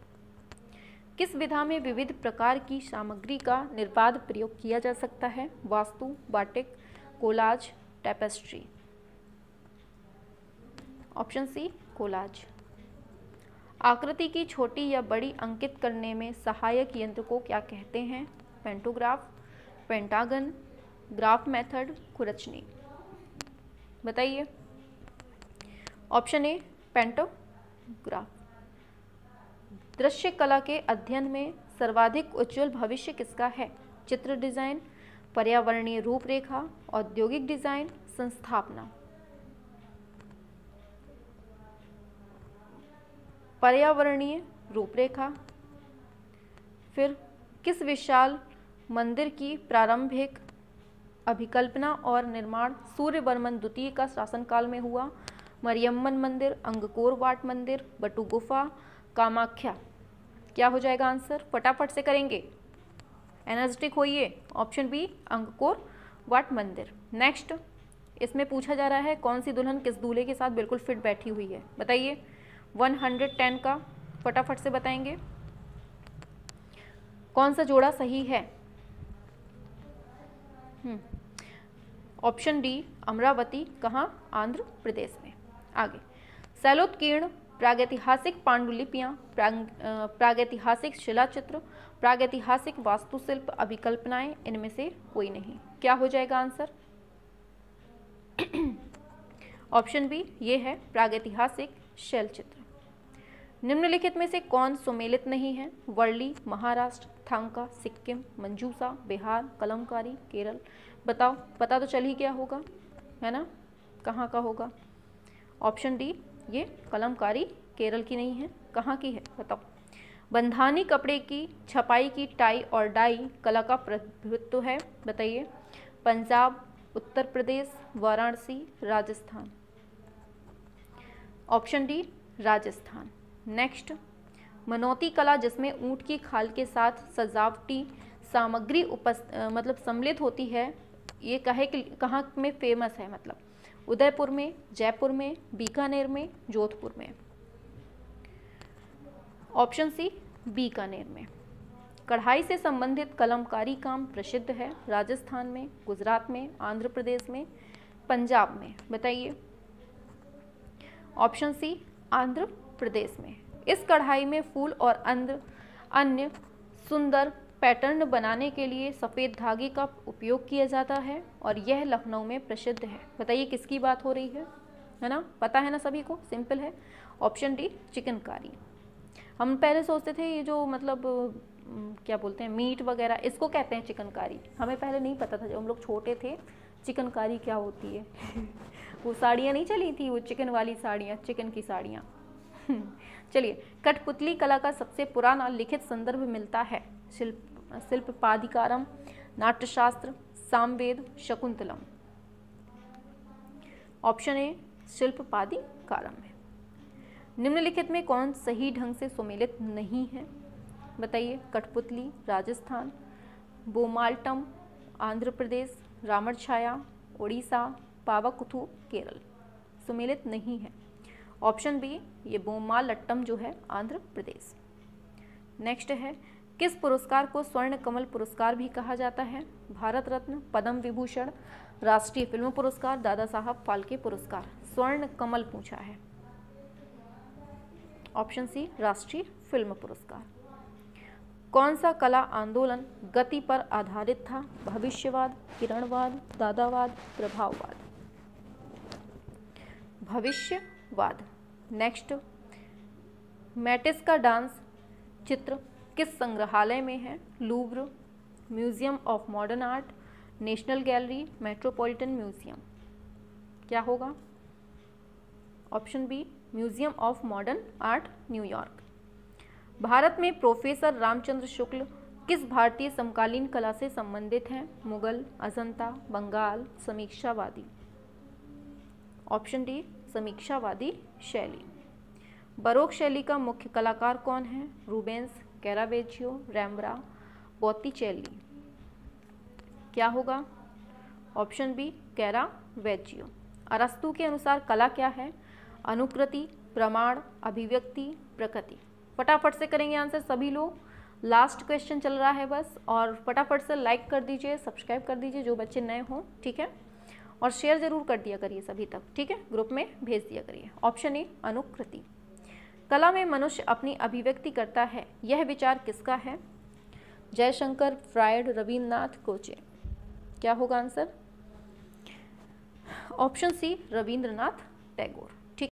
किस विधा में विविध प्रकार की सामग्री का निर्बाध प्रयोग किया जा सकता है? वास्तु, batik, collage, tapestry. Option C collage. आकृति की छोटी या बड़ी अंकित करने में सहायक यंत्र को क्या कहते हैं? पेंटोग्राफ, पेंटागन, ग्राफ मेथड, खुरचनी। बताइए। Option A pantograph. दृश्य कला के अध्ययन में सर्वाधिक उज्ज्वल भविष्य किसका है? चित्र डिजाइन, पर्यावरणीय रूपरेखा, औद्योगिक डिजाइन, संस्थापना। पर्यावरणीय रूपरेखा। फिर किस विशाल मंदिर की प्रारंभिक अभिकल्पना और निर्माण सूर्यवर्मन द्वितीय का शासनकाल में हुआ? मरियम्मन मंदिर, अंगकोर वाट मंदिर, बटू गुफा, कामाख्या। क्या हो जाएगा आंसर? फटाफट से करेंगे, एनर्जेटिक होइए। ऑप्शन बी अंगकोर वाट मंदिर। नेक्स्ट, इसमें पूछा जा रहा है कौन सी दुल्हन किस दूल्हे के साथ बिल्कुल फिट बैठी हुई है? बताइए। 110 का फटाफट से बताएंगे कौन सा जोड़ा सही है? ऑप्शन डी अमरावती, कहाँ? आंध्र प्रदेश में। आगे, शैलोत्कीर्ण प्रागैतिहासिक पांडुलिपियां, प्रागैतिहासिक शिलाचित्र, प्रागैतिहासिक वास्तुशिल्प अभिकल्पनाएं, इनमें से कोई नहीं। क्या हो जाएगा आंसर? ऑप्शन बी ये है प्रागैतिहासिक शैलचित्र। निम्नलिखित में से कौन सुमेलित नहीं है? वर्ली, महाराष्ट्र, थांका, सिक्किम, मंजूसा, बिहार, कलमकारी, केरल। बताओ, पता तो चल ही क्या होगा, है ना? कहाँ का होगा? ऑप्शन डी ये कलमकारी केरल की नहीं है, कहाँ की है बताओ। बंधानी कपड़े की छपाई की टाई और डाई कला का प्रभुत्व है? बताइए। Punjab, Uttar Pradesh, Varanasi, Rajasthan. Option D Rajasthan. Next, मनौती कला जिसमें ऊंट की खाल के साथ सजावटी सामग्री मतलब सम्मिलित होती है, ये कहाँ में फेमस है? मतलब उदयपुर में, जयपुर में, बीकानेर में, जोधपुर में। ऑप्शन सी बीकानेर में। कढ़ाई से संबंधित कलमकारी काम प्रसिद्ध है राजस्थान में, गुजरात में, आंध्र प्रदेश में, पंजाब में। बताइए। ऑप्शन सी आंध्र प्रदेश में। इस कढ़ाई में फूल और अन्य सुंदर पैटर्न बनाने के लिए सफ़ेद धागे का उपयोग किया जाता है और यह लखनऊ में प्रसिद्ध है। बताइए किसकी बात हो रही है ना? पता है ना सभी को? सिंपल है। Option D chikankari. हम पहले सोचते थे ये जो मतलब क्या बोलते हैं मीट वगैरह, इसको कहते हैं चिकनकारी। हमें पहले नहीं पता था, जब हम लोग छोटे थे चिकनकारी क्या होती है। वो साड़ियाँ नहीं चली थी, वो चिकन वाली साड़ियाँ, चिकन की साड़ियाँ। चलिए, कठपुतली कला का सबसे पुराना लिखित संदर्भ मिलता है शिल्पपादिकारम, नाट्यशास्त्र, सामवेद, शकुंतलम। ऑप्शन ए शिल्पपादिकारम है। निम्नलिखित में कौन सही ढंग से सुमेलित नहीं है? बताइए। कठपुतली राजस्थान, बोमाल्टम आंध्र प्रदेश, रामर छाया उड़ीसा, पावकुथु केरल। सुमेलित नहीं है। ऑप्शन बी ये बोमालट्टम जो है आंध्र प्रदेश। नेक्स्ट है, किस पुरस्कार को स्वर्ण कमल पुरस्कार भी कहा जाता है? भारत रत्न, पद्म विभूषण, राष्ट्रीय फिल्म पुरस्कार, दादा साहब फाल्के पुरस्कार। स्वर्ण कमल पूछा है। ऑप्शन सी राष्ट्रीय फिल्म पुरस्कार। कौन सा कला आंदोलन गति पर आधारित था? भविष्यवाद, किरणवाद, दादावाद, प्रभाववाद। भविष्यवाद। नेक्स्ट, मैटिस का डांस चित्र किस संग्रहालय में है? Louvre, museum of modern art, national gallery, Metropolitan museum. क्या होगा? Option B museum of modern art, New York. भारत में प्रोफेसर रामचंद्र शुक्ल किस भारतीय समकालीन कला से संबंधित हैं? मुगल, अजंता, बंगाल, समीक्षावादी। ऑप्शन डी समीक्षावादी शैली। बरोक शैली का मुख्य कलाकार कौन है? Rubens, Caravaggio, Rembrandt, Botticelli. क्या होगा? Option B Caravaggio. अरस्तू के अनुसार कला क्या है? अनुकृति, प्रमाण, अभिव्यक्ति, प्रकृति। फटाफट से करेंगे आंसर सभी लोग। लास्ट क्वेश्चन चल रहा है बस, और फटाफट से लाइक कर दीजिए, सब्सक्राइब कर दीजिए जो बच्चे नए हों, ठीक है, और शेयर जरूर कर दिया करिए सभी तक, ठीक है, ग्रुप में भेज दिया करिए। ऑप्शन ए अनुकृति। कला में मनुष्य अपनी अभिव्यक्ति करता है, यह विचार किसका है? Jaishankar, Freud, Rabindranath, Croce. क्या होगा answer? Option C Rabindranath Tagore.